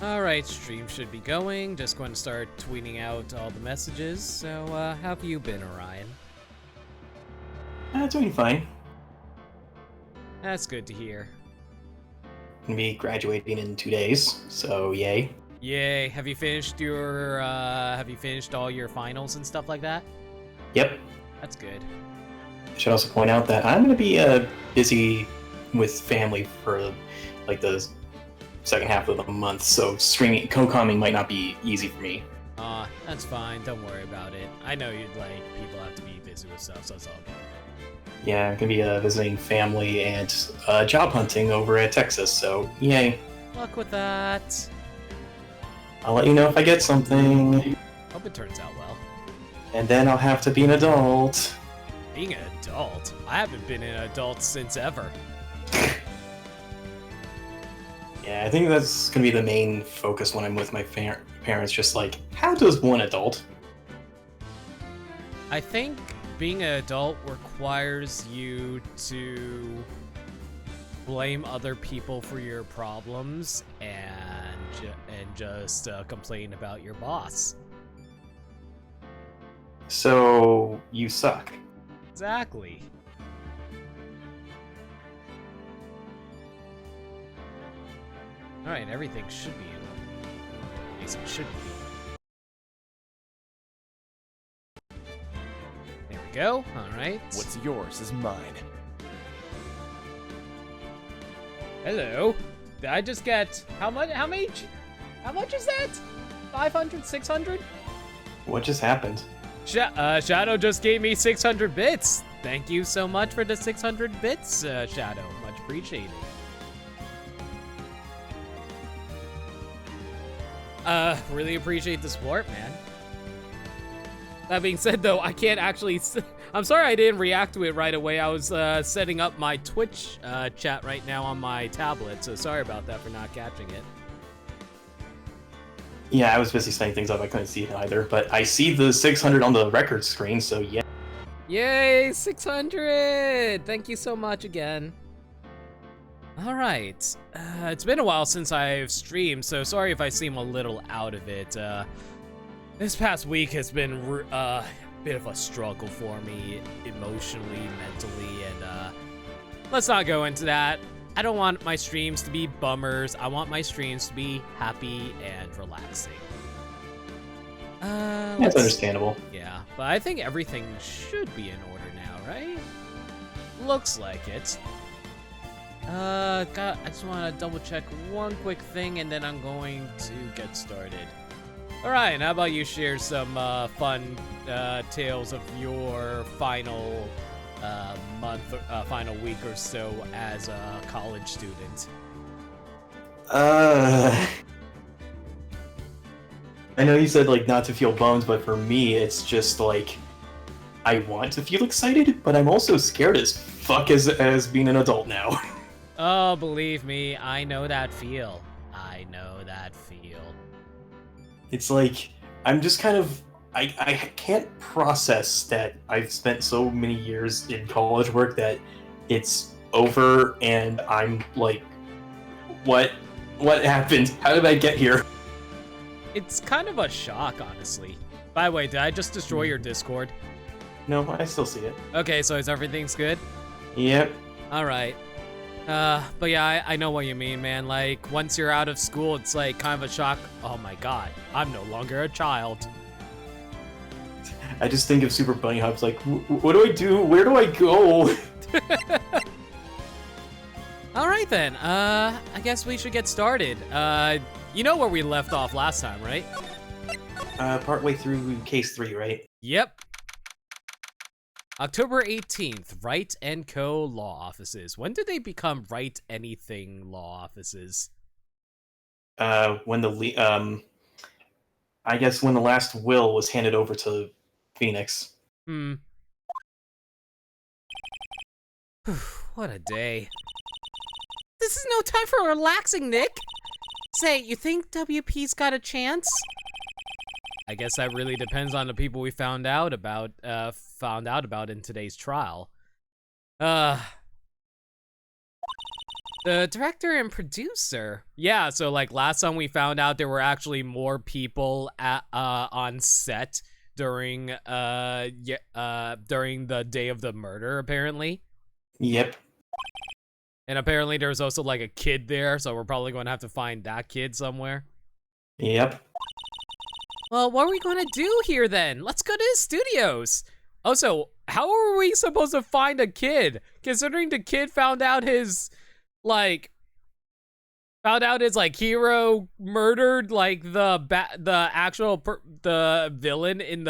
Alright, stream should be going. Just going to start tweeting out all the messages. So, how have you been, Orion? Doing fine. That's good to hear. Gonna be graduating in 2 days, so yay. Yay, have you finished all your finals and stuff like that? Yep. That's good. I should also point out that I'm gonna be busy with family for like the second half of the month, so streaming co-comming might not be easy for me. That's fine. Don't worry about it. I know you'd people have to be busy with stuff, so it's all good. Yeah, I'm gonna be visiting family and job hunting over at Texas, so yay. Luck with that. I'll let you know if I get something. Hope it turns out well. And then I'll have to be an adult. Being an adult? I haven't been an adult since ever. Yeah, I think that's gonna be the main focus when I'm with my parents. Just like, how does one adult? I think being an adult requires you to blame other people for your problems and just complain about your boss. So you suck. Exactly. Alright, everything should be at least it should be. There we go. Alright. What's yours is mine. Hello. Did I just get how much is that? 500, 600? What just happened? Shadow just gave me 600 bits. Thank you so much for the 600 bits, Shadow. Much appreciated. Really appreciate the support, man. That being said, though, I can't actually... I'm sorry I didn't react to it right away. I was setting up my Twitch chat right now on my tablet, so sorry about that for not catching it. Yeah, I was busy setting things up. I couldn't see it either, but I see the 600 on the record screen, so yeah. Yay, 600! Thank you so much again. All right, it's been a while since I've streamed, so sorry if I seem a little out of it. This past week has been a bit of a struggle for me, emotionally, mentally, and let's not go into that. I don't want my streams to be bummers. I want my streams to be happy and relaxing. That's understandable. Yeah, but I think everything should be in order now, right? Looks like it. I just want to double check one quick thing, and then I'm going to get started. All right, how about you share some fun tales of your final final week or so as a college student? I know you said like not to feel bummed, but for me, it's just like I want to feel excited, but I'm also scared as fuck as being an adult now. Oh, believe me, I know that feel. I know that feel. It's like I'm just kind of I can't process that I've spent so many years in college work that it's over and I'm like, what happened? How did I get here? It's kind of a shock, honestly. By the way, did I just destroy your Discord? No, I still see it. Okay, so everything's good? Yep. All right. But yeah, I know what you mean, man. Like, once you're out of school, it's like kind of a shock. Oh my god, I'm no longer a child. I just think of Super Bunny Hops like, what do I do? Where do I go? All right then, I guess we should get started. You know where we left off last time, right? Partway through case 3, right? Yep. October 18th, Wright & Co. Law Offices. When did they become Wright Anything Law Offices? When the I guess when the last will was handed over to Phoenix. What a day. This is no time for relaxing, Nick. Say, you think WP's got a chance? I guess that really depends on the people we found out about in today's trial. The director and producer. Yeah, so like last time we found out there were actually more people on set during during the day of the murder, apparently. Yep. And apparently there's also like a kid there, so we're probably going to have to find that kid somewhere. Yep. Well, what are we going to do here then? Let's go to his studios. Also, how are we supposed to find a kid? Considering the kid found out his hero murdered like the actual the villain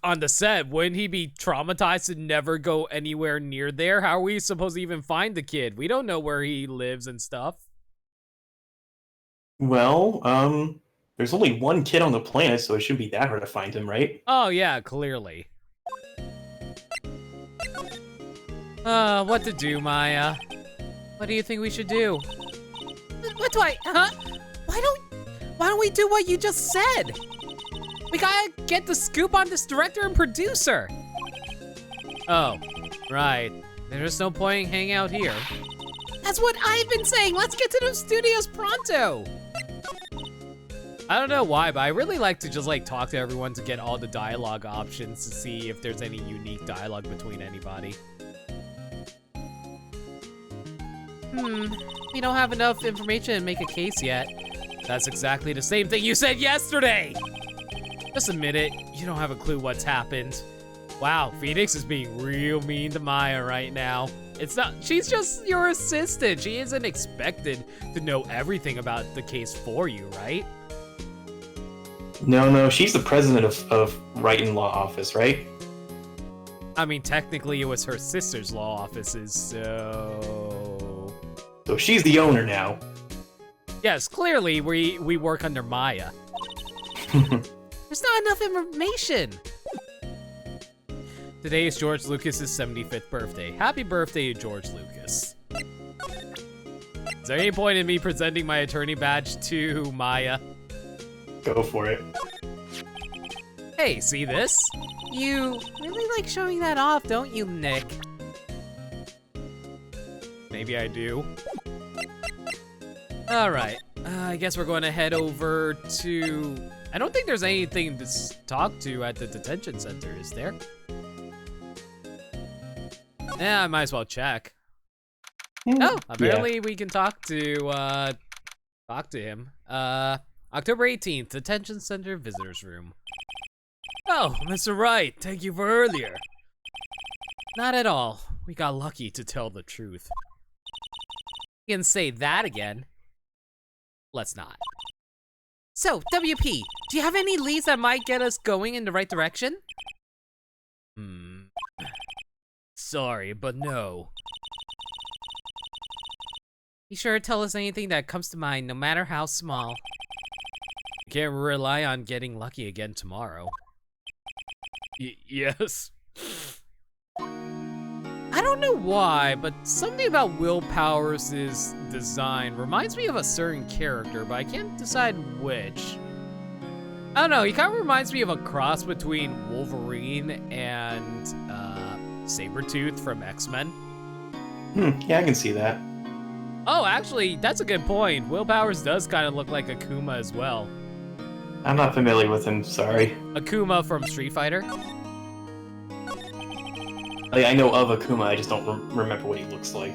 on the set. Wouldn't he be traumatized to never go anywhere near there? How are we supposed to even find the kid? We don't know where he lives and stuff. Well, there's only one kid on the planet, so it shouldn't be that hard to find him, right? Oh yeah, clearly. What to do, Maya? What do you think we should do? What do huh? Why don't we do what you just said? We gotta get the scoop on this director and producer. Oh, right. There's no point in hanging out here. That's what I've been saying. Let's get to those studios pronto. I don't know why, but I really like to just like talk to everyone to get all the dialogue options to see if there's any unique dialogue between anybody. We don't have enough information to make a case yet. That's exactly the same thing you said yesterday! Just admit it, you don't have a clue what's happened. Wow, Phoenix is being real mean to Maya right now. It's not, she's just your assistant. She isn't expected to know everything about the case for you, right? No, she's the president of Wright Law Office, right? I mean, technically it was her sister's law offices, so... So she's the owner now. Yes, clearly we work under Maya. There's not enough information. Today is George Lucas's 75th birthday. Happy birthday to George Lucas. Is there any point in me presenting my attorney badge to Maya? Go for it. Hey, see this? You really like showing that off, don't you, Nick? Maybe I do. Alright, I guess we're going to head over to... I don't think there's anything to talk to at the detention center, is there? Yeah, I might as well check. Oh, apparently we can talk to him. October 18th, detention center visitors room. Oh, Mr. Wright, thank you for earlier. Not at all. We got lucky, to tell the truth. You can say that again. Let's not. So, WP, do you have any leads that might get us going in the right direction? Sorry, but no. Be sure to tell us anything that comes to mind, no matter how small. You can't rely on getting lucky again tomorrow. Yes. I don't know why, but something about Will Powers' design reminds me of a certain character, but I can't decide which. I don't know, he kind of reminds me of a cross between Wolverine and Sabretooth from X-Men. Yeah, I can see that. Oh, actually, that's a good point. Will Powers does kind of look like Akuma as well. I'm not familiar with him, sorry. Akuma from Street Fighter? I know of Akuma, I just don't remember what he looks like.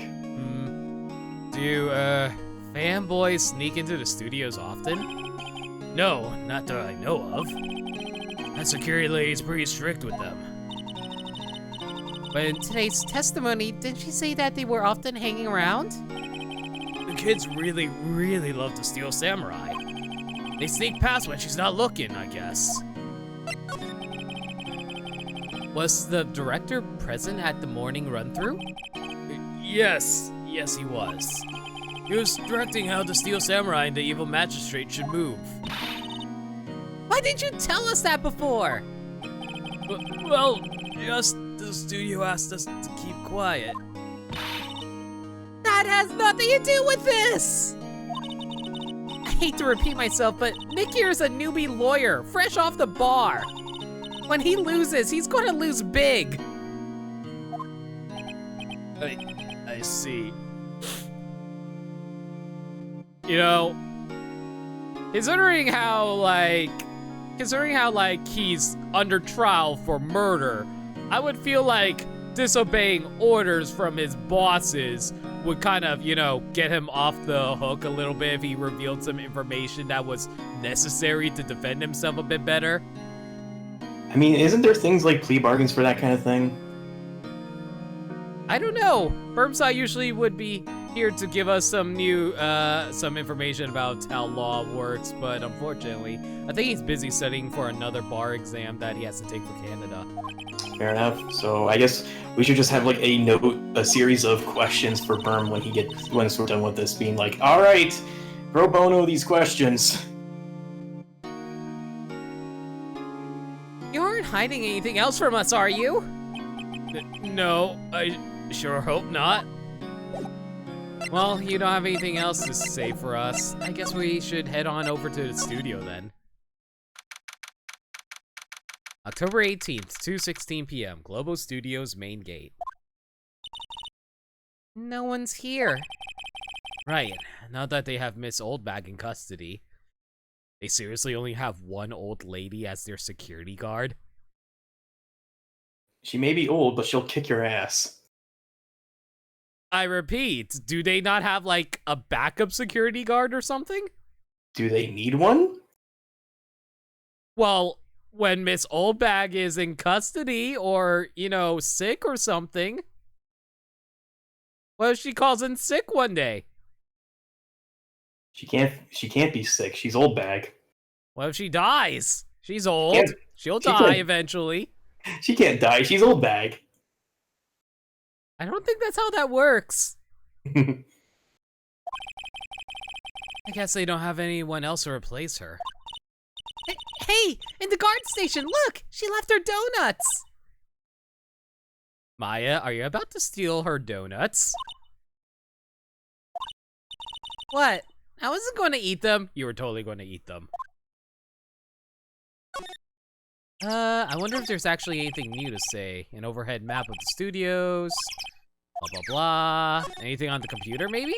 Do fanboys sneak into the studios often? No, not that I know of. That security lady's pretty strict with them. But in today's testimony, didn't she say that they were often hanging around? The kids really, really love to steal Samurai. They sneak past when she's not looking, I guess. Was the director present at the morning run-through? Yes, he was. He was directing how the Steel Samurai and the Evil Magistrate should move. Why didn't you tell us that before? Well, just the studio asked us to keep quiet. That has nothing to do with this! I hate to repeat myself, but Nick here is a newbie lawyer, fresh off the bar. When he loses, he's gonna lose big. I see. You know, considering how like he's under trial for murder, I would feel like disobeying orders from his bosses would kind of, you know, get him off the hook a little bit if he revealed some information that was necessary to defend himself a bit better. I mean, isn't there things like plea bargains for that kind of thing? I don't know. Burmside usually would be here to give us some new, some information about how law works, but unfortunately, I think he's busy studying for another bar exam that he has to take for Canada. Fair enough. So I guess we should just have like a series of questions for Berm when we're done with this, being like, all right, pro bono these questions. You aren't hiding anything else from us, are you? No, I sure hope not. Well, you don't have anything else to say for us. I guess we should head on over to the studio then. October 18th, 2:16 p.m. Globo Studios main gate. No one's here. Right, now that they have Miss Oldbag in custody. They seriously only have one old lady as their security guard? She may be old, but she'll kick your ass. I repeat, do they not have like a backup security guard or something? Do they need one? Well, when Miss Oldbag is in custody or, you know, sick or something. What if she calls in sick one day? She can't be sick. She's old bag. What if she dies? She's old. She'll die eventually. She can't die. She's old bag. I don't think that's how that works. I guess they don't have anyone else to replace her. Hey, in the guard station, look! She left her donuts! Maya, are you about to steal her donuts? What? I wasn't going to eat them. You were totally going to eat them. I wonder if there's actually anything new to say. An overhead map of the studios. Blah, blah, blah. Anything on the computer, maybe?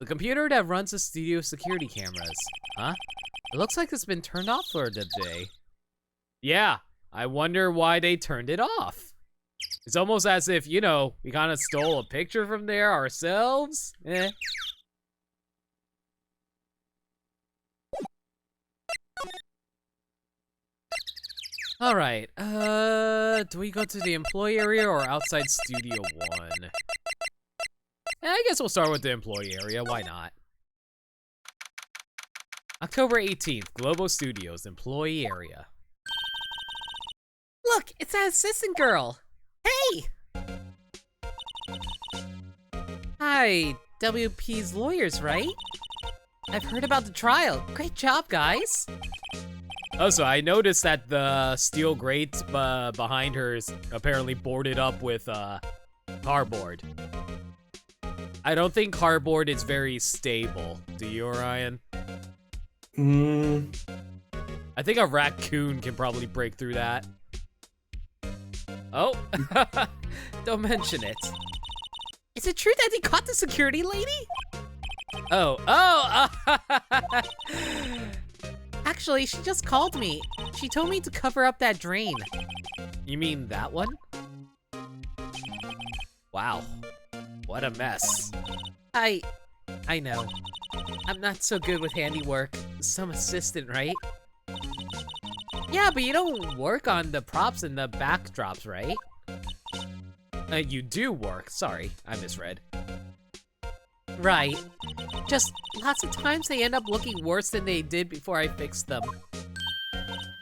The computer that runs the studio security cameras. Huh? It looks like it's been turned off for the day. Yeah, I wonder why they turned it off. It's almost as if, you know, we kind of stole a picture from there ourselves. Eh. All right, do we go to the employee area or outside Studio 1? I guess we'll start with the employee area, why not? October 18th, Globo Studios, employee area. Look, it's that assistant girl. Hey! Hi, WP's lawyers, right? I've heard about the trial. Great job, guys. Also, I noticed that the steel grate behind her is apparently boarded up with cardboard. I don't think cardboard is very stable. Do you, Orion? I think a raccoon can probably break through that. Oh, don't mention it. Is it true that he caught the security lady? Oh, Actually, she just called me. She told me to cover up that drain. You mean that one? Wow, what a mess. I know. I'm not so good with handiwork. Some assistant, right? Yeah, but you don't work on the props and the backdrops, right? You do work. Sorry, I misread. Right. Just lots of times they end up looking worse than they did before I fixed them.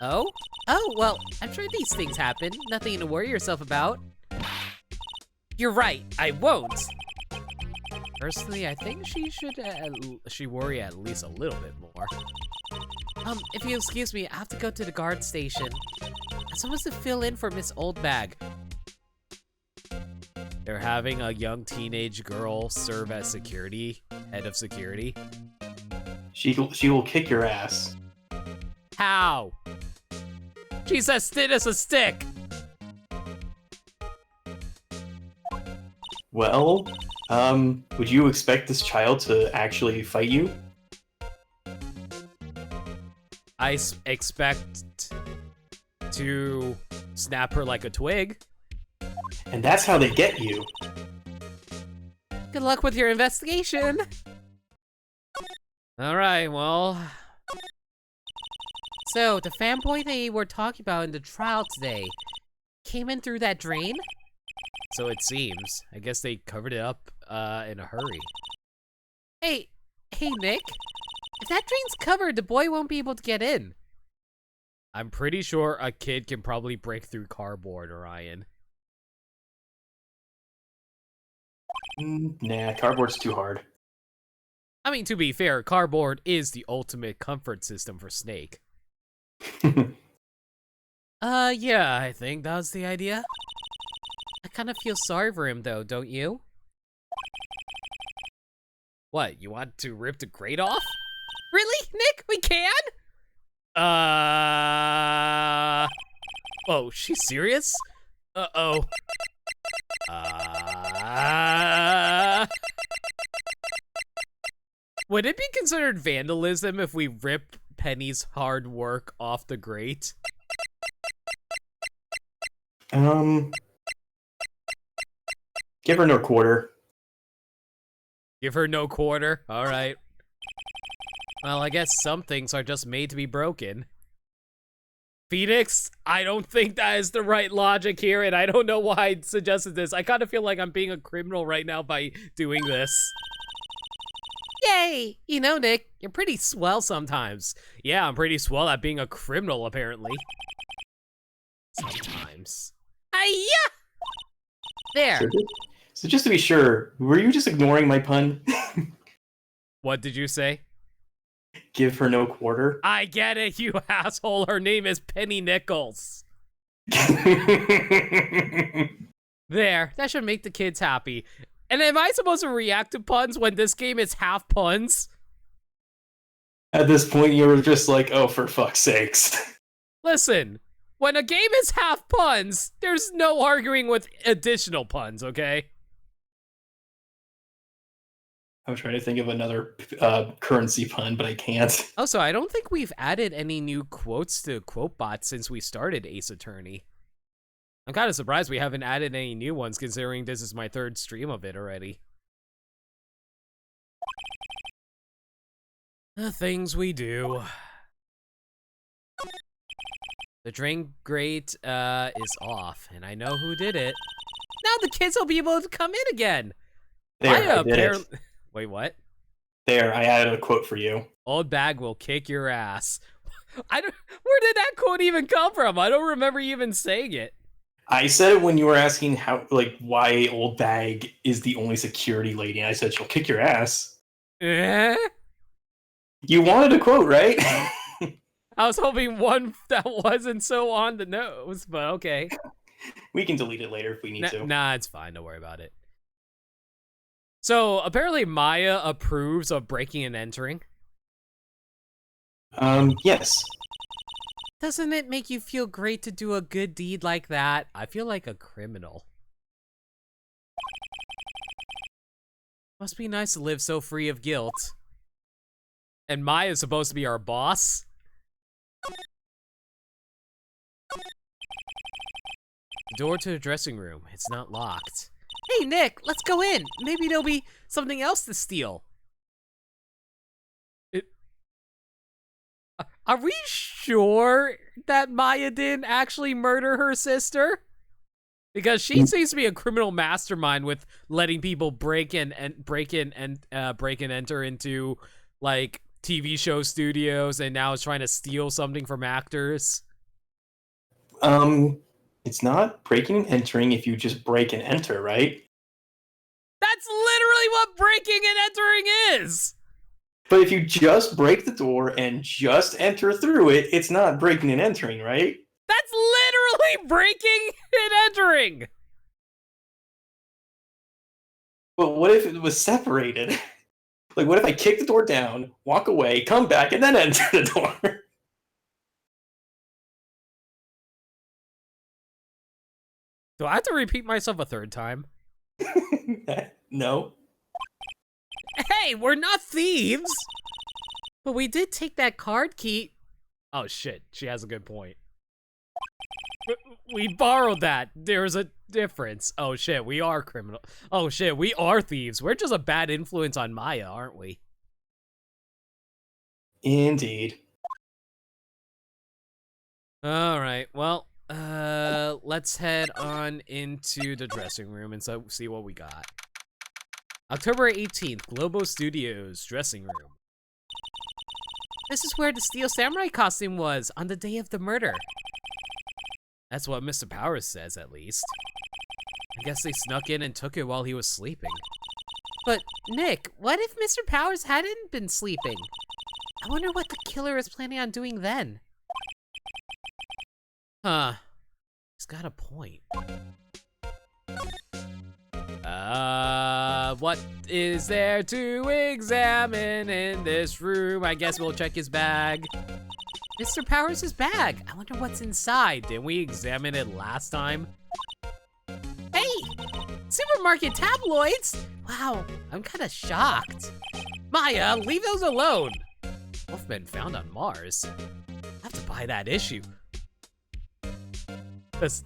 Oh? Oh, well, I'm sure these things happen. Nothing to worry yourself about. You're right, I won't. Personally, I think she should worry at least a little bit more. If you excuse me, I have to go to the guard station. I'm supposed to fill in for Miss Oldbag. They're having a young teenage girl serve as security, head of security. She will kick your ass. How? She's as thin as a stick. Well, would you expect this child to actually fight you? expect to snap her like a twig. And that's how they get you. Good luck with your investigation. All right, well. So, the fanboy they were talking about in the trial today came in through that drain? So it seems. I guess they covered it up in a hurry. Hey, Nick. If that drain's covered, the boy won't be able to get in. I'm pretty sure a kid can probably break through cardboard, Orion. Nah, cardboard's too hard. I mean, to be fair, cardboard is the ultimate comfort system for Snake. Yeah, I think that was the idea. I kind of feel sorry for him, though, don't you? What, you want to rip the grate off? Really, Nick? We can? Oh, she's serious? Uh-oh. Would it be considered vandalism if we rip Penny's hard work off the grate? Give her no quarter. Give her no quarter? Alright. Well, I guess some things are just made to be broken. Phoenix, I don't think that is the right logic here, and I don't know why I suggested this. I kind of feel like I'm being a criminal right now by doing this. Yay! You know, Nick, you're pretty swell sometimes. Yeah, I'm pretty swell at being a criminal, apparently. Sometimes. Hi-ya! There. So just to be sure, were you just ignoring my pun? What did you say? Give her no quarter. I get it, you asshole. Her name is Penny Nichols. There, that should make the kids happy. And am I supposed to react to puns when this game is half puns? At this point, you were just like, oh, for fuck's sakes. Listen, when a game is half puns, there's no arguing with additional puns, okay? I'm trying to think of another currency pun, but I can't. Also, I don't think we've added any new quotes to QuoteBot since we started Ace Attorney. I'm kind of surprised we haven't added any new ones, considering this is my third stream of it already. The things we do. The drain grate is off, and I know who did it. Now the kids will be able to come in again. There, I did it. Wait, what? There, I added a quote for you. Old bag will kick your ass. Where did that quote even come from? I don't remember you even saying it. I said it when you were asking why Old Bag is the only security lady, and I said she'll kick your ass. Eh? You wanted a quote, right? I was hoping one that wasn't so on the nose, but okay. We can delete it later if we need to. Nah, it's fine. Don't worry about it. So, apparently Maya approves of breaking and entering. Yes. Doesn't it make you feel great to do a good deed like that? I feel like a criminal. Must be nice to live so free of guilt. And Maya's supposed to be our boss? The door to the dressing room. It's not locked. Hey, Nick, let's go in. Maybe there'll be something else to steal. Are we sure that Maya didn't actually murder her sister? Because she seems to be a criminal mastermind with letting people break and enter into like TV show studios, and now is trying to steal something from actors. It's not breaking and entering if you just break and enter, right? That's literally what breaking and entering is! But if you just break the door and just enter through it, it's not breaking and entering, right? That's literally breaking and entering! But what if it was separated? Like, what if I kick the door down, walk away, come back, and then enter the door? Do I have to repeat myself a third time? No. Hey, we're not thieves! But we did take that card key. Oh shit, she has a good point. We borrowed that. There's a difference. Oh shit, we are criminal. Oh shit, we are thieves. We're just a bad influence on Maya, aren't we? Indeed. All right, well, let's head on into the dressing room and see what we got. October 18th, Globo Studios dressing room. This is where the Steel Samurai costume was on the day of the murder. That's what Mr. Powers says, at least. I guess they snuck in and took it while he was sleeping. But, Nick, what if Mr. Powers hadn't been sleeping? I wonder what the killer is planning on doing then. Huh. He's got a point. What is there to examine in this room? I guess we'll check his bag. Mr. Powers' bag. I wonder what's inside. Didn't we examine it last time? Hey! Supermarket tabloids? Wow, I'm kinda shocked. Maya, leave those alone! Wolfman found on Mars. I have to buy that issue. Does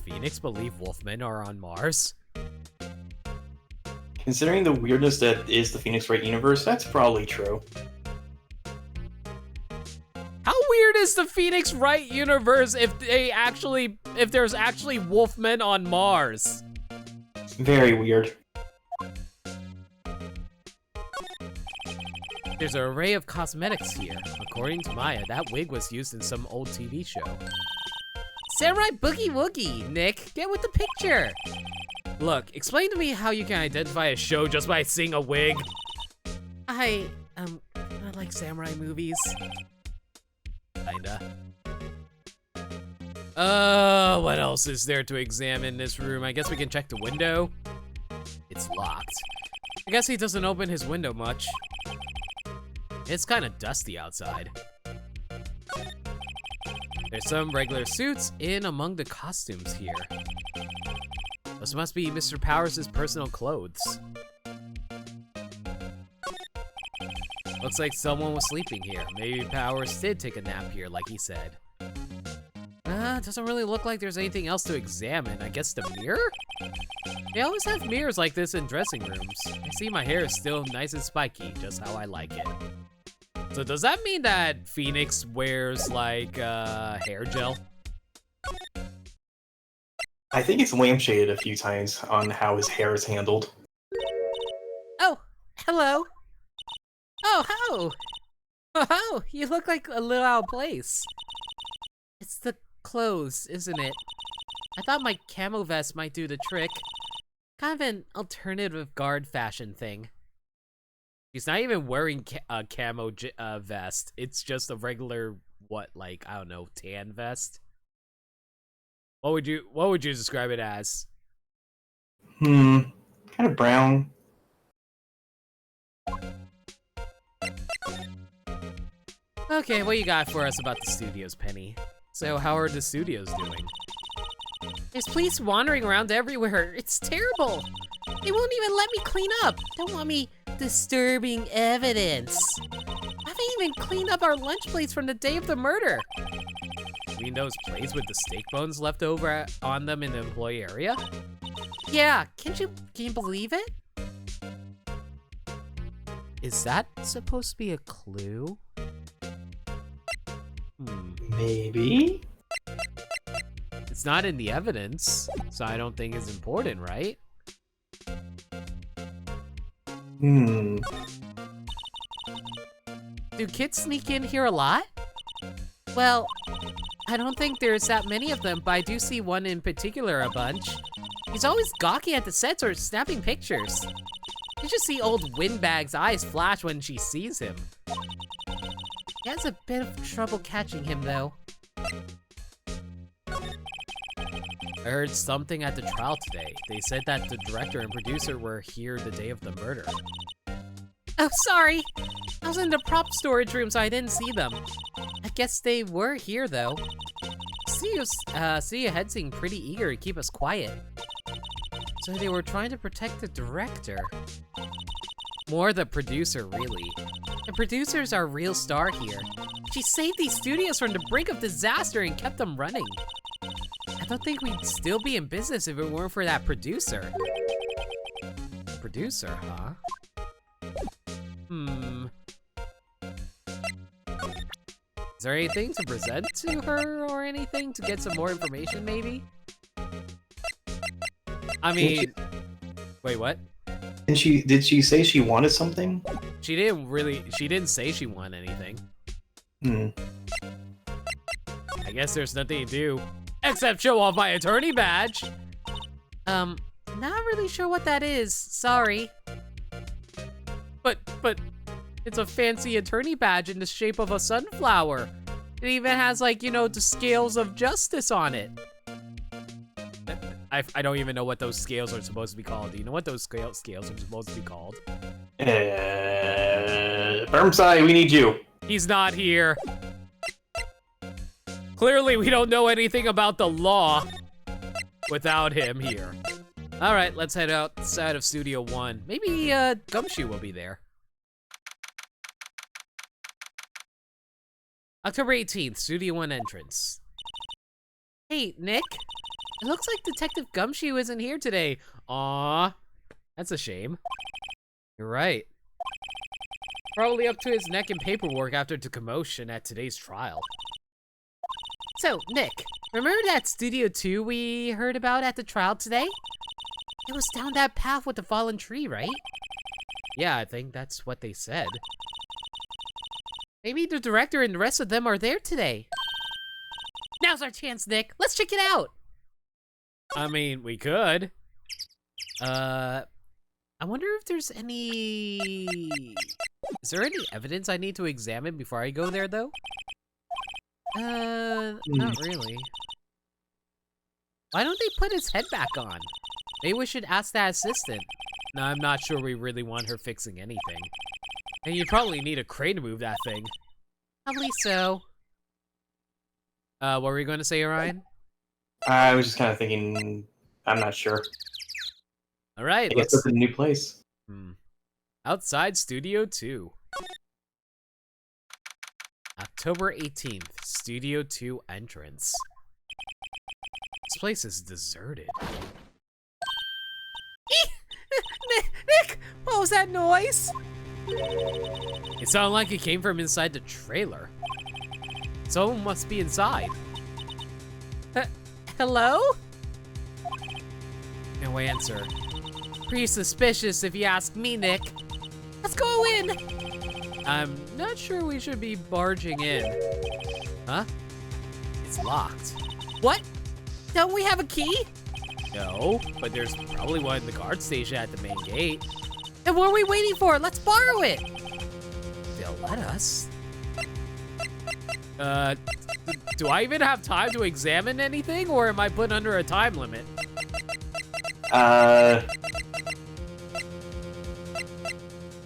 Phoenix believe Wolfmen are on Mars? Considering the weirdness that is the Phoenix Wright universe, that's probably true. How weird is the Phoenix Wright universe if there's actually Wolfmen on Mars? Very weird. There's an array of cosmetics here. According to Maya, that wig was used in some old TV show. Samurai Boogie Woogie, Nick, get with the picture. Look, explain to me how you can identify a show just by seeing a wig. I like samurai movies. Kinda. What else is there to examine in this room? I guess we can check the window. It's locked. I guess he doesn't open his window much. It's kind of dusty outside. There's some regular suits in among the costumes here. This must be Mr. Powers' personal clothes. Looks like someone was sleeping here. Maybe Powers did take a nap here, like he said. Doesn't really look like there's anything else to examine. I guess the mirror? They always have mirrors like this in dressing rooms. I see my hair is still nice and spiky, just how I like it. So does that mean that Phoenix wears, like, hair gel? I think it's lampshaded a few times on how his hair is handled. Oh, hello. Oh, ho! Oh, you look like a little out of place. It's the clothes, isn't it? I thought my camo vest might do the trick. Kind of an alternative guard fashion thing. He's not even wearing a camo vest. It's just a regular, I don't know, tan vest? What would you describe it as? Kind of brown. Okay, what you got for us about the studios, Penny? So how are the studios doing? There's police wandering around everywhere. It's terrible. They won't even let me clean up. Don't want me disturbing evidence. I haven't even cleaned up our lunch plates from the day of the murder. You mean those plates with the steak bones left over on them in the employee area? Yeah, can you believe it? Is that supposed to be a clue? Maybe? It's not in the evidence, so I don't think it's important, right? Do kids sneak in here a lot? Well, I don't think there's that many of them, but I do see one in particular a bunch. He's always gawking at the sets or snapping pictures. You just see old Windbag's eyes flash when she sees him. He has a bit of trouble catching him, though. I heard something at the trial today. They said that the director and producer were here the day of the murder. Oh, sorry. I was in the prop storage room, so I didn't see them. I guess they were here, though. Studio head seemed pretty eager to keep us quiet. So they were trying to protect the director. More the producer, really. The producer's our real star here. She saved these studios from the brink of disaster and kept them running. I don't think we'd still be in business if it weren't for that producer. Producer, huh? Is there anything to present to her or anything to get some more information, maybe? I mean, wait, what? Did she say she wanted something? She didn't say she wanted anything. I guess there's nothing to do except show off my attorney badge. Not really sure what that is, sorry. But it's a fancy attorney badge in the shape of a sunflower. It even has, like, you know, the scales of justice on it. I don't even know what those scales are supposed to be called. Do you know what those scales are supposed to be called? Firmside, we need you. He's not here. Clearly, we don't know anything about the law without him here. All right, let's head outside of Studio 1. Maybe Gumshoe will be there. October 18th, Studio 1 entrance. Hey, Nick. It looks like Detective Gumshoe isn't here today. Aw, that's a shame. You're right. Probably up to his neck in paperwork after the commotion at today's trial. So, Nick, remember that Studio 2 we heard about at the trial today? It was down that path with the fallen tree, right? Yeah, I think that's what they said. Maybe the director and the rest of them are there today. Now's our chance, Nick. Let's check it out. I mean, we could. I wonder if there's any... Is there any evidence I need to examine before I go there, though? Not really. Why don't they put his head back on? Maybe we should ask that assistant. No, I'm not sure we really want her fixing anything. And you probably need a crane to move that thing. Probably so. What were you going to say, Orion? I was just kind of thinking, I'm not sure. All right, let's look at a new place. Outside Studio 2. October 18th, Studio 2 entrance. This place is deserted. Nick, what was that noise? It sounded like it came from inside the trailer. Someone must be inside. Hello? No answer. Pretty suspicious if you ask me, Nick. Let's go in. I'm not sure we should be barging in. Huh? It's locked. What? Don't we have a key? No, but there's probably one in the guard station at the main gate. And what are we waiting for? Let's borrow it. They'll let us. Do I even have time to examine anything, or am I put under a time limit?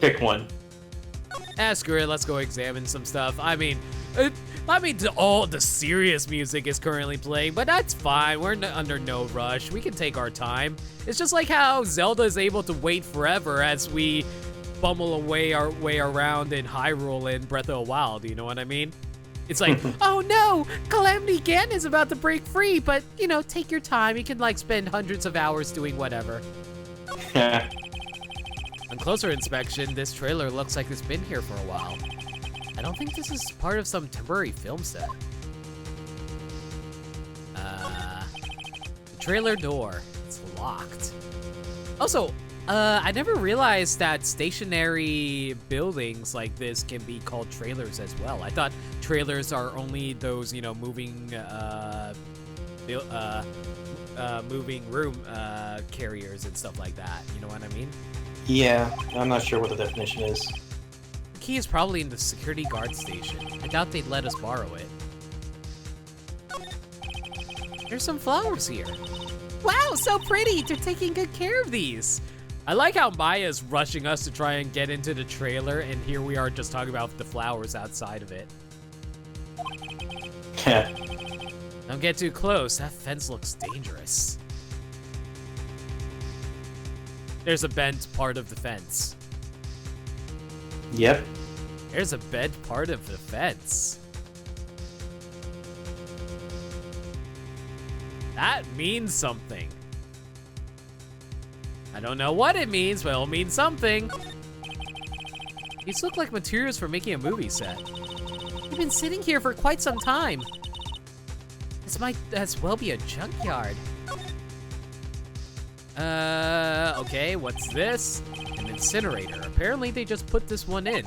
Pick one. Screw it, let's go examine some stuff. I mean, all the serious music is currently playing, but that's fine. We're under no rush. We can take our time. It's just like how Zelda is able to wait forever as we bumble our way around in Hyrule in Breath of the Wild, you know what I mean? It's like, oh no, Calamity Ganon is about to break free, but, you know, take your time. You can, like, spend hundreds of hours doing whatever. On closer inspection, this trailer looks like it's been here for a while. I don't think this is part of some temporary film set. The trailer door, it's locked. Also, I never realized that stationary buildings like this can be called trailers as well. I thought trailers are only those, you know, moving room carriers and stuff like that. You know what I mean? Yeah, I'm not sure what the definition is. The key is probably in the security guard station. I doubt they'd let us borrow it. There's some flowers here. Wow, so pretty! They're taking good care of these. I like how Maya's rushing us to try and get into the trailer, and here we are just talking about the flowers outside of it. Don't get too close, that fence looks dangerous. There's a bent part of the fence. Yep. There's a bed part of the fence. That means something. I don't know what it means, but it'll mean something. These look like materials for making a movie set. We've been sitting here for quite some time. This might as well be a junkyard. Okay, what's this? An incinerator. Apparently they just put this one in.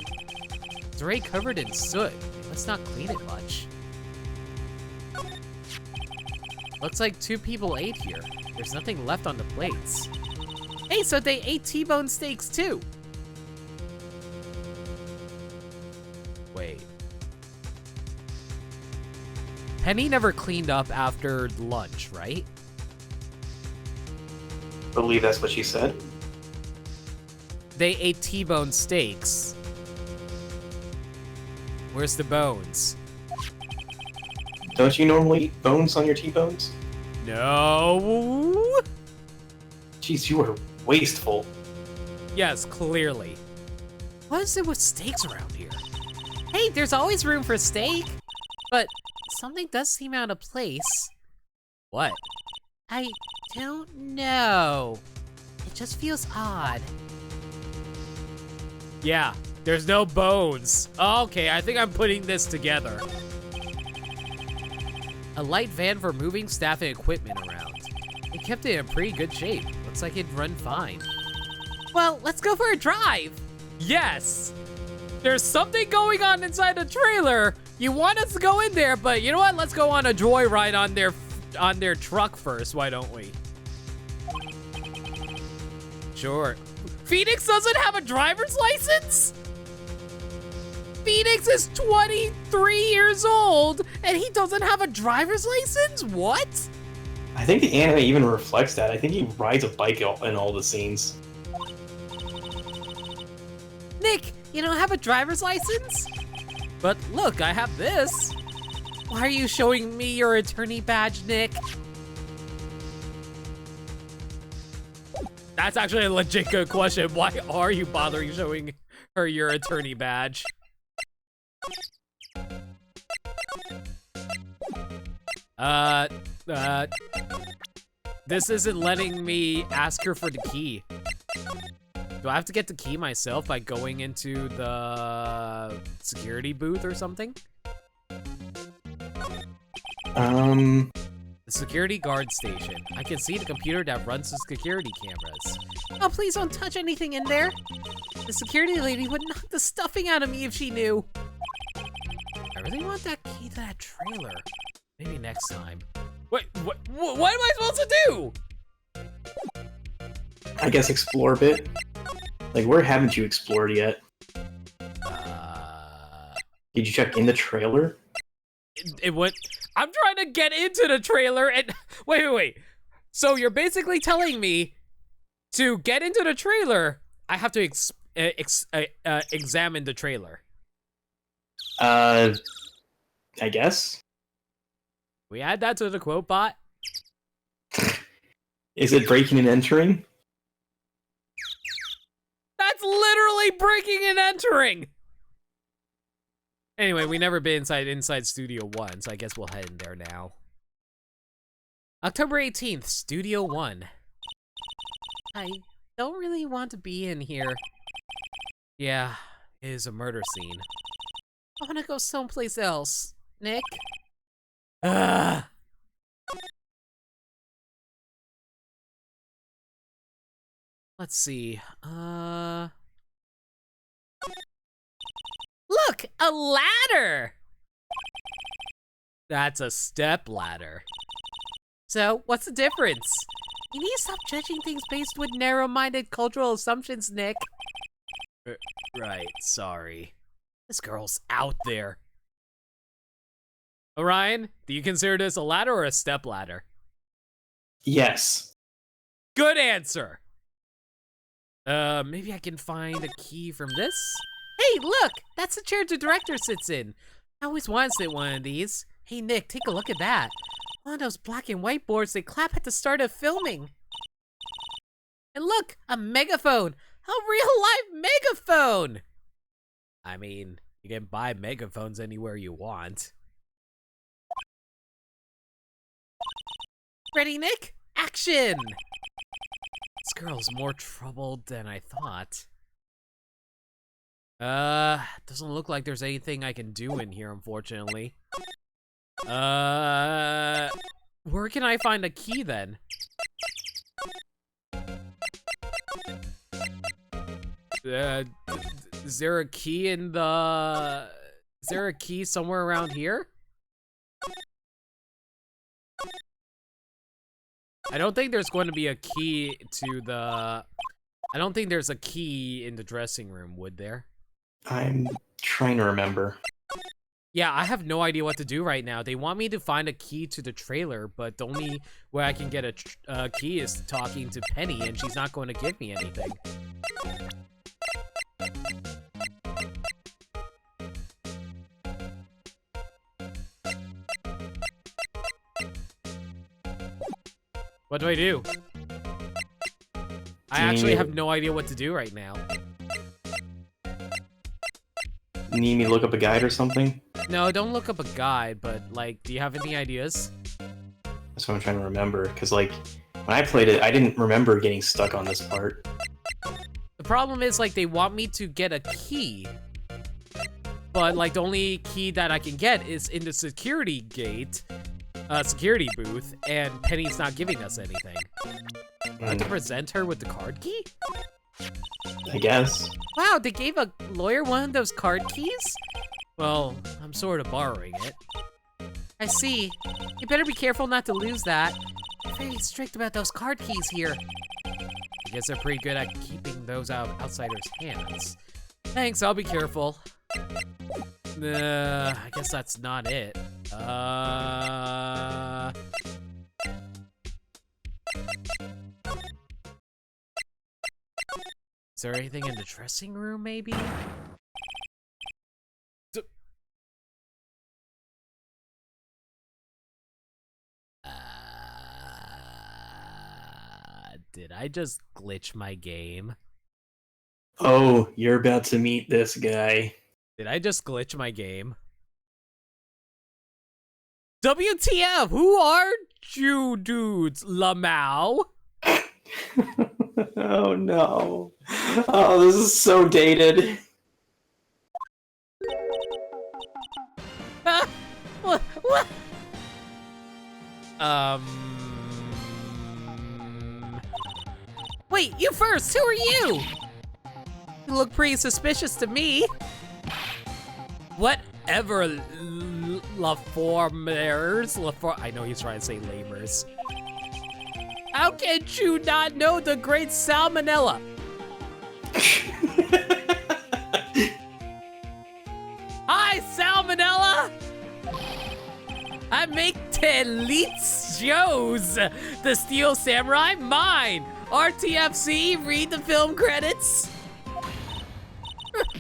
It's already covered in soot. Let's not clean it much. Looks like 2 people ate here. There's nothing left on the plates. Hey, so they ate T-bone steaks too. Wait. Penny never cleaned up after lunch, right? I believe that's what she said. They ate T-bone steaks. Where's the bones? Don't you normally eat bones on your T-bones? No. Jeez, you are wasteful. Yes, clearly. What is it with steaks around here? Hey, there's always room for steak. But something does seem out of place. What? I don't know. It just feels odd. Yeah, there's no bones. Okay, I think I'm putting this together. A light van for moving staff and equipment around. They kept it in pretty good shape. Looks like it'd run fine. Well, let's go for a drive. Yes. There's something going on inside the trailer. You want us to go in there, but you know what? Let's go on a joyride on their truck first. Why don't we? Sure. Phoenix doesn't have a driver's license? Phoenix is 23 years old, and he doesn't have a driver's license? What? I think the anime even reflects that. I think he rides a bike in all the scenes. Nick, you don't have a driver's license? But look, I have this. Why are you showing me your attorney badge, Nick? That's actually a legit good question. Why are you bothering showing her your attorney badge? This isn't letting me ask her for the key. Do I have to get the key myself by going into the security booth or something? The security guard station. I can see the computer that runs the security cameras. Oh, please don't touch anything in there. The security lady would knock the stuffing out of me if she knew. I really want that key to that trailer. Maybe next time. Wait, what am I supposed to do? I guess explore a bit. Like, where haven't you explored yet? Did you check in the trailer? It went... I'm trying to get into the trailer and... Wait. So you're basically telling me to get into the trailer, I have to examine the trailer. I guess. We add that to the quote bot. Is it breaking and entering? That's literally breaking and entering! Anyway, we never been inside Studio 1, so I guess we'll head in there now. October 18th, Studio 1. I don't really want to be in here. Yeah, it is a murder scene. I want to go someplace else. Nick? Ugh. Let's see. Look, a ladder! That's a step ladder. So, what's the difference? You need to stop judging things based with narrow-minded cultural assumptions, Nick. Right, sorry. This girl's out there. Orion, do you consider this a ladder or a step ladder? Yes. Good answer! Maybe I can find a key from this? Hey, look! That's the chair the director sits in. I always wanted to sit one of these. Hey, Nick, take a look at that. One of those black and white boards they clap at the start of filming. And look, a megaphone! A real-life megaphone! I mean, You can buy megaphones anywhere you want. Ready, Nick? Action! This girl's more troubled than I thought. Doesn't look like there's anything I can do in here, unfortunately. Where can I find a key then? Is there a key in the... Is there a key somewhere around here? I don't think there's going to be a key to the... I don't think there's a key in the dressing room, would there? I'm trying to remember. Yeah, I have no idea what to do right now. They want me to find a key to the trailer, but the only way I can get a key is talking to Penny, and she's not going to give me anything. What do I do? I actually have no idea what to do right now. Need me to look up a guide or something? No, don't look up a guide, but, like, do you have any ideas? That's what I'm trying to remember, because, like, when I played it, I didn't remember getting stuck on this part. The problem is, like, they want me to get a key, but, like, the only key that I can get is in the security gate, security booth, and Penny's not giving us anything. I have to present her with the card key? I guess. Wow, they gave a lawyer one of those card keys? Well, I'm sort of borrowing it. I see. You better be careful not to lose that. They're very strict about those card keys here. I guess they're pretty good at keeping those out of outsiders' hands. Thanks, I'll be careful. I guess that's not it. Is there anything in the dressing room, maybe? Did I just glitch my game? Oh, you're about to meet this guy. Did I just glitch my game? WTF? Who are you dudes, Lamau? Oh no. Oh, this is so dated. What? Wait, you first! Who are you? You look pretty suspicious to me. Whatever, LaFormers. I know he's trying to say lamers. How can you not know the great Salmonella? Hi, Salmonella! I make Telitz Joes, the Steel Samurai, mine. RTFC, read the film credits.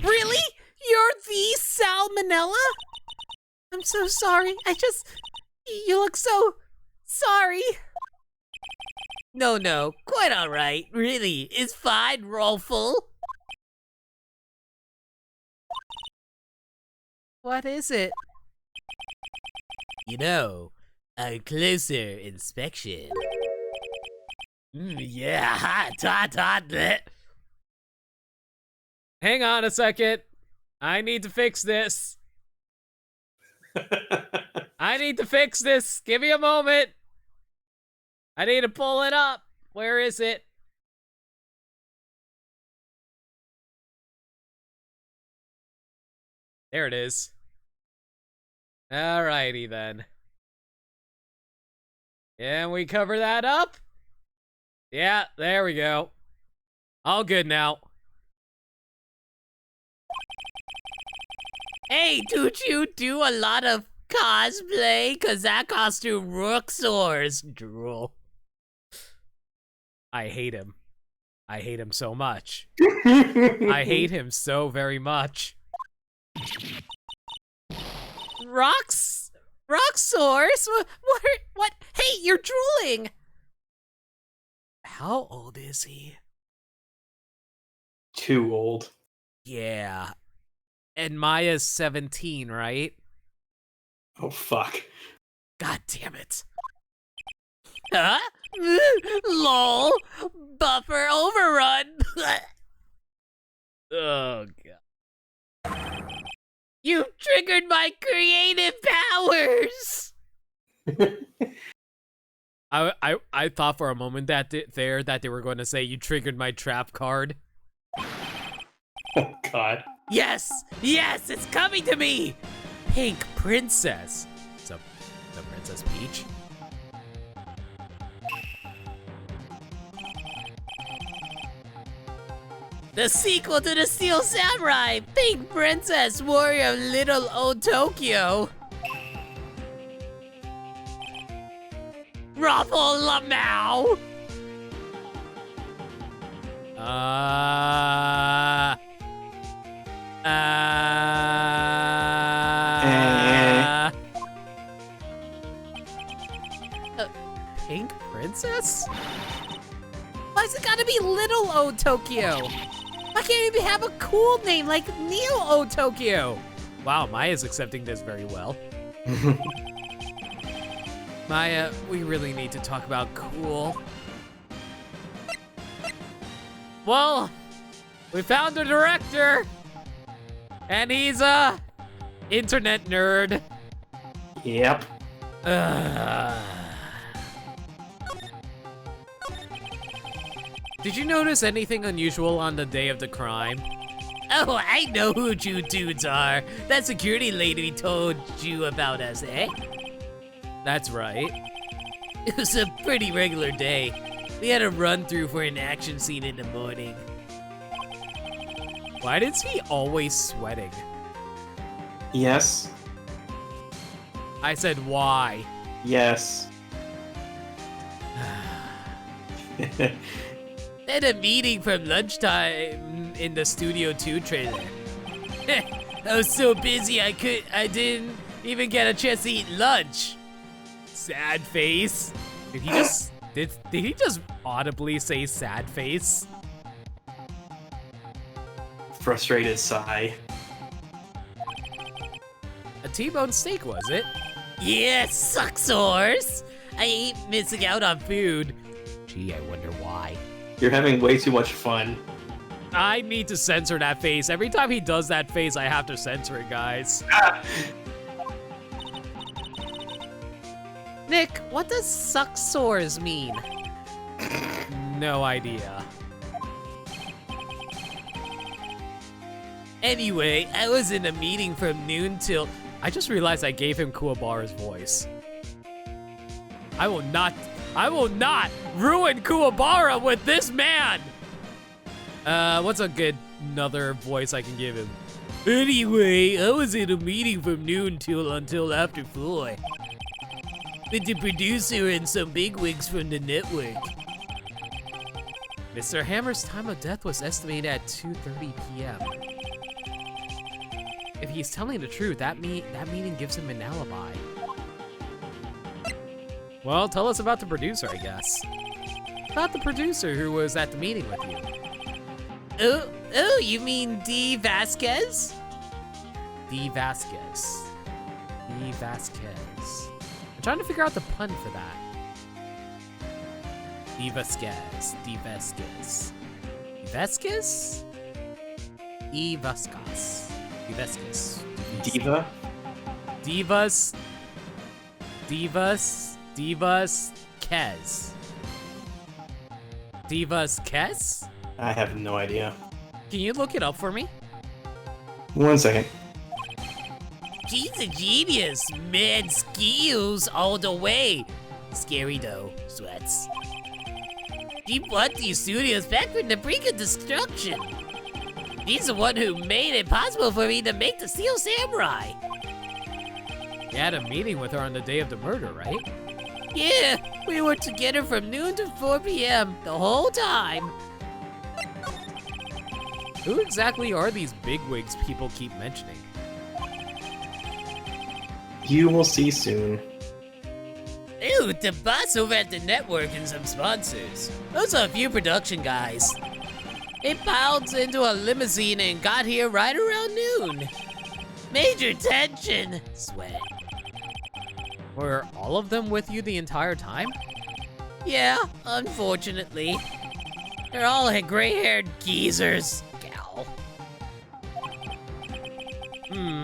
Really? You're the Salmonella? I'm so sorry. You look so sorry. No, quite all right. Really, it's fine, Rolful. What is it? You know, a closer inspection. Yeah, hot. Hang on a second. I need to fix this. I need to fix this. Give me a moment. I need to pull it up. Where is it? There it is. Alrighty then. And we cover that up? Yeah, there we go. All good now. Hey, don't you do a lot of cosplay? Cause that costume rooksoars. Drool. I hate him. I hate him so much. I hate him so very much. Rocksaurs? What? Hey, you're drooling! How old is he? Too old. Yeah. And Maya's 17, right? Oh, fuck. God damn it. Huh? LOL. Buffer overrun. Oh, God. You triggered my creative powers. I thought for a moment that they were going to say you triggered my trap card. Oh, God. Yes, it's coming to me. Pink Princess. So, the Princess Peach. The sequel to the Steel Samurai, Pink Princess, Warrior of Little Old Tokyo. Ruffle Lamau. Pink Princess? Why's it gotta be Little Old Tokyo? I can't even have a cool name like Neo O Tokyo. Wow, Maya's accepting this very well. Maya, we really need to talk about cool. Well, we found the director, and he's a internet nerd. Yep. Did you notice anything unusual on the day of the crime? Oh, I know who you dudes are. That security lady told you about us, eh? That's right. It was a pretty regular day. We had a run-through for an action scene in the morning. Why is he always sweating? Yes. I said why. Yes. At a meeting from lunchtime in the Studio 2 trailer. I was so busy I didn't even get a chance to eat lunch. Sad face. Did he just audibly say sad face? Frustrated sigh. A T-bone steak, was it? Yeah, sucks horse. I ain't missing out on food. Gee, I wonder why. You're having way too much fun. I need to censor that face. Every time he does that face, I have to censor it, guys. Nick, what does suck sores mean? No idea. Anyway, I was in a meeting from noon till... I just realized I gave him Kuwabara's voice. I will not ruin Kuwabara with this man! What's a good another voice I can give him? Anyway, I was in a meeting from noon until after 4. With the producer and some bigwigs from the network. Mr. Hammer's time of death was estimated at 2:30 p.m. If he's telling the truth, that meeting gives him an alibi. Well, tell us about the producer, I guess. About the producer who was at the meeting with you. Oh, you mean D. Vasquez? D. Vasquez. D. Vasquez. I'm trying to figure out the pun for that. D. Vasquez. D. Vasquez. D. Vasquez? E. Vasquez. D. Vasquez. Diva? Divas. Kez. Divas Kez? I have no idea. Can you look it up for me? 1 second. She's a genius. Mad skills all the way. Scary though, sweats. She brought these studios back from the brink of destruction. She's the one who made it possible for me to make the Steel Samurai. You had a meeting with her on the day of the murder, right? Yeah, we were together from noon to 4 p.m. the whole time. Who exactly are these bigwigs people keep mentioning? You will see soon. Ew, the boss over at the network and some sponsors. Also a few production guys. It piled into a limousine and got here right around noon. Major tension. Sweat. Were all of them with you the entire time? Yeah, unfortunately. They're all gray-haired geezers. Gal.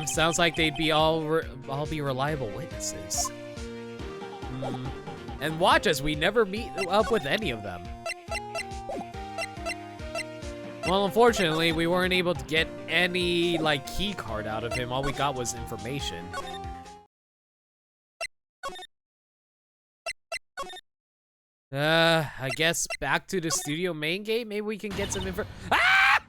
Sounds like they'd be all be reliable witnesses. And watch us, we never meet up with any of them. Well, unfortunately, we weren't able to get any, like, key card out of him. All we got was information. I guess back to the studio main gate. Maybe we can get some info. Ah!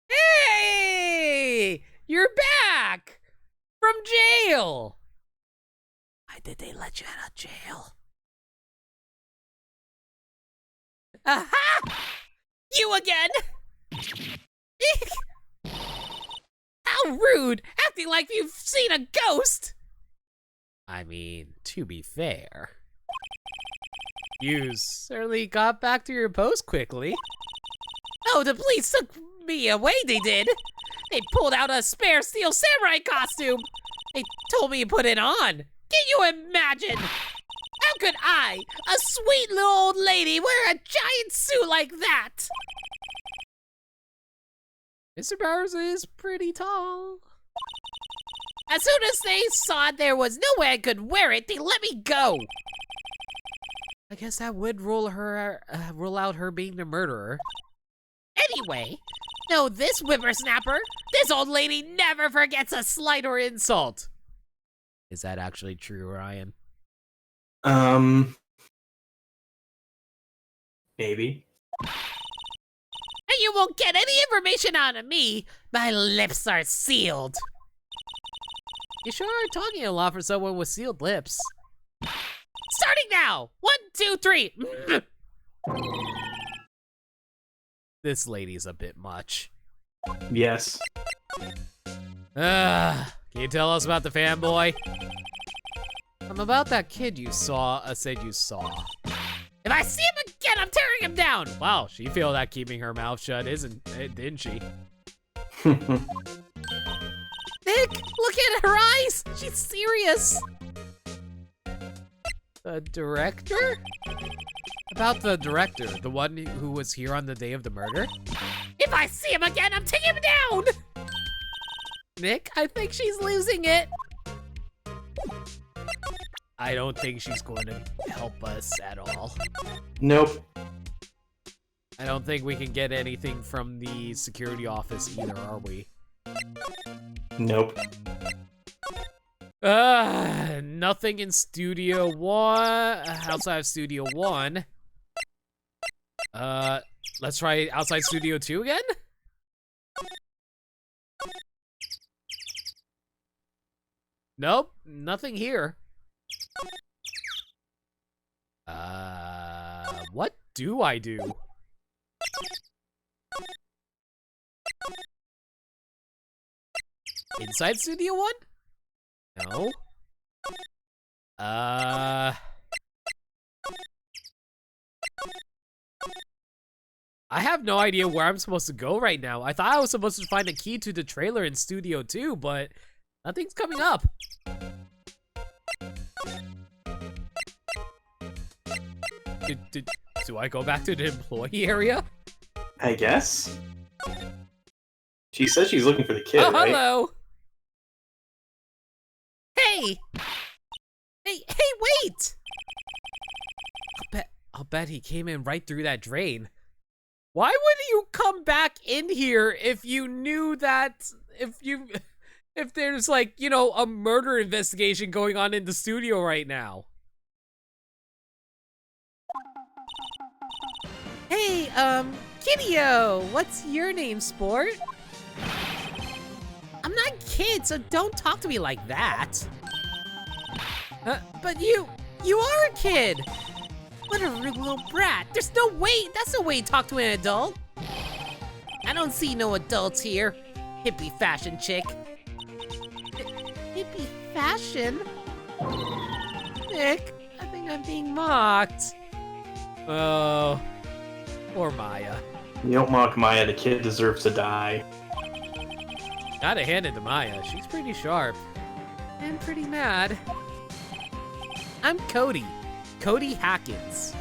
Hey! You're back! From jail! Why did they let you out of jail? Aha! You again! How rude! Acting like you've seen a ghost! I mean, to be fair, you certainly got back to your post quickly. Oh, the police took me away, they did. They pulled out a spare steel samurai costume. They told me to put it on. Can you imagine? How could I, a sweet little old lady, wear a giant suit like that? Mr. Bowers is pretty tall. As soon as they saw there was no way I could wear it, they let me go. I guess that would rule out her being the murderer. Anyway, no, this whippersnapper, this old lady never forgets a slight or insult. Is that actually true, Ryan? Maybe. And you won't get any information out of me. My lips are sealed. You sure are talking a lot for someone with sealed lips. Starting now! 1, 2, 3. This lady's a bit much. Yes. Can you tell us about the fanboy? I'm about that kid you said you saw. If I see him again, I'm tearing him down! Wow, she feel that keeping her mouth shut, didn't she? Nick, look at her eyes! She's serious! The director? About the director, the one who was here on the day of the murder? If I see him again, I'm taking him down! Nick, I think she's losing it. I don't think she's going to help us at all. Nope. I don't think we can get anything from the security office either, are we? Nope. Nothing in Studio 1, outside of Studio 1. Let's try outside Studio 2 again? Nope, nothing here. What do I do? Inside Studio 1? No. I have no idea where I'm supposed to go right now. I thought I was supposed to find a key to the trailer in Studio 2, but nothing's coming up. Do I go back to the employee area? I guess. She said she's looking for the kid, oh, right? Hello! Hey! Hey, wait! I'll bet he came in right through that drain. Why would you come back in here if you knew that, if there's like, you know, a murder investigation going on in the studio right now? Hey, Kiddio, what's your name, sport? I'm not a kid, so don't talk to me like that. But you are a kid. What a rude little brat. There's no way, that's no way to talk to an adult. I don't see no adults here. Hippie fashion chick. Hippie fashion? Nick, I think I'm being mocked. Oh. Poor Maya. You don't mock Maya, the kid deserves to die. Gotta hand it to Maya. She's pretty sharp. And pretty mad. I'm Cody. Cody Hackins.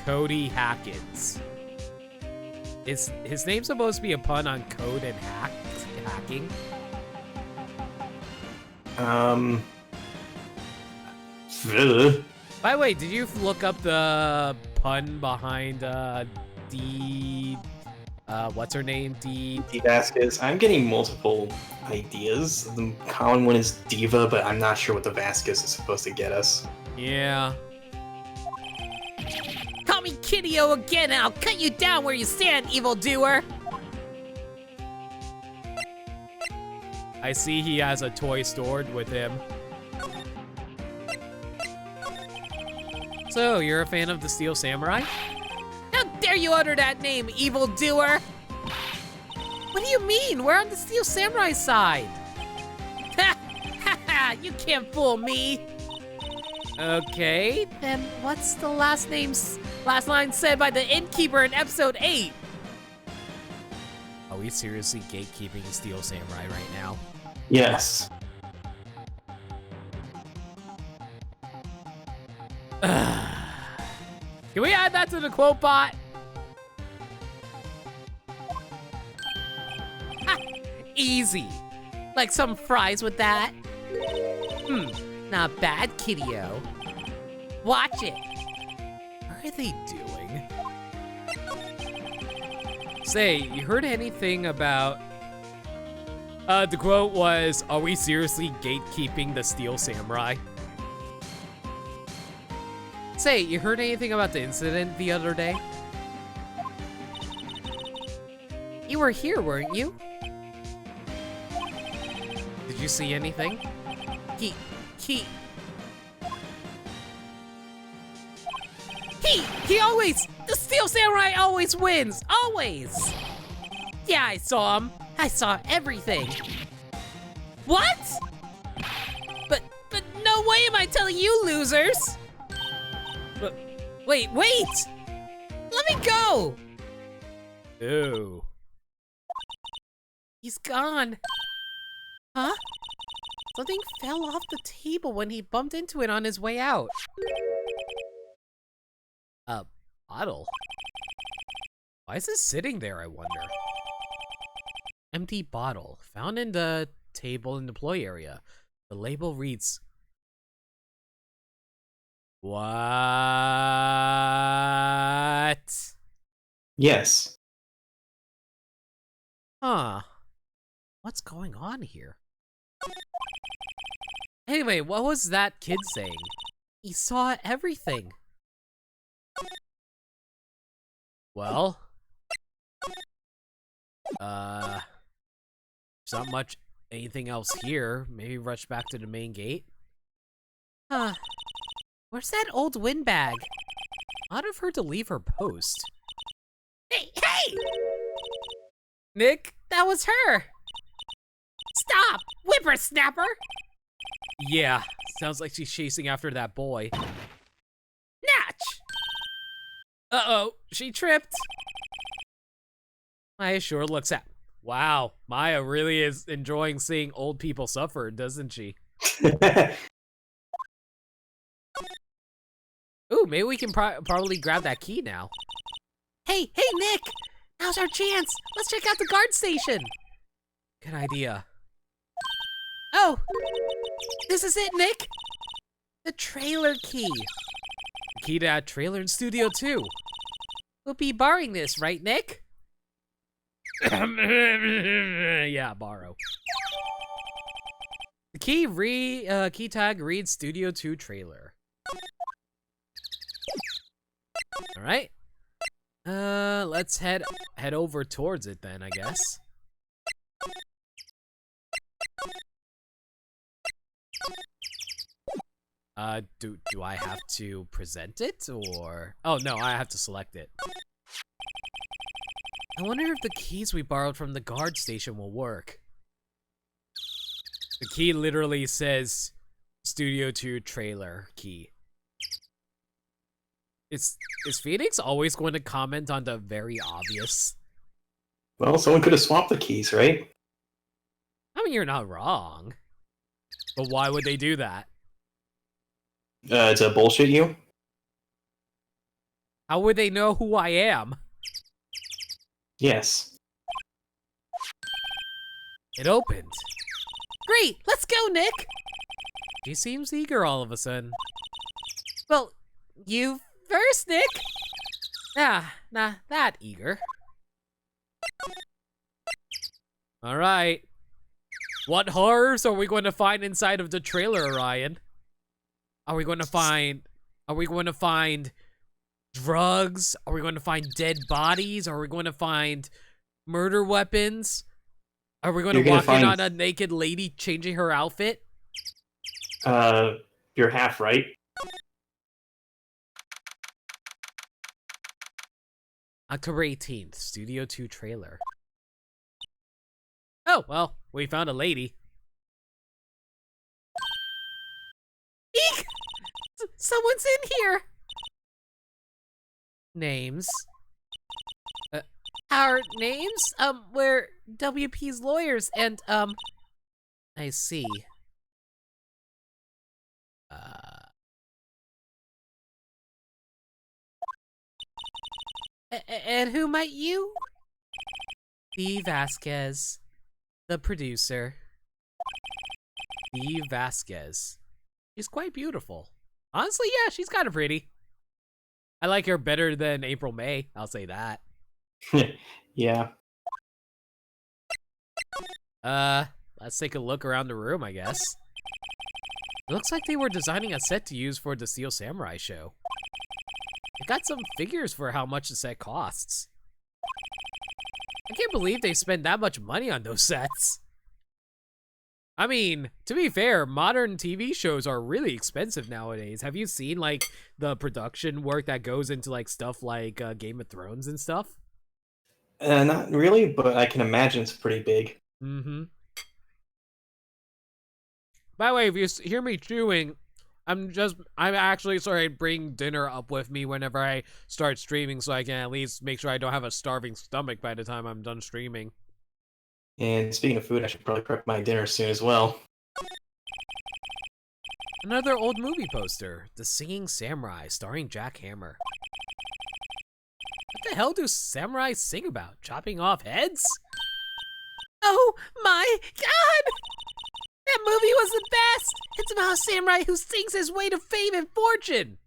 Cody Hackins. His name's supposed to be a pun on code and hacking? By the way, did you look up the pun behind what's her name? D Vasquez. I'm getting multiple ideas. The common one is Diva, but I'm not sure what the Vasquez is supposed to get us. Yeah. Call me Kiddio again and I'll cut you down where you stand, evildoer! I see he has a toy stored with him. So, you're a fan of the Steel Samurai? How dare you utter that name, evildoer! What do you mean? We're on the Steel Samurai side! Ha! Ha ha! You can't fool me! Okay, then what's the last line said by the innkeeper in episode 8? Are we seriously gatekeeping Steel Samurai right now? Yes. Can we add that to the quote bot? Ha, easy. Like some fries with that. Not bad, Kiddio. Watch it. What are they doing? Say, you heard anything about... the quote was, are we seriously gatekeeping the Steel Samurai? Say, you heard anything about the incident the other day? You were here, weren't you? Did you see anything? He always, the Steel Samurai always wins, always! Yeah, I saw him. I saw everything. What? But no way am I telling you losers! But, wait! Let me go! Ew. He's gone. Huh? Something fell off the table when he bumped into it on his way out. A bottle? Why is this sitting there, I wonder? Empty bottle, found in the table in the employee area. The label reads... What? Yes. Huh. What's going on here? Anyway, what was that kid saying? He saw everything. Well... there's not much anything else here. Maybe rush back to the main gate? Huh. Where's that old windbag? Odd of her to leave her post. Hey! Nick, that was her! Stop! Whippersnapper! Yeah, sounds like she's chasing after that boy. Natch! Uh-oh, she tripped. Maya sure looks at... Wow, Maya really is enjoying seeing old people suffer, doesn't she? Ooh, maybe we can probably grab that key now. Hey, Nick! Now's our chance! Let's check out the guard station! Good idea. Oh! This is it, Nick! The trailer key. The key to that trailer in Studio 2. We'll be borrowing this, right, Nick? Yeah, borrow. The key tag reads Studio 2 trailer. All right. Let's head over towards it then, I guess. Do I have to present it or? Oh no, I have to select it. I wonder if the keys we borrowed from the guard station will work. The key literally says Studio 2 trailer key. Is Phoenix always going to comment on the very obvious? Well, someone could have swapped the keys, right? I mean, you're not wrong. But why would they do that? To bullshit you? How would they know who I am? Yes. It opened. Great, let's go, Nick! He seems eager all of a sudden. Well, you first, Nick! Nah, that eager. Alright. What horrors are we going to find inside of the trailer, Orion? Are we going to find drugs? Are we going to find dead bodies? Are we going to find murder weapons? Are we going to walk in on a naked lady changing her outfit? You're half right. October 18th, Studio 2 trailer. Oh, well, we found a lady. Eek! Someone's in here! Names. Our names? We're WP's lawyers, and, I see. And who might you? Dee Vasquez, the producer. Dee Vasquez. She's quite beautiful. Honestly, yeah, she's kind of pretty. I like her better than April May, I'll say that. Yeah. Let's take a look around the room, I guess. It looks like they were designing a set to use for the Steel Samurai show. I got some figures for how much the set costs. I can't believe they spent that much money on those sets. I mean, to be fair, modern TV shows are really expensive nowadays. Have you seen, like, the production work that goes into, like, stuff like Game of Thrones and stuff? Not really, but I can imagine it's pretty big. Mm-hmm. By the way, if you hear me chewing, I'm actually sorry, bring dinner up with me whenever I start streaming so I can at least make sure I don't have a starving stomach by the time I'm done streaming. And speaking of food, I should probably prep my dinner soon as well. Another old movie poster, The Singing Samurai, starring Jack Hammer. What the hell do samurais sing about? Chopping off heads? Oh my god! That movie was the best! It's about a samurai who sings his way to fame and fortune!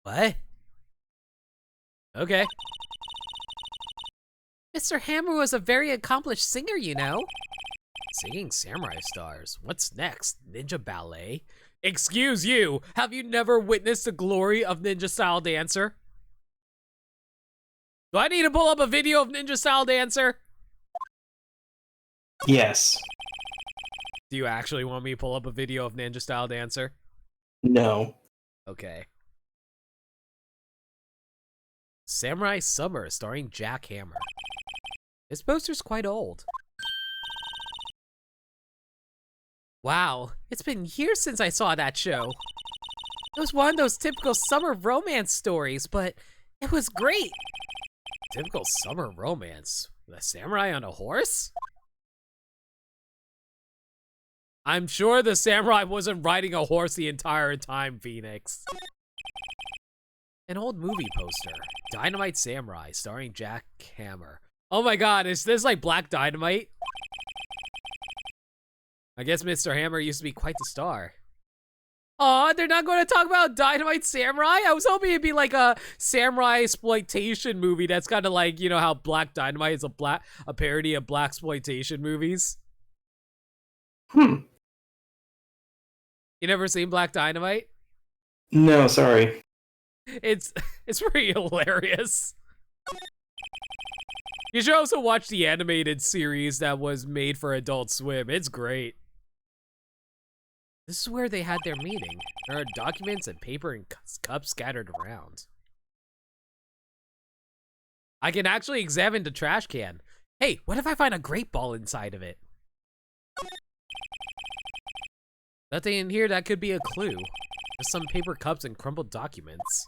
What? Okay. Mr. Hammer was a very accomplished singer, you know. Singing samurai stars. What's next? Ninja ballet? Excuse you, have you never witnessed the glory of Ninja Style Dancer? Do I need to pull up a video of Ninja Style Dancer? Yes. Do you actually want me to pull up a video of Ninja Style Dancer? No. Okay. Samurai Summer, starring Jack Hammer. This poster's quite old. Wow, it's been years since I saw that show. It was one of those typical summer romance stories, but it was great. Typical summer romance? With a samurai on a horse? I'm sure the samurai wasn't riding a horse the entire time, Phoenix. An old movie poster. Dynamite Samurai, starring Jack Hammer. Oh my god, is this like Black Dynamite? I guess Mr. Hammer used to be quite the star. Aw, they're not going to talk about Dynamite Samurai? I was hoping it'd be like a samurai exploitation movie that's kind of like, you know how Black Dynamite is a parody of blaxploitation movies. You never seen Black Dynamite? No, sorry. It's pretty hilarious. You should also watch the animated series that was made for Adult Swim. It's great. This is where they had their meeting. There are documents and paper and cups scattered around. I can actually examine the trash can. Hey, what if I find a great ball inside of it? Nothing in here that could be a clue. There's some paper cups and crumpled documents.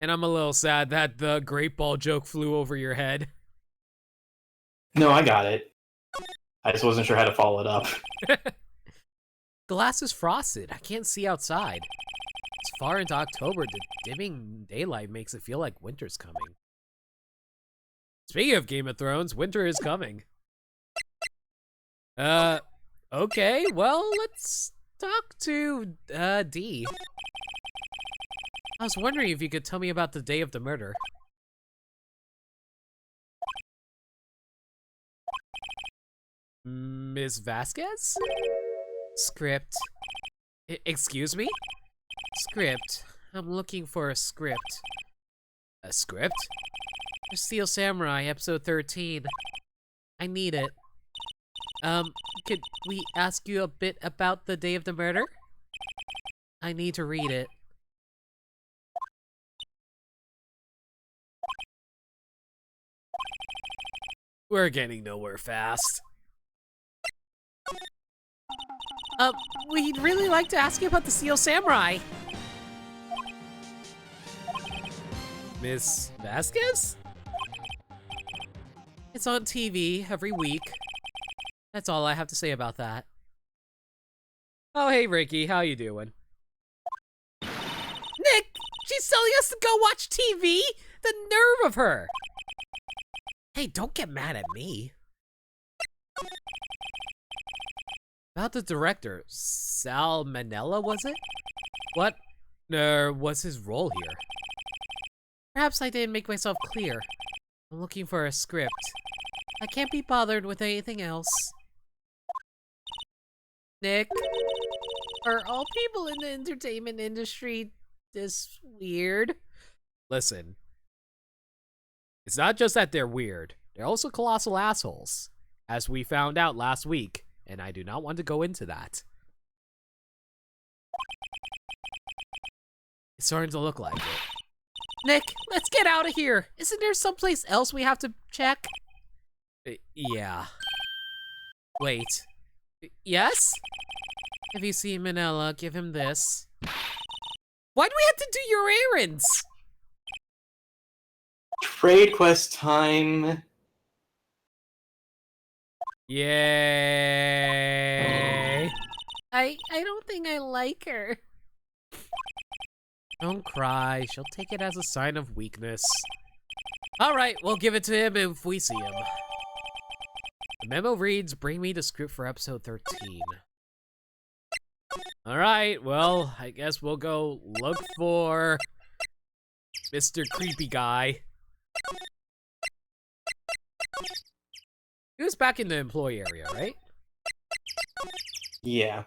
And I'm a little sad that the great ball joke flew over your head. No, I got it. I just wasn't sure how to follow it up. Glass is frosted. I can't see outside. It's far into October. The dimming daylight makes it feel like winter's coming. Speaking of Game of Thrones, winter is coming. Okay, well, let's talk to, D. I was wondering if you could tell me about the day of the murder. Ms. Vasquez? Script. Excuse me? Script. I'm looking for a script. A script? For Steel Samurai, episode 13. I need it. Could we ask you a bit about the day of the murder? I need to read it. We're getting nowhere fast. We'd really like to ask you about the Steel Samurai. Miss Vasquez? It's on TV every week. That's all I have to say about that. Oh, hey, Ricky. How you doing? Nick! She's telling us to go watch TV? The nerve of her! Hey, don't get mad at me. About the director, Sal Manella, was it? What was his role here? Perhaps I didn't make myself clear. I'm looking for a script. I can't be bothered with anything else. Nick, are all people in the entertainment industry this weird? Listen, it's not just that they're weird. They're also colossal assholes, as we found out last week, and I do not want to go into that. It's starting to look like it. Nick, let's get out of here. Isn't there someplace else we have to check? Yeah. Wait. Yes? If you see Manila, give him this. Why do we have to do your errands? Trade quest time. Yay. I don't think I like her. Don't cry. She'll take it as a sign of weakness. Alright, we'll give it to him if we see him. The memo reads, bring me the script for episode 13. Alright, well, I guess we'll go look for Mr. Creepy Guy. He was back in the employee area, right? Yeah.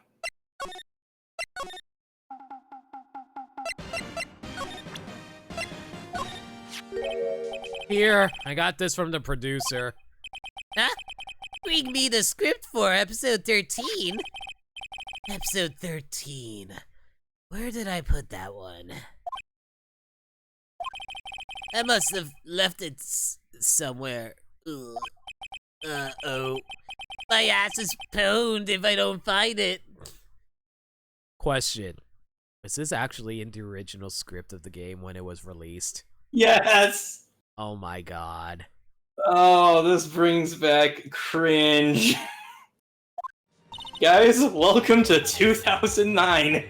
Here, I got this from the producer. Huh? Bring me the script for episode 13. Episode 13. Where did I put that one? I must have left it somewhere. Ugh. Uh-oh. My ass is pwned if I don't find it. Question. Was this actually in the original script of the game when it was released? Yes! Oh my god. Oh, this brings back cringe. Guys, welcome to 2009.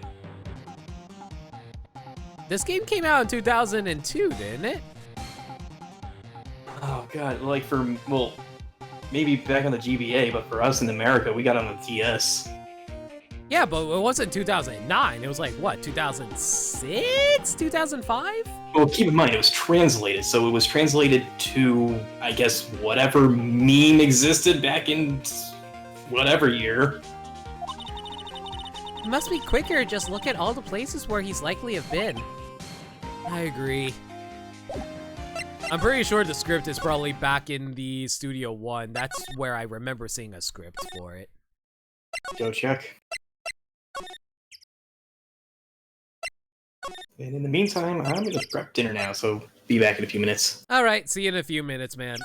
This game came out in 2002, didn't it? Oh god, like for, well, maybe back on the GBA, but for us in America, we got on the DS. Yeah, but it wasn't 2009. It was like, what, 2006? 2005? Well, keep in mind, it was translated, so it was translated to, I guess, whatever meme existed back in whatever year. It must be quicker. Just look at all the places where he's likely have been. I agree. I'm pretty sure the script is probably back in the Studio One. That's where I remember seeing a script for it. Go check. And in the meantime, I'm gonna prep dinner now, so be back in a few minutes. Alright, see you in a few minutes, man.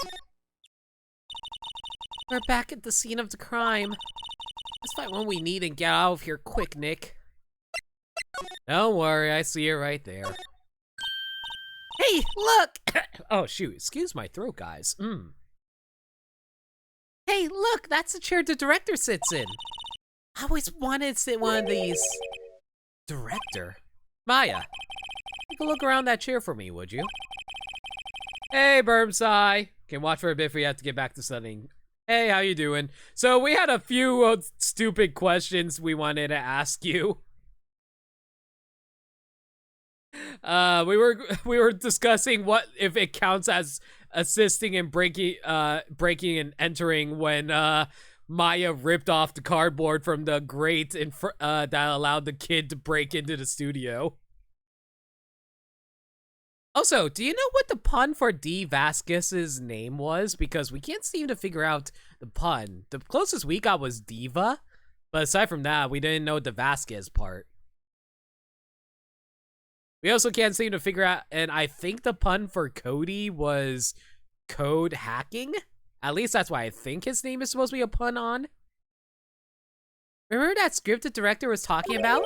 We're back at the scene of the crime. Let's find what we need and get out of here quick, Nick. Don't worry, I see it right there. Hey, look! Oh, shoot. Excuse my throat, guys. Hey, look, that's the chair the director sits in. I always wanted to sit in one of these. Director? Maya, take a look around that chair for me, would you? Hey, Burmsai. Can watch for a bit if we have to get back to studying. Hey, how you doing? So we had a few stupid questions we wanted to ask you. We were discussing what if it counts as assisting in breaking and entering when Maya ripped off the cardboard from the grate that allowed the kid to break into the studio. Also, do you know what the pun for D. Vasquez's name was? Because we can't seem to figure out the pun. The closest we got was Diva, but aside from that, we didn't know the Vasquez part. We also can't seem to figure out, and I think the pun for Cody was code hacking? At least that's why I think his name is supposed to be a pun on. Remember that script the director was talking about?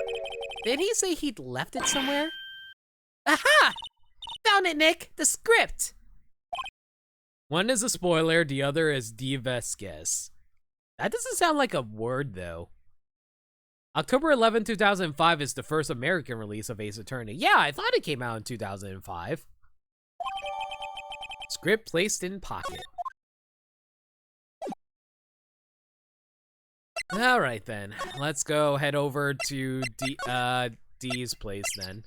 Didn't he say he'd left it somewhere? Aha! Found it, Nick! The script! One is a spoiler, the other is D. Vasquez. That doesn't sound like a word, though. October 11, 2005 is the first American release of Ace Attorney. Yeah, I thought it came out in 2005. Script placed in pocket. Alright then, let's go head over to D's place then.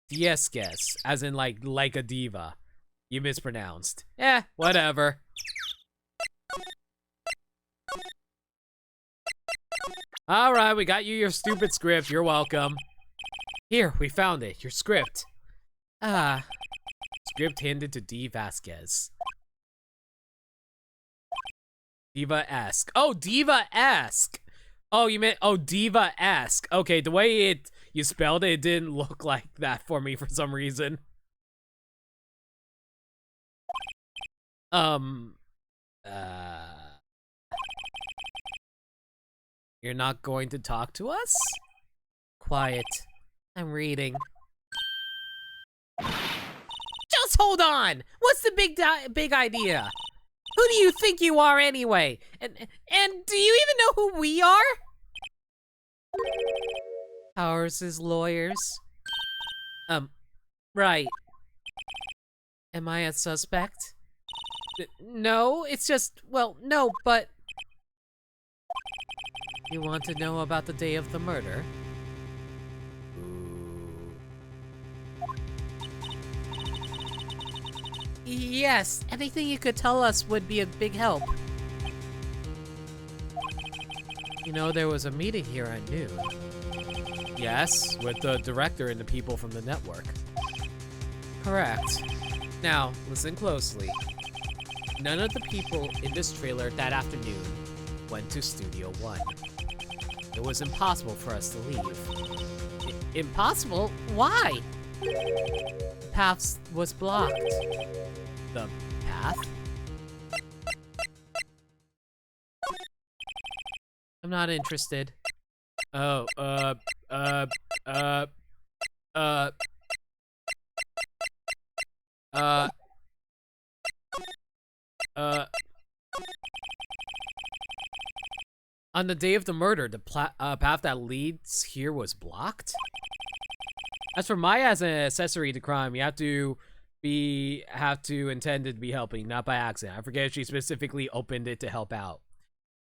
Dieskes, as in like a diva. You mispronounced. Whatever. Alright, we got you your stupid script, you're welcome. Here, we found it, your script. Script handed to D. Vasquez. Diva-esque. Oh, Diva-esque! Oh, you meant, oh, Diva-esque. Okay, the way you spelled it, it didn't look like that for me for some reason. You're not going to talk to us? Quiet. I'm reading. Just hold on! What's the big idea? Who do you think you are anyway? And do you even know who we are? Powers' lawyers. Right. Am I a suspect? No, it's just, well, no, but... You want to know about the day of the murder? Yes, anything you could tell us would be a big help. You know, there was a meeting here at noon. Yes, with the director and the people from the network. Correct. Now, listen closely. None of the people in this trailer that afternoon went to Studio One. It was impossible for us to leave. Impossible? Why? The path was blocked. The path? I'm not interested. Oh, on the day of the murder, the path that leads here was blocked? As for Maya as an accessory to crime, you have to intend to be helping, not by accident. I forget if she specifically opened it to help out.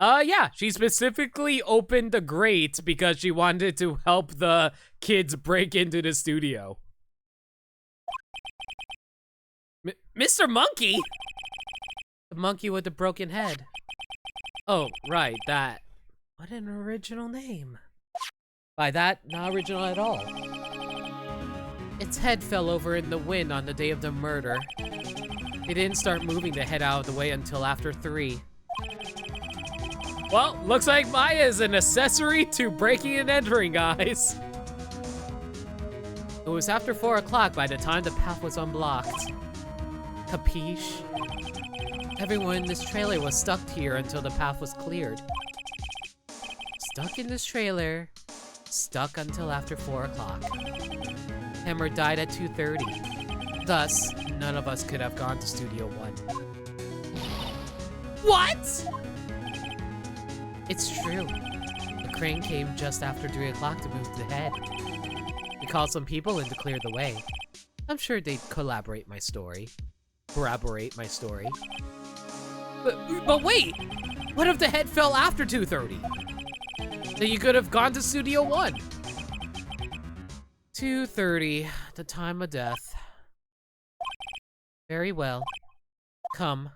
Yeah, she specifically opened the grate because she wanted to help the kids break into the studio. Mr. Monkey? The monkey with the broken head. Oh, right, that. What an original name. By that, not original at all. Its head fell over in the wind on the day of the murder. It didn't start moving the head out of the way until after 3. Well, looks like Maya is an accessory to breaking and entering, guys. It was after 4 o'clock by the time the path was unblocked. Capiche? Everyone in this trailer was stuck here until the path was cleared. stuck in this trailer, stuck until after 4 o'clock. Hammer died at 2:30. Thus, none of us could have gone to Studio 1. What? It's true. The crane came just after 3 o'clock to move the head. We called some people in to clear the way. I'm sure they'd corroborate my story. But wait! What if the head fell after 2:30? Then you could have gone to Studio 1. 2:30, the time of death. Very well. Come.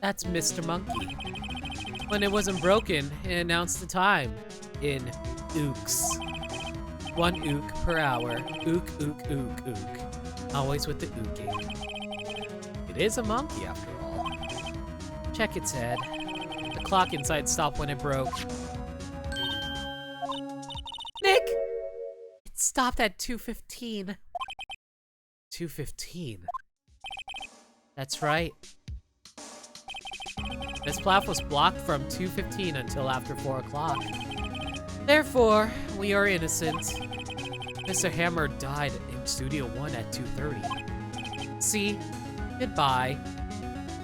That's Mr. Monkey. When it wasn't broken, it announced the time in ooks. 1 ook per hour. Ook, ook, ook, ook. Always with the ooking. It is a monkey after all. Check its head. The clock inside stopped when it broke. Nick! It stopped at 2:15. 2:15? That's right. This path was blocked from 2:15 until after 4 o'clock. Therefore, we are innocent. Mr. Hammer died in Studio 1 at 2:30. See? Goodbye.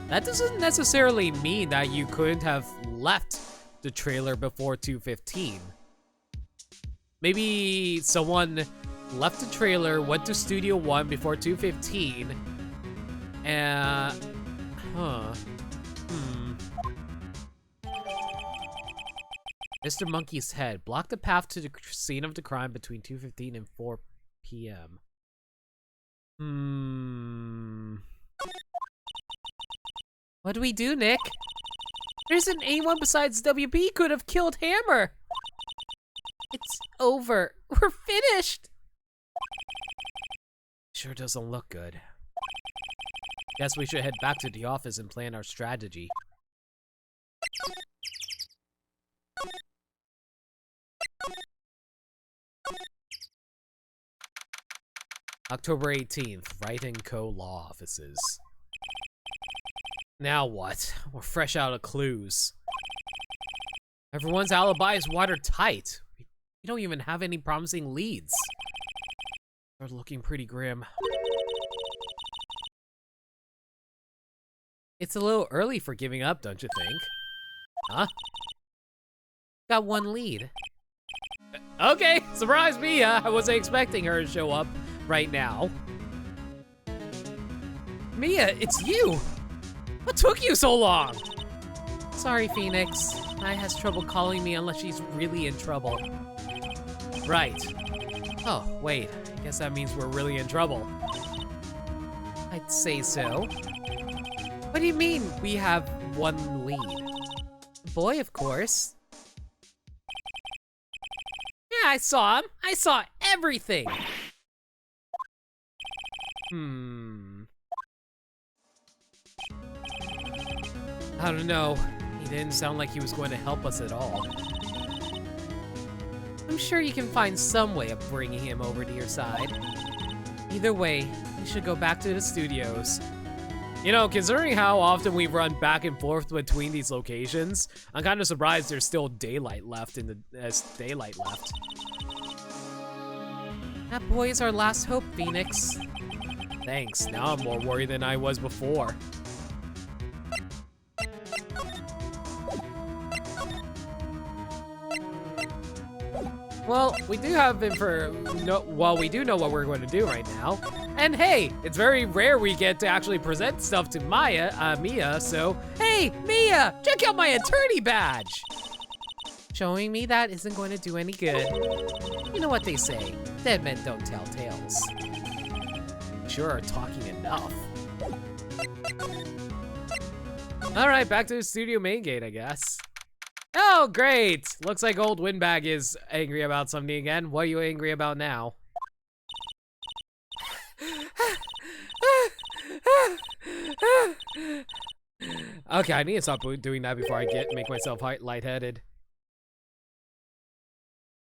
That doesn't necessarily mean that you couldn't have left the trailer before 2:15. Maybe someone left the trailer, went to Studio 1 before 2:15, and... Mr. Monkey's head blocked the path to the scene of the crime between 2:15 and 4 p.m. What do we do, Nick? There isn't anyone besides WB could have killed Hammer. It's over. We're finished. Sure doesn't look good. Guess we should head back to the office and plan our strategy. October 18th, Wright & Co. Law Offices. Now what? We're fresh out of clues. Everyone's alibi is watertight. We don't even have any promising leads. They're looking pretty grim. It's a little early for giving up, don't you think? Huh? Got one lead. Okay, surprise me, I wasn't expecting her to show up right now. Mia, it's you! What took you so long? Sorry, Phoenix. Mai has trouble calling me unless she's really in trouble. Right. Oh, wait. I guess that means we're really in trouble. I'd say so. What do you mean, we have one lead? The boy, of course. Yeah, I saw him. I saw everything. I don't know. He didn't sound like he was going to help us at all. I'm sure you can find some way of bringing him over to your side. Either way, we should go back to the studios. You know, considering how often we run back and forth between these locations, I'm kind of surprised there's still daylight left in the daylight left. That boy is our last hope, Phoenix. Thanks. Now I'm more worried than I was before. Well, we do have we do know what we're going to do right now. And hey, it's very rare we get to actually present stuff to Mia, so hey, Mia, check out my attorney badge. Showing me that isn't going to do any good. You know what they say, dead men don't tell tales. Sure are talking enough. All right, back to the studio main gate, I guess. Oh, great! Looks like old Windbag is angry about something again. What are you angry about now? Okay, I need to stop doing that before I make myself lightheaded.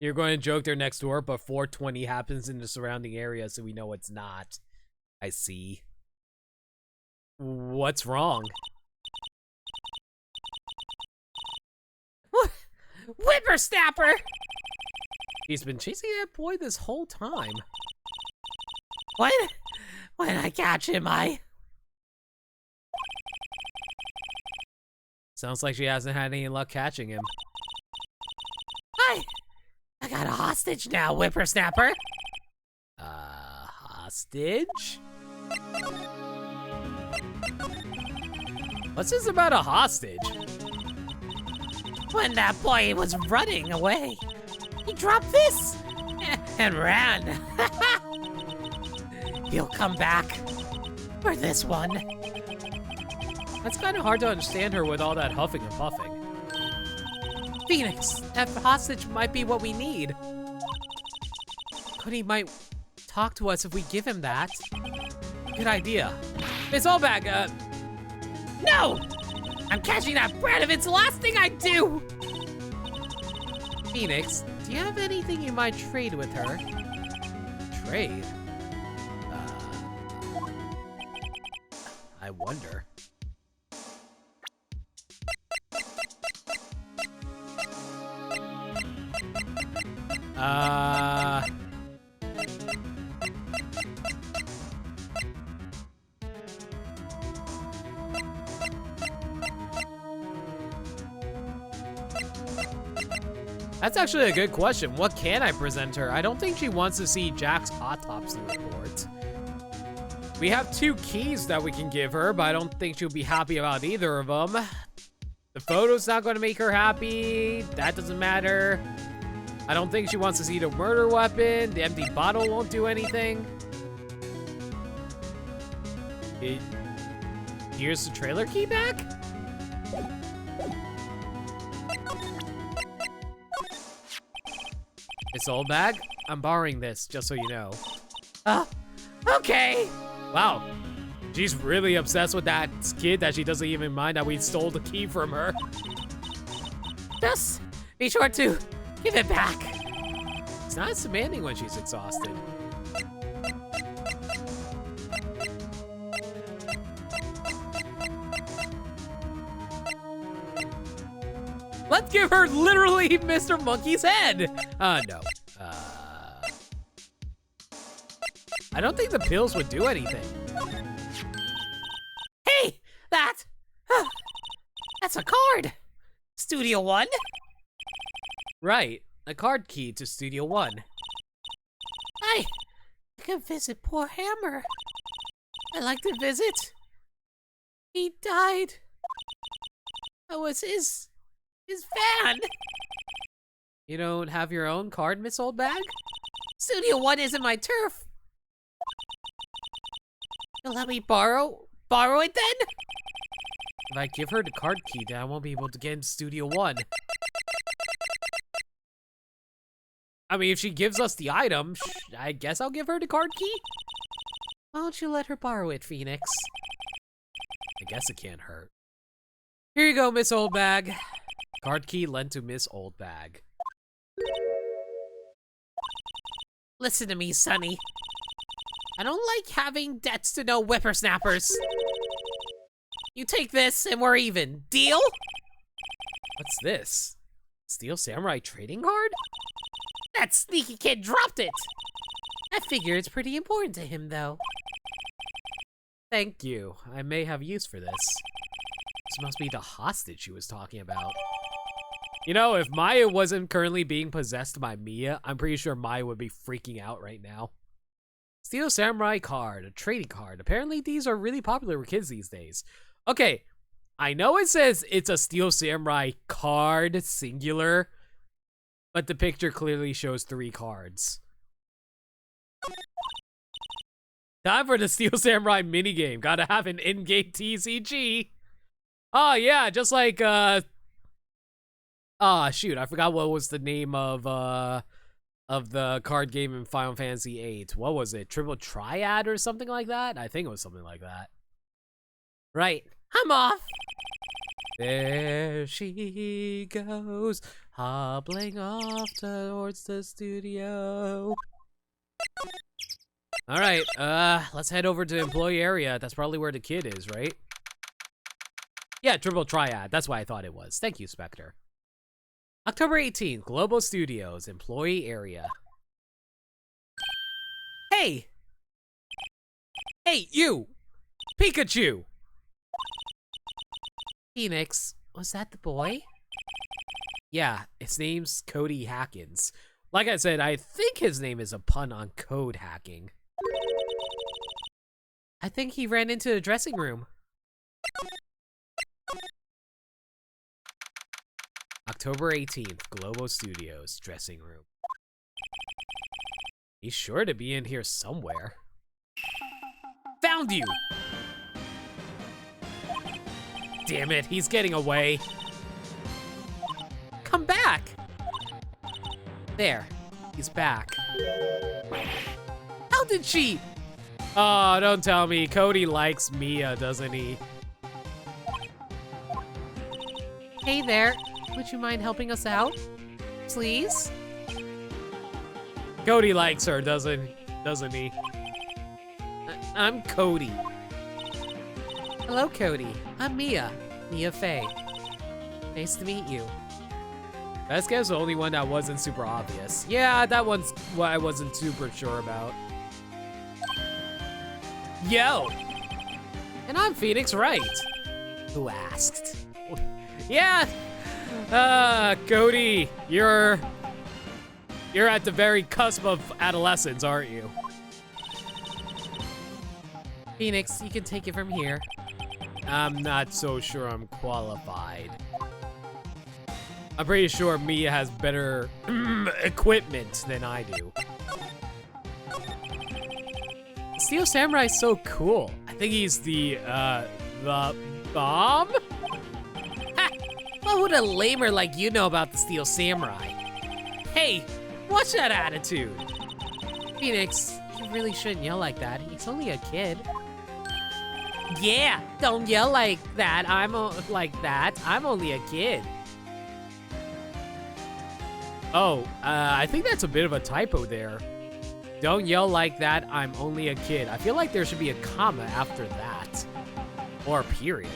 You're going to joke they're next door, but 420 happens in the surrounding area, so we know it's not. I see. What's wrong? Whippersnapper! He's been chasing that boy this whole time. When I catch him, Sounds like she hasn't had any luck catching him. I got a hostage now, Whippersnapper. Hostage? What's this about a hostage? When that boy was running away, he dropped this and ran. He'll come back for this one. That's kind of hard to understand her with all that huffing and puffing. Phoenix, That hostage might be what we need. Cody might talk to us if we give him that. Good idea. Miss Allbag, no! I'm catching that brat if it's the last thing I do! Phoenix, do you have anything you might trade with her? Trade? I wonder. That's actually a good question. What can I present her? I don't think she wants to see Jack's autopsy report. We have 2 keys that we can give her, but I don't think she'll be happy about either of them. The photo's not going to make her happy. That doesn't matter. I don't think she wants to see the murder weapon. The empty bottle won't do anything. Here's the trailer key back? This old bag? I'm borrowing this, just so you know. Okay. Wow. She's really obsessed with that kid that she doesn't even mind that we stole the key from her. Just be sure to give it back. It's not as demanding when she's exhausted. Let's give her literally Mr. Monkey's head. No. I don't think the pills would do anything. Hey, that's a card. Studio One. Right, a card key to Studio One. I can visit poor Hammer. I like to visit. He died. I was his fan. You don't have your own card, Miss Oldbag? Studio One isn't my turf. You'll let me borrow it then? If I give her the card key, then I won't be able to get in Studio One. I mean, if she gives us the item, I guess I'll give her the card key? Why don't you let her borrow it, Phoenix? I guess it can't hurt. Here you go, Miss Oldbag. Card key lent to Miss Oldbag. Listen to me, Sonny. I don't like having debts to no whippersnappers. You take this and we're even. Deal? What's this? Steel Samurai trading card? That sneaky kid dropped it. I figure it's pretty important to him, though. Thank you. I may have use for this. This must be the hostage she was talking about. You know, if Maya wasn't currently being possessed by Mia, I'm pretty sure Maya would be freaking out right now. Steel Samurai card, a trading card. Apparently these are really popular with kids these days. Okay, I know it says it's a Steel Samurai card, singular, but the picture clearly shows 3 cards. Time for the Steel Samurai minigame. Gotta have an in-game TCG. Oh yeah, just like, shoot, I forgot what was the name of the card game in Final Fantasy VIII. What was it? Triple Triad or something like that? I think it was something like that. Right. I'm off. There she goes, hobbling off towards the studio. All right, let's head over to the employee area. That's probably where the kid is, right? Yeah, Triple Triad. That's what I thought it was. Thank you, Spectre. October 18th, Global Studios, employee area. Hey! Hey, you! Pikachu! Phoenix, was that the boy? Yeah, his name's Cody Hackins. Like I said, I think his name is a pun on code hacking. I think he ran into the dressing room. October 18th, Global Studios, dressing room. He's sure to be in here somewhere. Found you! Damn it, he's getting away. Come back! There, he's back. How did she? Oh, don't tell me. Cody likes Mia, doesn't he? Hey there, would you mind helping us out? Please? Cody likes her, doesn't he? I'm Cody. Hello, Cody. I'm Mia. Mia Faye. Nice to meet you. Best guess the only one that wasn't super obvious. Yeah, that one's what I wasn't super sure about. Yo! And I'm Phoenix Wright. Who asked? Yeah! Cody, you're at the very cusp of adolescence, aren't you? Phoenix, you can take it from here. I'm not so sure I'm qualified. I'm pretty sure Mia has better equipment than I do. Steel Samurai's so cool. I think he's the bomb? Ha! What would a lamer like you know about the Steel Samurai? Hey, what's that attitude? Phoenix, you really shouldn't yell like that. He's only a kid. Yeah, don't yell like that. I'm only a kid. Oh, I think that's a bit of a typo there. Don't yell like that, I'm only a kid. I feel like there should be a comma after that. Or a period.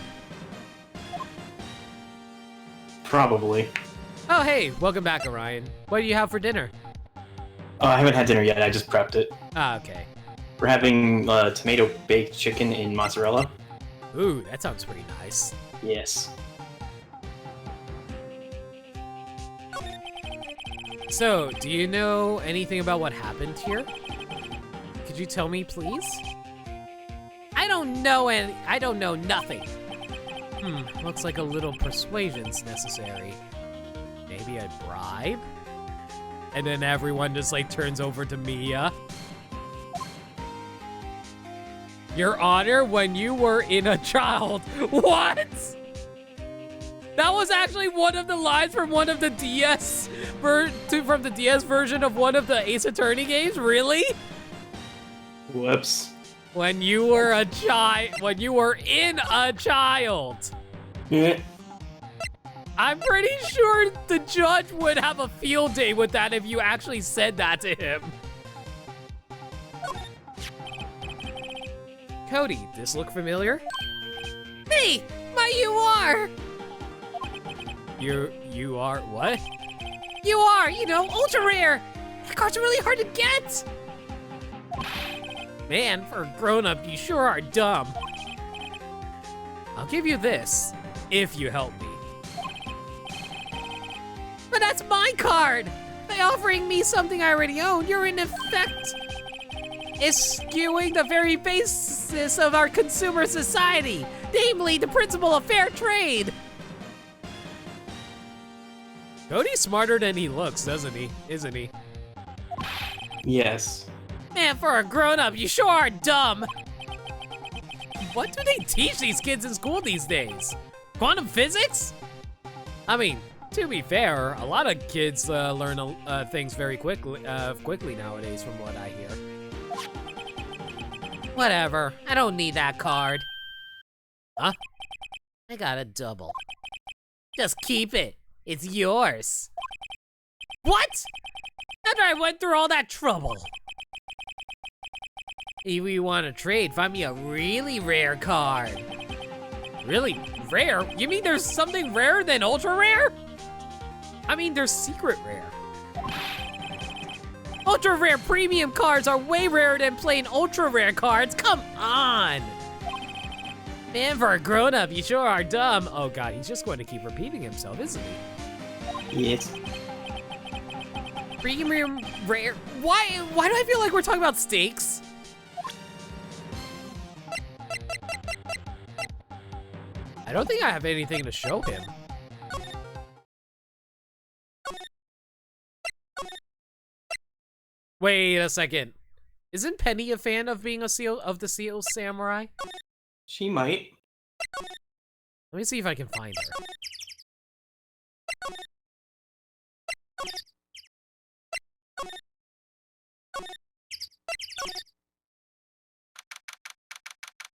Probably. Oh, hey, welcome back, Orion. What do you have for dinner? I haven't had dinner yet, I just prepped it. Ah, okay. We're having tomato baked chicken in mozzarella. Ooh, that sounds pretty nice. Yes. So, do you know anything about what happened here? Could you tell me, please? I don't know nothing. Looks like a little persuasion's necessary. Maybe a bribe? And then everyone just like turns over to Mia. Your Honor, when you were in a child. What? That was actually one of the lines from one of the DS from the DS version of one of the Ace Attorney games. Really? Whoops. When you were a when you were in a child. Yeah. I'm pretty sure the judge would have a field day with that if you actually said that to him. Cody, this look familiar? Hey, you are. You are what? You are, ultra rare. That card's really hard to get. Man, for a grown-up, you sure are dumb. I'll give you this, if you help me. But that's my card! By offering me something I already own, you're in effect eschewing the very basis of our consumer society, namely the principle of fair trade. Cody's smarter than he looks, doesn't he? Isn't he? Yes. Man, for a grown-up, you sure are dumb. What do they teach these kids in school these days? Quantum physics? I mean, to be fair, a lot of kids learn things very quickly nowadays, from what I hear. Whatever, I don't need that card. Huh? I got a double. Just keep it. It's yours. What? After I went through all that trouble. If you want to trade, find me a really rare card. Really rare? You mean there's something rarer than ultra rare? I mean, they're secret rare. Ultra rare premium cards are way rarer than plain ultra rare cards. Come on. Man, for a grown-up, you sure are dumb. Oh god, he's just going to keep repeating himself, isn't he? Yes. Premium rare. Why do I feel like we're talking about steaks? I don't think I have anything to show him. Wait a second. Isn't Penny a fan of being a the Seal Samurai? She might. Let me see if I can find her.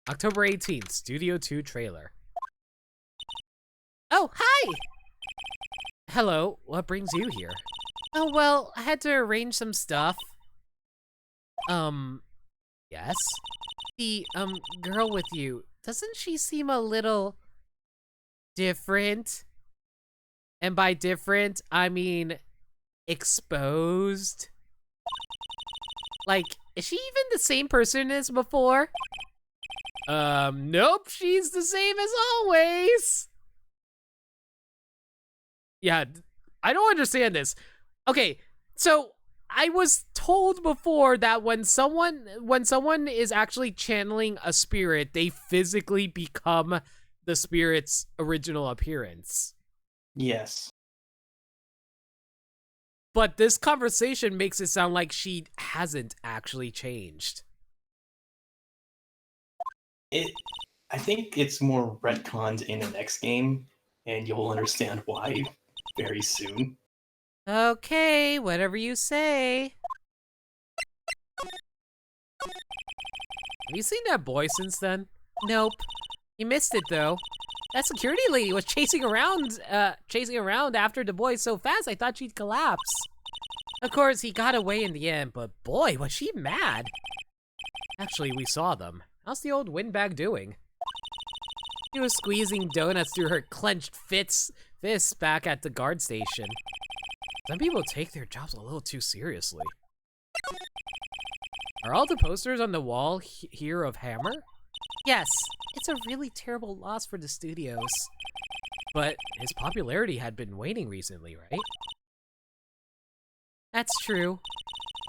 October 18th, Studio 2 trailer. Oh, hi! Hello, what brings you here? Oh, well, I had to arrange some stuff. Yes? The, girl with you, doesn't she seem a little different? And by different, I mean exposed. Like, is she even the same person as before? Nope, she's the same as always. Yeah, I don't understand this. Okay, so I was told before that when someone is actually channeling a spirit, they physically become the spirit's original appearance. Yes. But this conversation makes it sound like she hasn't actually changed. I think it's more retconned in the next game, and you'll understand why very soon. Okay, whatever you say. Have you seen that boy since then? Nope. You missed it though. That security lady was chasing around after the boy so fast I thought she'd collapse. Of course, he got away in the end, but boy, was she mad. Actually, we saw them. How's the old windbag doing? He was squeezing donuts through her clenched fists back at the guard station. Some people take their jobs a little too seriously. Are all the posters on the wall here of Hammer? Yes, it's a really terrible loss for the studios. But his popularity had been waning recently, right? That's true.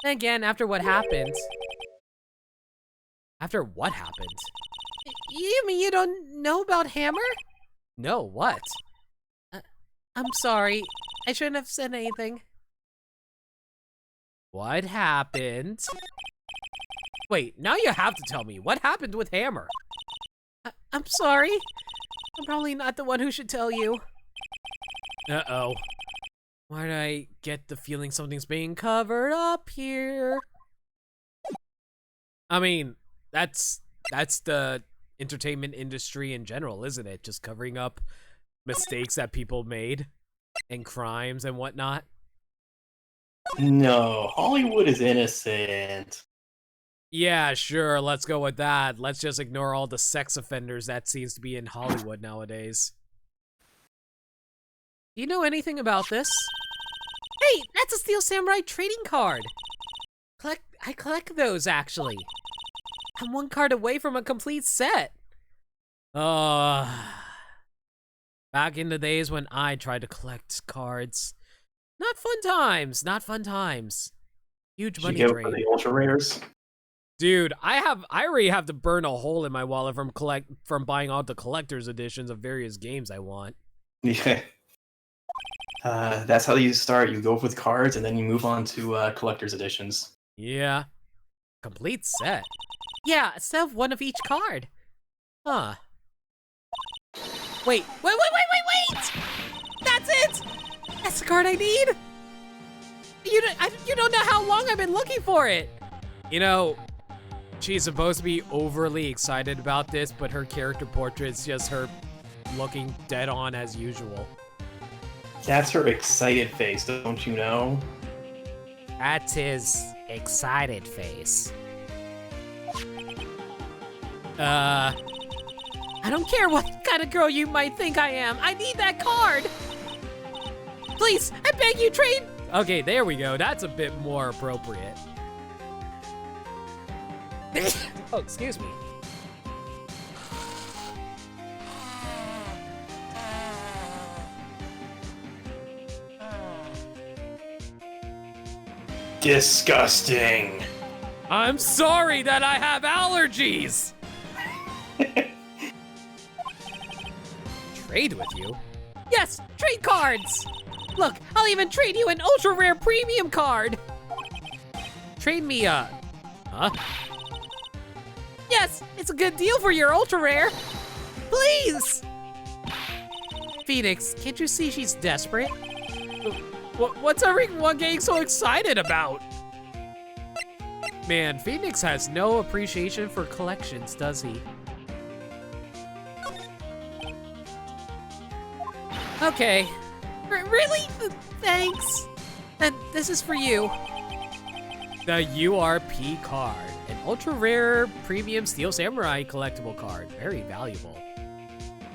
Then again, after what happened... After what happened? You mean you don't know about Hammer? No, what? I'm sorry. I shouldn't have said anything. What happened? Wait, now you have to tell me. What happened with Hammer? I'm sorry. I'm probably not the one who should tell you. Uh-oh. Why did I get the feeling something's being covered up here? I mean, that's the entertainment industry in general, isn't it? Just covering up mistakes that people made and crimes and whatnot. No, Hollywood is innocent. Yeah, sure, let's go with that. Let's just ignore all the sex offenders that seems to be in Hollywood nowadays. Do you know anything about this? Hey, that's a Steel Samurai trading card! I collect those, actually. I'm one card away from a complete set. Back in the days when I tried to collect cards. Not fun times, not fun times. Huge money Did you go drain. for the ultra rares? Dude, I already have to burn a hole in my wallet from buying all the collector's editions of various games I want. Yeah. That's how you start. You go with cards, and then you move on to collector's editions. Yeah. Complete set. Yeah, a set of one of each card. Huh. Wait! That's it! That's the card I need! You don't know how long I've been looking for it! You know, she's supposed to be overly excited about this, but her character portrait's just her looking dead on as usual. That's her excited face, don't you know? That's his excited face. I don't care what kind of girl you might think I am. I need that card. Please, I beg you, trade. Okay, there we go. That's a bit more appropriate. Oh, excuse me. Disgusting. I'm sorry that I have allergies. Trade with you? Yes, trade cards. Look, I'll even trade you an ultra rare premium card. Trade me a... Huh? Yes, it's a good deal for your ultra rare. Please. Phoenix, can't you see she's desperate? What's everyone getting so excited about? Man, Phoenix has no appreciation for collections, does he? Okay. Really? Thanks. And this is for you. The URP card, an ultra rare premium Steel Samurai collectible card. Very valuable.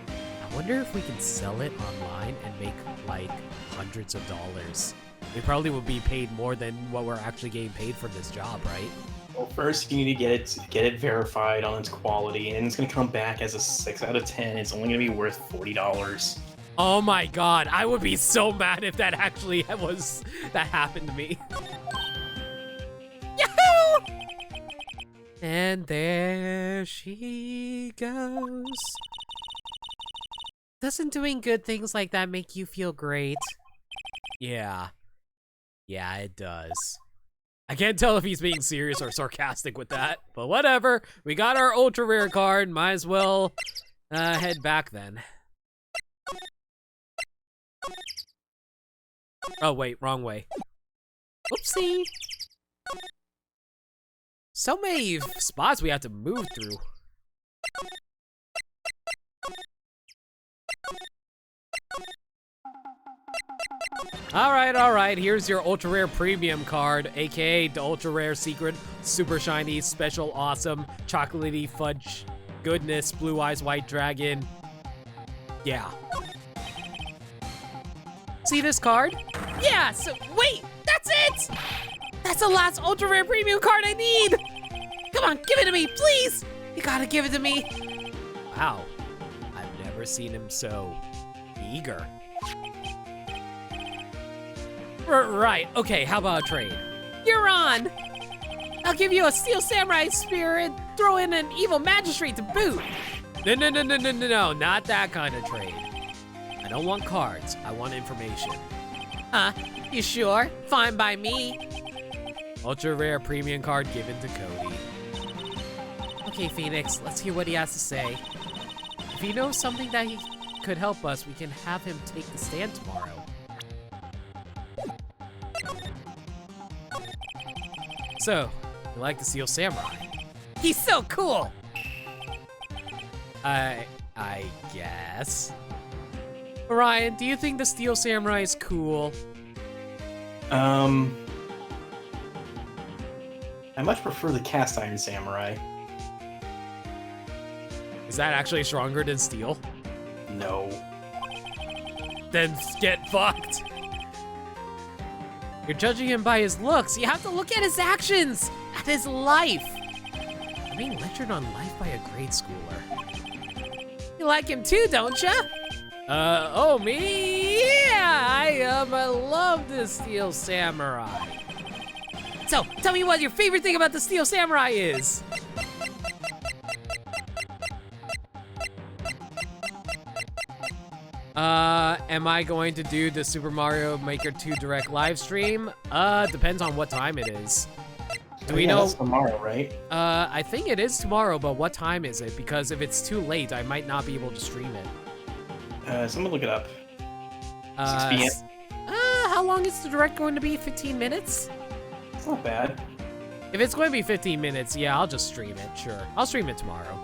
I wonder if we can sell it online and make like hundreds of dollars. We probably would be paid more than what we're actually getting paid for this job, right? Well, first you need to get it verified on its quality, and it's gonna come back as a 6 out of 10. It's only gonna be worth $40. Oh my god, I would be so mad if that actually that happened to me. Yahoo! And there she goes. Doesn't doing good things like that make you feel great? Yeah. Yeah, it does. I can't tell if he's being serious or sarcastic with that, but whatever. We got our ultra rare card, might as well head back then. Oh wait, wrong way. Oopsie. So many spots we have to move through. All right, here's your ultra rare premium card, aka the ultra rare secret, super shiny, special, awesome, chocolatey fudge, goodness, blue eyes, white dragon. Yeah. See this card? Yeah, so wait, that's it! That's the last ultra rare premium card I need! Come on, give it to me, please! You gotta give it to me. Wow, I've never seen him so eager. Right, okay, how about a trade? You're on! I'll give you a Steel Samurai spear and throw in an evil magistrate to boot. No, not that kind of trade. I don't want cards, I want information. Huh? You sure? Fine by me. Ultra rare premium card given to Cody. Okay, Phoenix, let's hear what he has to say. If he knows something that he could help us, we can have him take the stand tomorrow. So, you like the Steel Samurai? He's so cool! I guess. Ryan, do you think the Steel Samurai is cool? I much prefer the Cast Iron Samurai. Is that actually stronger than Steel? No. Then get fucked. You're judging him by his looks. You have to look at his actions, at his life. I'm being lectured on life by a grade schooler. You like him too, don't ya? Oh, me? Yeah, I love the Steel Samurai. So, tell me what your favorite thing about the Steel Samurai is. Am I going to do the Super Mario Maker 2 Direct live stream? Depends on what time it is. Do we know? That's tomorrow, right? I think it is tomorrow, but what time is it? Because if it's too late, I might not be able to stream it. Someone look it up. 6 p.m. How long is the Direct going to be? 15 minutes? It's not bad. If it's going to be 15 minutes, yeah, I'll just stream it, sure. I'll stream it tomorrow.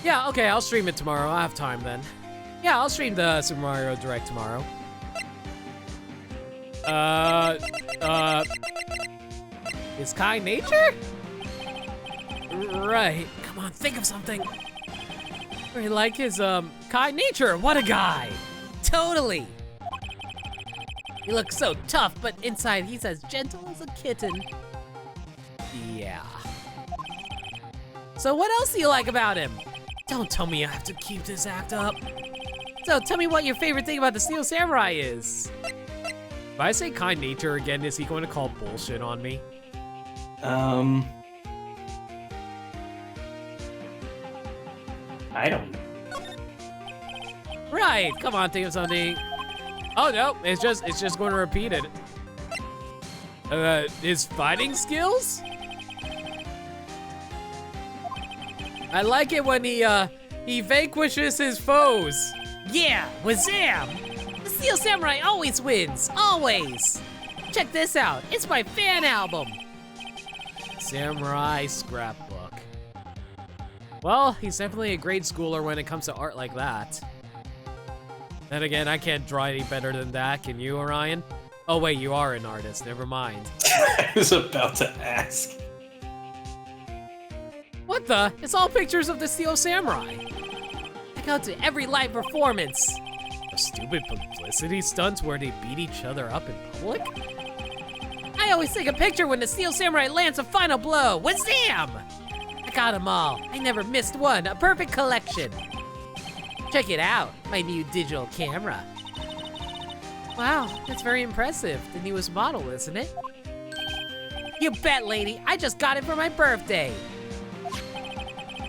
Yeah, okay, I'll stream it tomorrow. I have time then. Yeah, I'll stream the Super Mario Direct tomorrow. Is kind nature? Right. Come on, think of something. I like his, kind nature. What a guy. totally! He looks so tough, but inside he's as gentle as a kitten. Yeah. So what else do you like about him? Don't tell me I have to keep this act up. So tell me what your favorite thing about the Steel Samurai is. If I say kind nature again, is he going to call bullshit on me? I don't know. Right, come on, think of something. Oh no, it's just going to repeat it. His fighting skills? I like it when he vanquishes his foes. Yeah, Wazam! The Steel Samurai always wins, always! Check this out, it's my fan album! Samurai scrapbook. Well, he's definitely a grade schooler when it comes to art like that. Then again, I can't draw any better than that, can you, Orion? Oh wait, you are an artist, never mind. I was about to ask. What the? It's all pictures of the Steel Samurai. I go to every live performance. Stupid publicity stunts where they beat each other up in public? I always take a picture when the Steel Samurai lands a final blow. Wazam! I got them all. I never missed one. A perfect collection. Check it out, my new digital camera. Wow, that's very impressive. The newest model, isn't it? You bet, lady. I just got it for my birthday.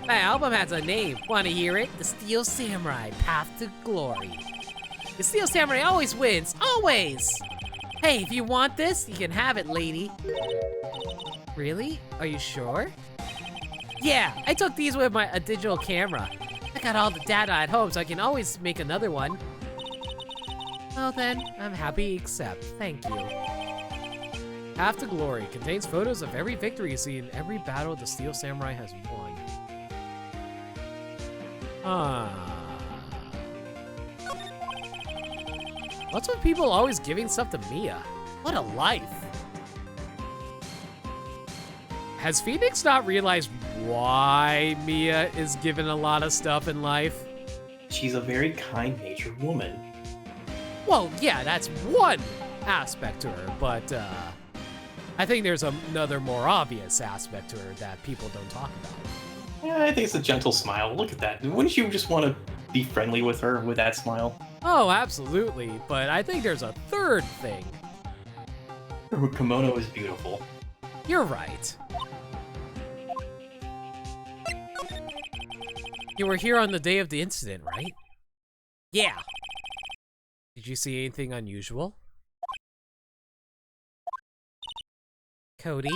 My album has a name. Want to hear it? The Steel Samurai, Path to Glory. The Steel Samurai always wins, always! Hey, if you want this, you can have it, lady. Really? Are you sure? Yeah, I took these with a digital camera. I got all the data at home, so I can always make another one. Well then, I'm happy to accept. Thank you. Path to Glory contains photos of every victory you see in every battle the Steel Samurai has won. What's with people always giving stuff to Mia? What a life. Has Phoenix not realized why Mia is given a lot of stuff in life? She's a very kind-natured woman. Well, yeah, that's one aspect to her, but I think there's another more obvious aspect to her that people don't talk about. Yeah, I think it's a gentle smile. Look at that. Wouldn't you just want to be friendly with her with that smile? Oh, absolutely, but I think there's a third thing. Her kimono is beautiful. You're right. You were here on the day of the incident, right? Yeah. Did you see anything unusual? Cody?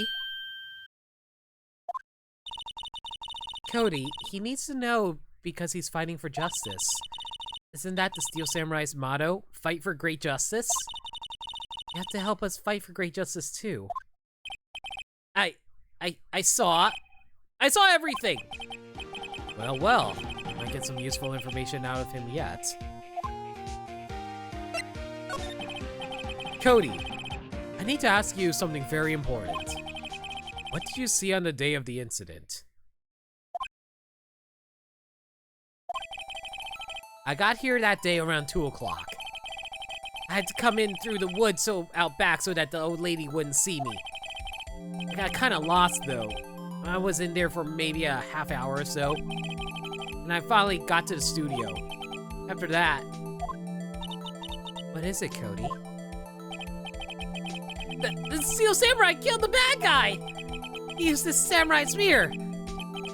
Cody, he needs to know because he's fighting for justice. Isn't that the Steel Samurai's motto? Fight for great justice? You have to help us fight for great justice too. I saw everything. Well, might get some useful information out of him yet. Cody, I need to ask you something very important. What did you see on the day of the incident? I got here that day around 2 o'clock. I had to come in through the woods out back so that the old lady wouldn't see me. I got kind of lost though. I was in there for maybe a half hour or so. And I finally got to the studio. After that... What is it, Cody? The Steel Samurai killed the bad guy! He used this samurai spear.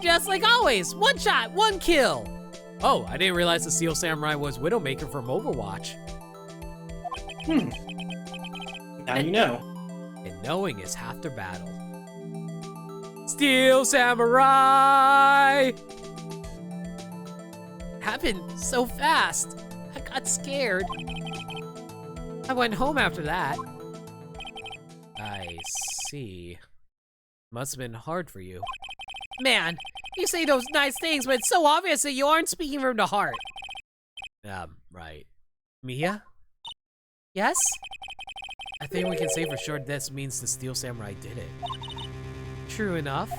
Just like always, one shot, one kill. Oh, I didn't realize the Steel Samurai was Widowmaker from Overwatch. Now you know. And knowing is half the battle. Steel Samurai! Happened so fast. I got scared. I went home after that. I see. Must have been hard for you. Man, you say those nice things, but it's so obvious that you aren't speaking from the heart. Right. Mia? Yes? I think we can say for sure this means the Steel Samurai did it. True enough.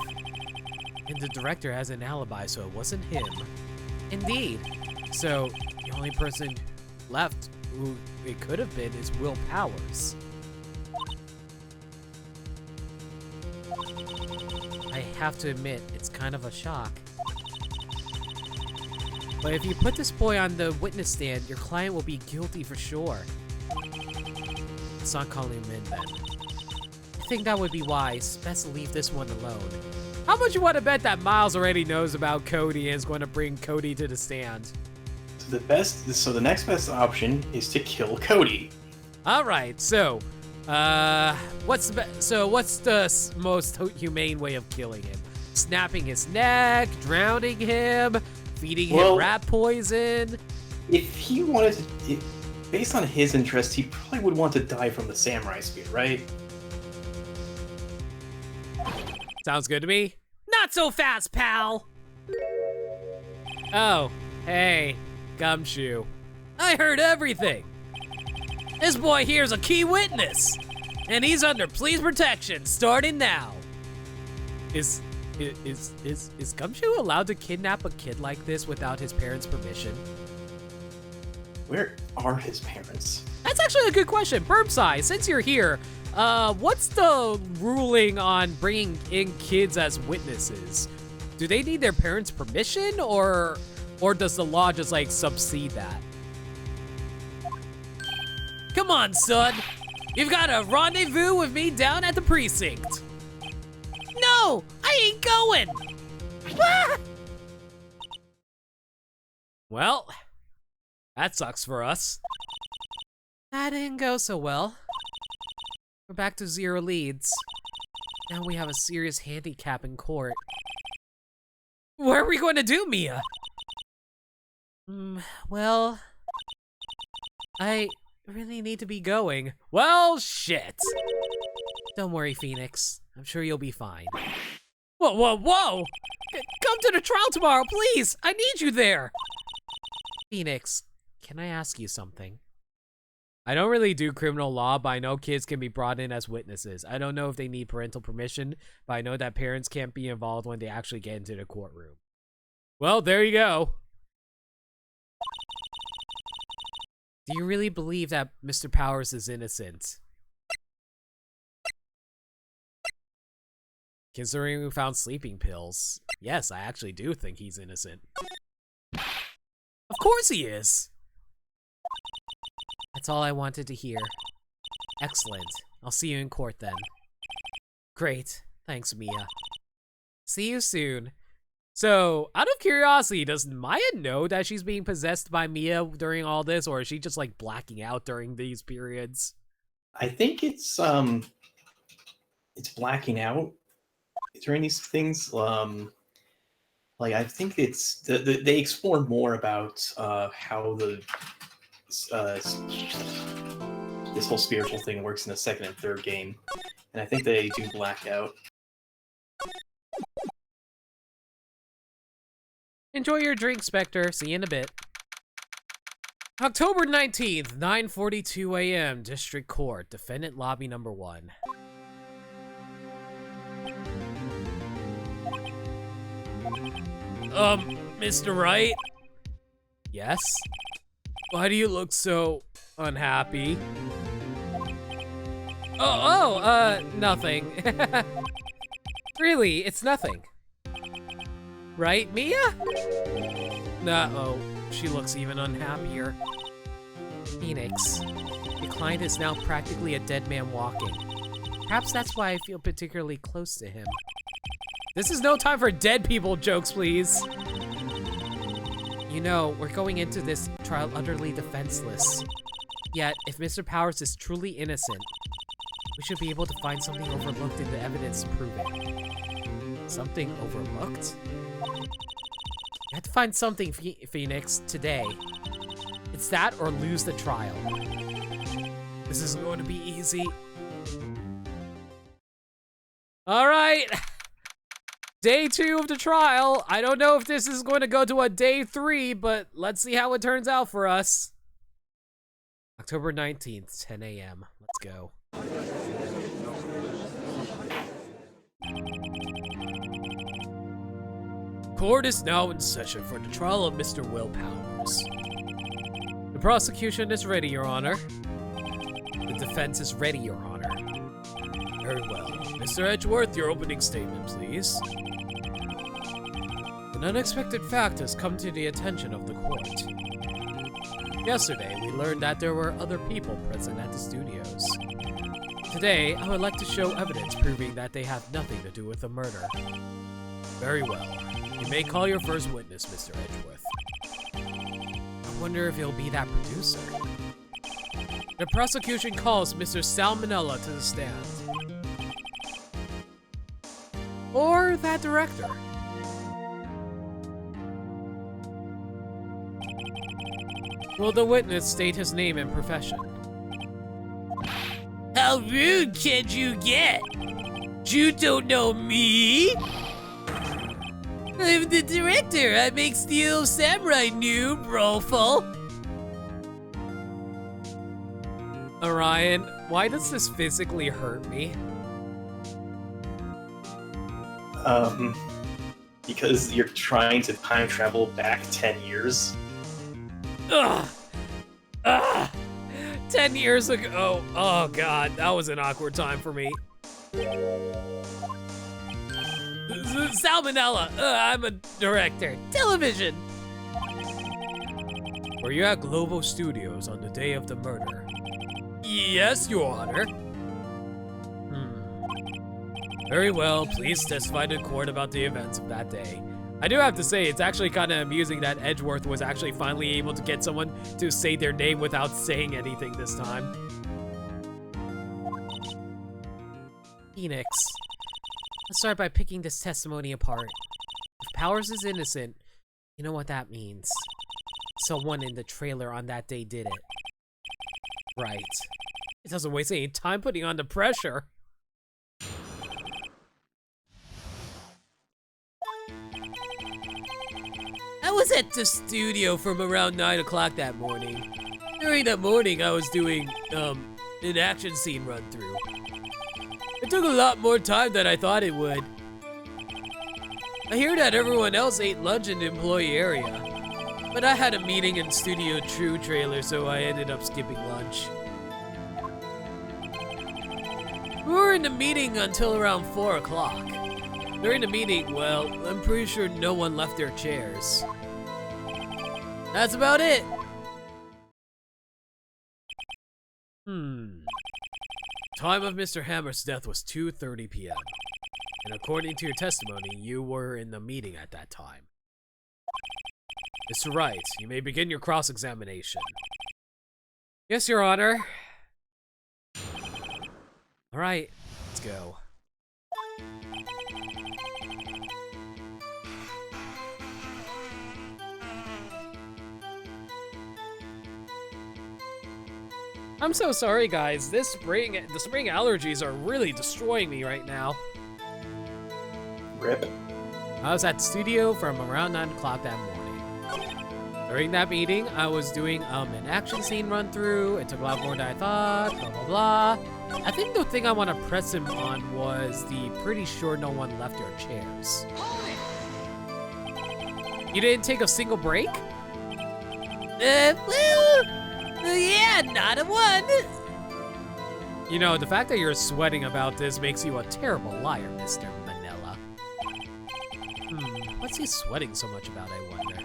And the director has an alibi, so it wasn't him. Indeed. So, the only person left who it could have been is Will Powers. I have to admit, it's kind of a shock. But if you put this boy on the witness stand, your client will be guilty for sure. Let's not call him in then. I think that would be wise. Best to leave this one alone. How much you want to bet that Miles already knows about Cody and is going to bring Cody to the stand? So the next best option is to kill Cody. All right, so, what's the most humane way of killing him? Snapping his neck, drowning him, feeding him rat poison? If he wanted to, based on his interest, he probably would want to die from the samurai spear, right? Sounds good to me. Not so fast, pal! Oh, hey, Gumshoe. I heard everything. This boy here's a key witness, and he's under police protection starting now. Is Gumshoe allowed to kidnap a kid like this without his parents' permission? Where are his parents? That's actually a good question. Burbseye, since you're here, what's the ruling on bringing in kids as witnesses? Do they need their parents' permission, or does the law just, like, subsede that? Come on, son. You've got a rendezvous with me down at the precinct. No, I ain't going. Ah! Well, that sucks for us. That didn't go so well. We're back to 0 leads. Now we have a serious handicap in court. What are we going to do, Mia? Well, I really need to be going. Well, shit. Don't worry, Phoenix. I'm sure you'll be fine. Whoa, whoa, whoa! Come to the trial tomorrow, please! I need you there! Phoenix, can I ask you something? I don't really do criminal law, but I know kids can be brought in as witnesses. I don't know if they need parental permission, but I know that parents can't be involved when they actually get into the courtroom. Well, there you go. Do you really believe that Mr. Powers is innocent? Considering we found sleeping pills, yes, I actually do think he's innocent. Of course he is! That's all I wanted to hear. Excellent. I'll see you in court then. Great. Thanks, Mia. See you soon. So, out of curiosity, does Maya know that she's being possessed by Mia during all this, or is she just, like, blacking out during these periods? I think it's blacking out during these things. Like, I think it's they explore more about how this whole spiritual thing works in the second and third game, and I think they do black out. Enjoy your drink, Spectre. See you in a bit. October 19th, 9:42 a.m., District Court, Defendant Lobby Number 1. Mr. Wright? Yes? Why do you look so unhappy? Nothing. Really, it's nothing. Right, Mia? Uh-oh, she looks even unhappier. Phoenix, your client is now practically a dead man walking. Perhaps that's why I feel particularly close to him. This is no time for dead people jokes, please. You know, we're going into this trial utterly defenseless. Yet, if Mr. Powers is truly innocent, we should be able to find something overlooked in the evidence to prove it. Something overlooked? You have to find something, Phoenix, today. It's that or lose the trial. This isn't going to be easy. All right. Day 2 of the trial. I don't know if this is going to go to a day 3, but let's see how it turns out for us. October 19th, 10 a.m. Let's go. Court is now in session for the trial of Mr. Will Powers. The prosecution is ready, Your Honor. The defense is ready, Your Honor. Very well. Mr. Edgeworth, your opening statement, please. An unexpected fact has come to the attention of the court. Yesterday, we learned that there were other people present at the studios. Today, I would like to show evidence proving that they have nothing to do with the murder. Very well. You may call your first witness, Mr. Edgeworth. I wonder if he'll be that producer. The prosecution calls Mr. Salmonella to the stand. Or that director. Will the witness state his name and profession? How rude can you get? You don't know me? I'm the director. I make Steel Samurai new, broful. Orion, why does this physically hurt me? Because you're trying to time travel back 10 years. Ugh! 10 years ago. Oh god, that was an awkward time for me. Salmonella. I'm a director. Television. Were you at Global Studios on the day of the murder? Yes, Your Honor. Very well, please testify to court about the events of that day. I do have to say, it's actually kind of amusing that Edgeworth was actually finally able to get someone to say their name without saying anything this time. Phoenix. Let's start by picking this testimony apart. If Powers is innocent, you know what that means. Someone in the trailer on that day did it. Right. It doesn't waste any time putting on the pressure. I was at the studio from around 9 o'clock that morning. During that morning, I was doing, an action scene run-through. It took a lot more time than I thought it would. I hear that everyone else ate lunch in the employee area, but I had a meeting in Studio True trailer, so I ended up skipping lunch. We were in the meeting until around 4 o'clock. During the meeting, well, I'm pretty sure no one left their chairs. That's about it. Time of Mr. Hammer's death was 2:30 p.m. And according to your testimony, you were in the meeting at that time. Mr. Wright, you may begin your cross-examination. Yes, Your Honor. All right, let's go. I'm so sorry, guys. The spring allergies are really destroying me right now. Rip. I was at the studio from around 9 o'clock that morning. During that meeting, I was doing an action scene run through. It took a lot more than I thought, blah, blah, blah. I think the thing I want to press him on was the pretty sure no one left their chairs. You didn't take a single break? Yeah, not a one. You know, the fact that you're sweating about this makes you a terrible liar, Mr. Manila. What's he sweating so much about, I wonder?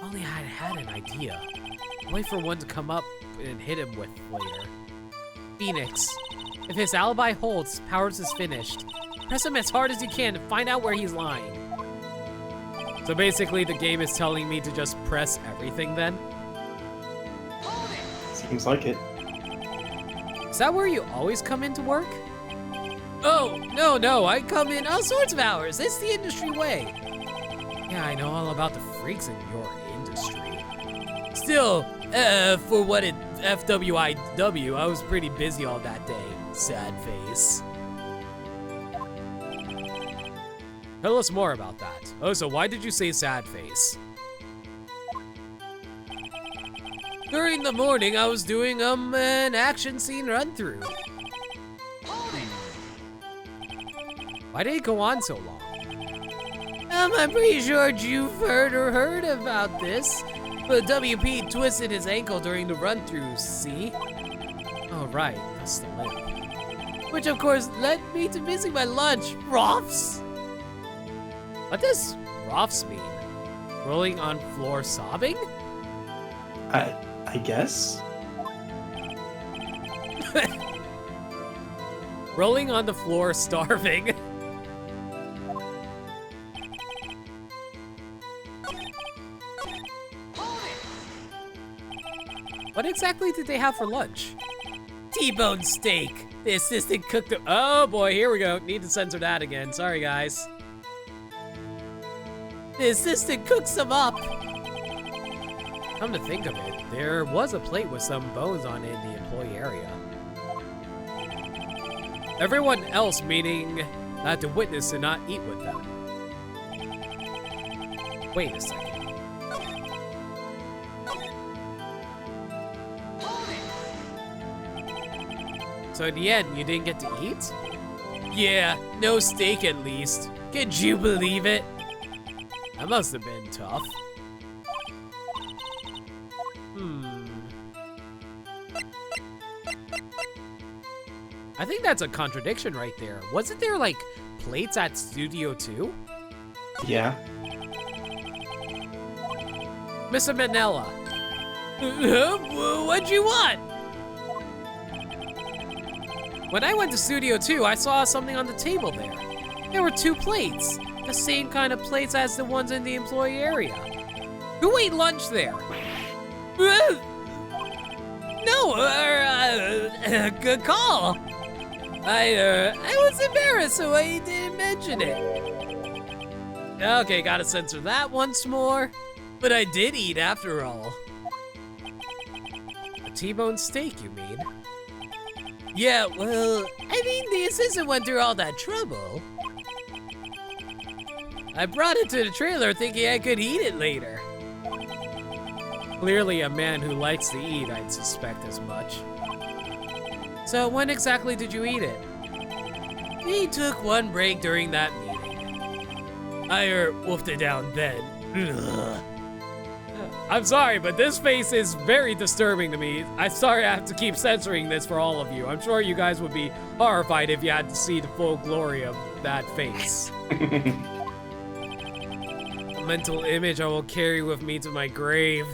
Only I had an idea. Wait for one to come up and hit him with later. Phoenix, if his alibi holds, Powers is finished. Press him as hard as you can to find out where he's lying. So basically, the game is telling me to just press everything then? Seems like it. Is that where you always come into work? Oh, no, I come in all sorts of hours. It's the industry way. Yeah, I know all about the freaks in your industry. Still, for what it FWIW, I was pretty busy all that day. Sad face. Tell us more about that. Oh, so why did you say sad face? During the morning, I was doing, an action scene run-through. Why did it go on so long? I'm pretty sure you've heard about this. But WP twisted his ankle during the run-through, see? Oh, right, that's the limp. Which of course led me to missing my lunch. Roths? What does Rofs mean? Rolling on floor sobbing? I guess. Rolling on the floor starving. What exactly did they have for lunch? T-bone steak. The assistant cooked the- Oh boy, here we go. Need to censor that again. Sorry, guys. The assistant cooked some up. Come to think of it, there was a plate with some bones on it in the employee area. Everyone else, meaning that the witness did not eat with them. Wait a second. So in the end, you didn't get to eat? Yeah, no steak at least. Could you believe it? That must have been tough. I think that's a contradiction right there. Wasn't there, like, plates at Studio 2? Yeah. Mr. Manella. What'd you want? When I went to Studio 2, I saw something on the table there. There were 2 plates. The same kind of plates as the ones in the employee area. Who ate lunch there? No, good call. I was embarrassed, so I didn't mention it. Okay, gotta censor that once more. But I did eat after all. A T-bone steak, you mean? Yeah, well, I mean, the assistant went through all that trouble. I brought it to the trailer thinking I could eat it later. Clearly a man who likes to eat, I'd suspect as much. So when exactly did you eat it? We took one break during that meeting. I wolfed it down then. Ugh. I'm sorry, but this face is very disturbing to me. I'm sorry I have to keep censoring this for all of you. I'm sure you guys would be horrified if you had to see the full glory of that face. A mental image I will carry with me to my grave.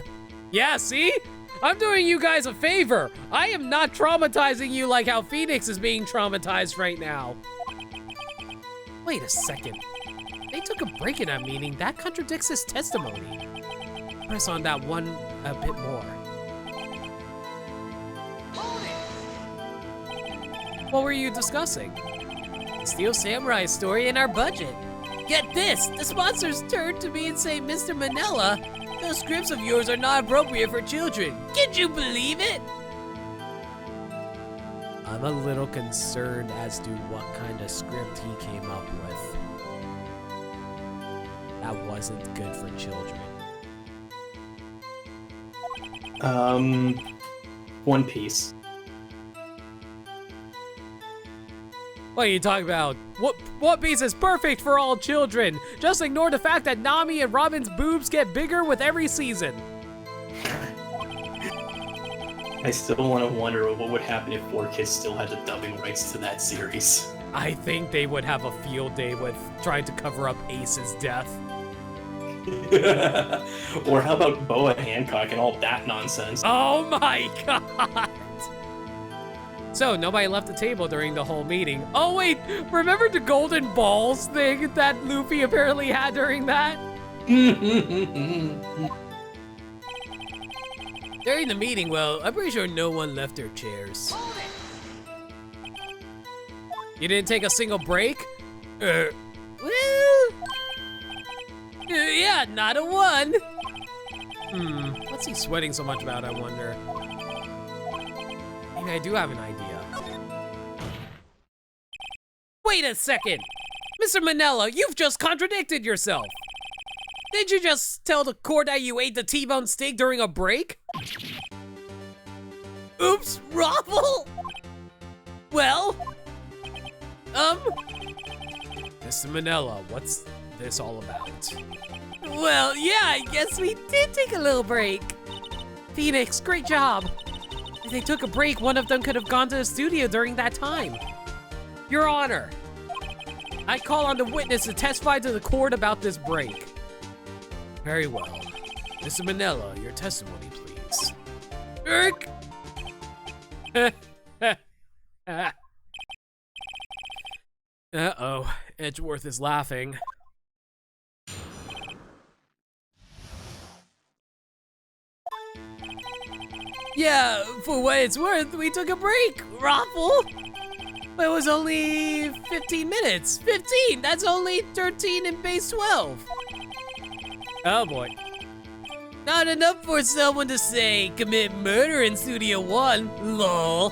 Yeah, see? I'm doing you guys a favor. I am not traumatizing you like how Phoenix is being traumatized right now. Wait a second. They took a break in that meeting. That contradicts his testimony. Press on that one a bit more. What were you discussing? Steel Samurai's story and our budget. Get this, the sponsors turned to me and say, Mr. Manella, those scripts of yours are not appropriate for children. Can you believe it? I'm a little concerned as to what kind of script he came up with. That wasn't good for children. One Piece. What are you talking about? What Piece is perfect for all children? Just ignore the fact that Nami and Robin's boobs get bigger with every season. I still want to wonder what would happen if 4Kids still had the dubbing rights to that series. I think they would have a field day with trying to cover up Ace's death. Or how about Boa Hancock and all that nonsense? Oh my god! So, nobody left the table during the whole meeting. Oh wait, remember the golden balls thing that Luffy apparently had during that? During the meeting, well, I'm pretty sure no one left their chairs. You didn't take a single break? Well... yeah, not a one. What's he sweating so much about, I wonder? Maybe I do have an idea. Wait a second! Mr. Manella, you've just contradicted yourself! Did you just tell the court that you ate the T-bone steak during a break? Oops, Raffle! Well? Mr. Manella, this all about? Well, yeah, I guess we did take a little break. Phoenix, great job. If they took a break, one of them could have gone to the studio during that time. Your Honor, I call on the witness to testify to the court about this break. Very well. Mr. Manella, your testimony, please. Erk! Uh-oh, Edgeworth is laughing. Yeah, for what it's worth, we took a break, Raffle. But it was only 15 minutes. 15! That's only 13 in base 12. Oh boy. Not enough for someone to say commit murder in Studio 1, lol.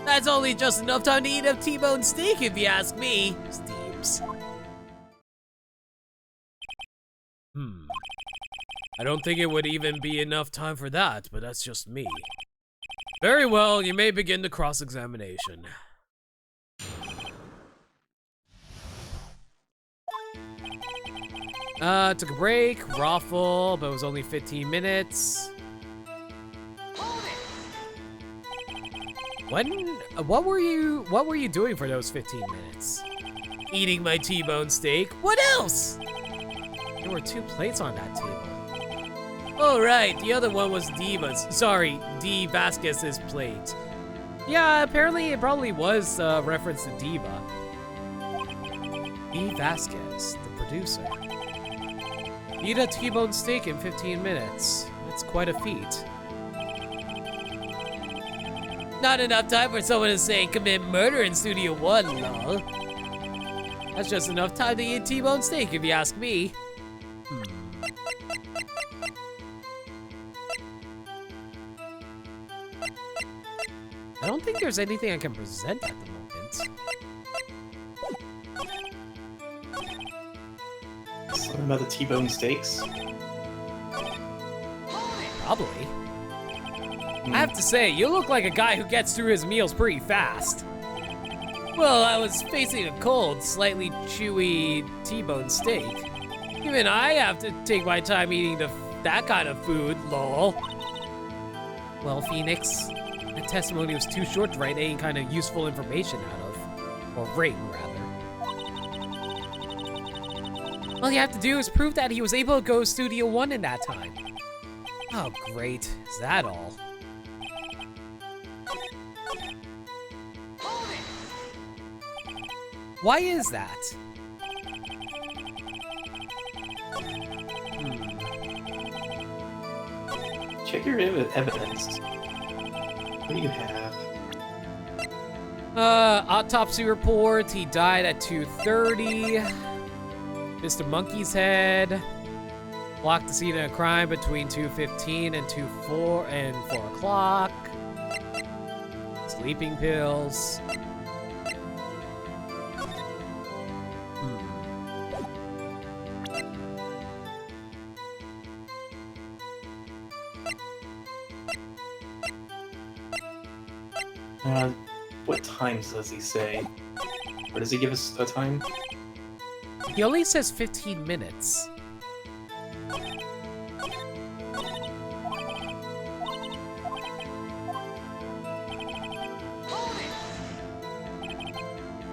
That's only just enough time to eat a T-bone steak if you ask me, Steams. I don't think it would even be enough time for that, but that's just me. Very well, you may begin the cross-examination. Took a break, Raffle, but it was only 15 minutes. What were you doing for those 15 minutes? Eating my T-bone steak. What else? There were 2 plates on that table. Oh, right, the other one was Diva's. Sorry, D. Vasquez's plate. Yeah, apparently it probably was a reference to Diva. D. Vasquez, the producer. Eat a T-bone steak in 15 minutes. That's quite a feat. Not enough time for someone to say commit murder in Studio 1, lol. That's just enough time to eat a T-bone steak if you ask me. I don't think there's anything I can present at the moment. Something about the T-bone steaks? Probably. I have to say, you look like a guy who gets through his meals pretty fast. Well, I was facing a cold, slightly chewy T-bone steak. Even I have to take my time eating that kind of food, lol. Well, Phoenix, that testimony was too short to write any kind of useful information out of. Or rate, rather. All you have to do is prove that he was able to go to Studio 1 in that time. Oh, great. Is that all? Why is that? Check your evidence. What do you have? Autopsy report. He died at 2:30. Mr. Monkey's head. Blocked the scene of a crime between 2:15 and 4 o'clock. Sleeping pills. What times does he say? Or does he give us a time? He only says 15 minutes.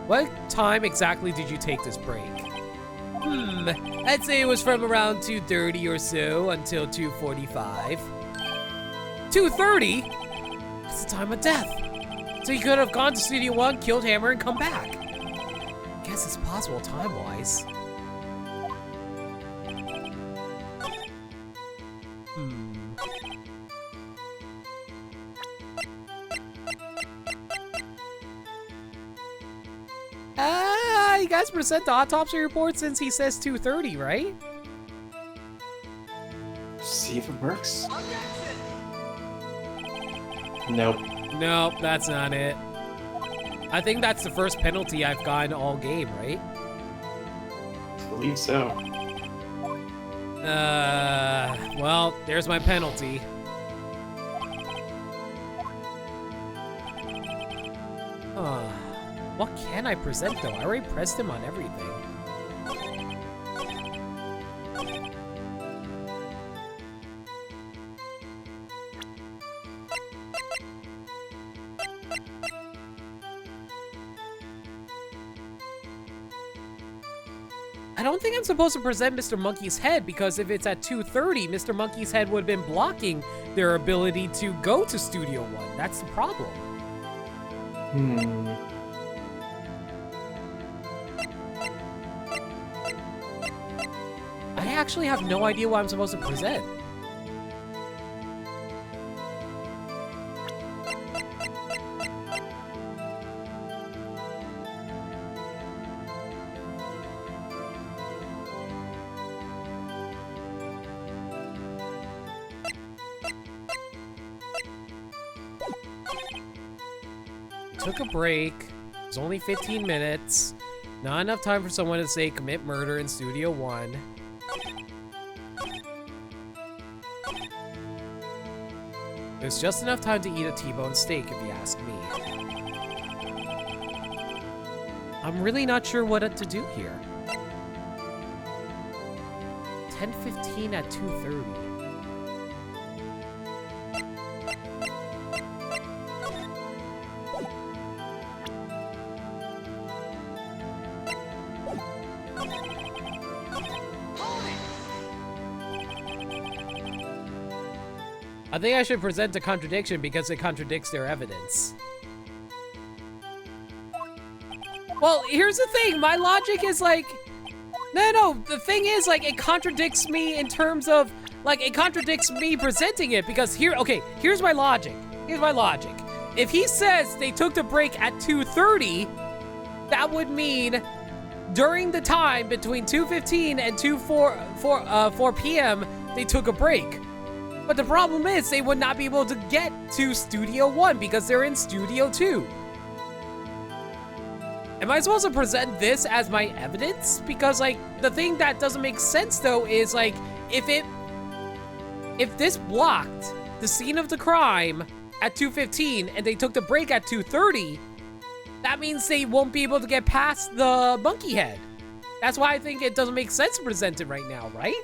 What time exactly did you take this break? I'd say it was from around 2:30 or so until 2:45. 2:30? That's the time of death. So you could have gone to Studio 1, killed Hammer, and come back. Guess it's possible time-wise. You guys present the autopsy report since he says 2:30, right? See if it works. Nope. Nope, that's not it. I think that's the first penalty I've gotten all game, right? I believe so. Well, there's my penalty. What can I present though? I already pressed him on everything. I don't think I'm supposed to present Mr. Monkey's head, because if it's at 2:30, Mr. Monkey's head would have been blocking their ability to go to Studio One. That's the problem. I actually have no idea what I'm supposed to present. Took a break. It was only 15 minutes. Not enough time for someone to say commit murder in Studio One. There's just enough time to eat a T-bone steak, if you ask me. I'm really not sure what to do here. 10:15 at 2:30. I think I should present a contradiction because it contradicts their evidence. Well, here's the thing. My logic is like... No, the thing is, like, it contradicts me in terms of... Like, it contradicts me presenting it because here... Okay, here's my logic. Here's my logic. If he says they took the break at 2:30, that would mean during the time between 2:15 and 4 p.m., they took a break. But the problem is they would not be able to get to Studio 1 because they're in Studio 2. Am I supposed to present this as my evidence? Because, like, the thing that doesn't make sense, though, is, like, if this blocked the scene of the crime at 2:15 and they took the break at 2:30, that means they won't be able to get past the monkey head. That's why I think it doesn't make sense to present it right now, right?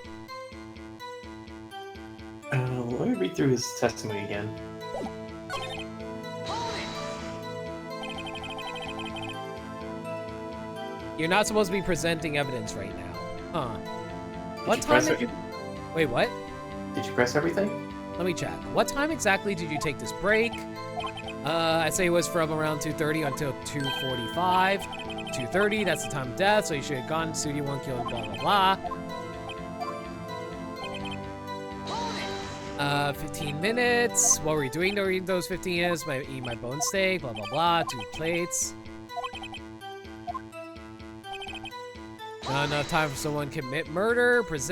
Let me read through his testimony again. You're not supposed to be presenting evidence right now. Huh. What time did you... Wait, what? Did you press everything? Let me check. What time exactly did you take this break? I say it was from around 2:30 until 2:45. 2:30, that's the time of death, so you should have gone to Studio 1, killed, blah, blah, blah. 15 minutes. What were you doing during those 15 minutes? Eat my bone steak, blah, blah, blah. 2 plates. Not enough time for someone to commit murder. Press.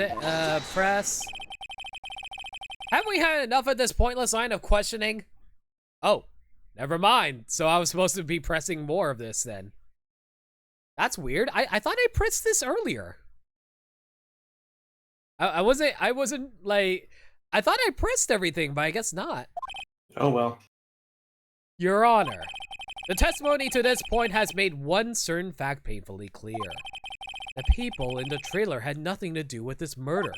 Haven't we had enough of this pointless line of questioning? Oh, never mind. So I was supposed to be pressing more of this then. That's weird. I thought I pressed this earlier. I wasn't like... I thought I pressed everything, but I guess not. Oh well. Your Honor, the testimony to this point has made one certain fact painfully clear. The people in the trailer had nothing to do with this murder.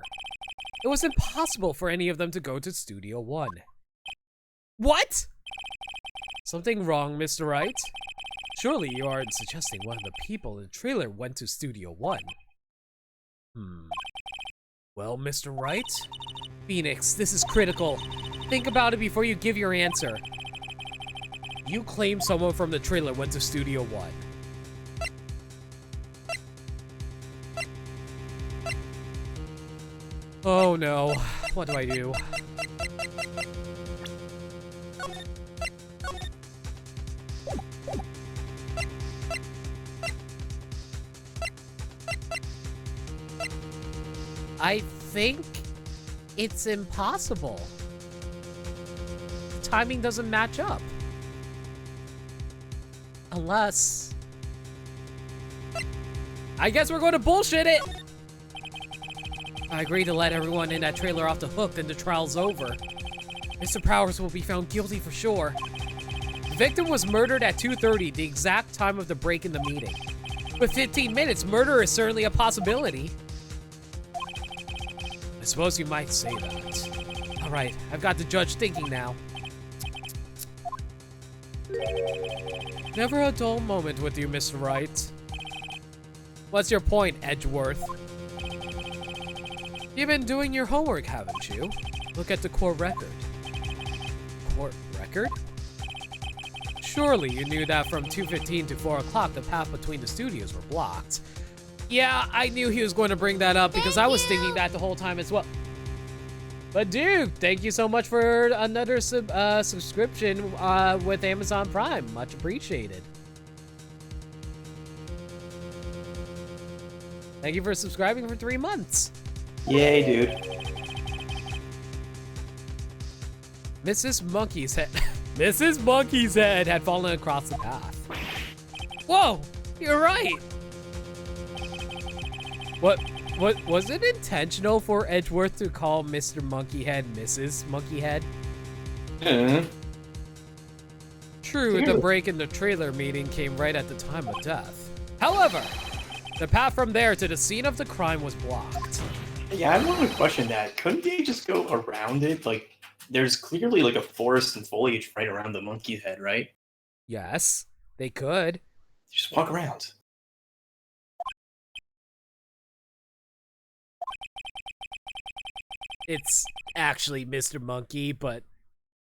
It was impossible for any of them to go to Studio 1. What? Something wrong, Mr. Wright? Surely you aren't suggesting one of the people in the trailer went to Studio 1. Well, Mr. Wright? Phoenix, this is critical. Think about it before you give your answer. You claim someone from the trailer went to Studio 1. Oh no, what do I do? I think it's impossible. The timing doesn't match up. Unless... I guess we're going to bullshit it! I agree to let everyone in that trailer off the hook, then the trial's over. Mr. Powers will be found guilty for sure. The victim was murdered at 2:30, the exact time of the break in the meeting. With 15 minutes, murder is certainly a possibility. I suppose you might say that. Alright, I've got the judge thinking now. Never a dull moment with you, Mr. Wright. What's your point, Edgeworth? You've been doing your homework, haven't you? Look at the court record. Court record? Surely you knew that from 2:15 to 4 o'clock, the path between the studios were blocked. Yeah, I knew he was going to bring that up because I was thinking that the whole time as well. But dude, thank you so much for another subscription with Amazon Prime. Much appreciated. Thank you for subscribing for 3 months. Yay, dude. Mrs. Monkey's head. Mrs. Monkey's head had fallen across the path. Whoa, you're right. What was it intentional for Edgeworth to call Mr. Monkeyhead Mrs. Monkeyhead? True, the break in the trailer meeting came right at the time of death. However, the path from there to the scene of the crime was blocked. Yeah, I want to question that. Couldn't they just go around it? Like, there's clearly like a forest and foliage right around the monkey's head, right? Yes, they could. Just walk around. It's actually Mr. Monkey, but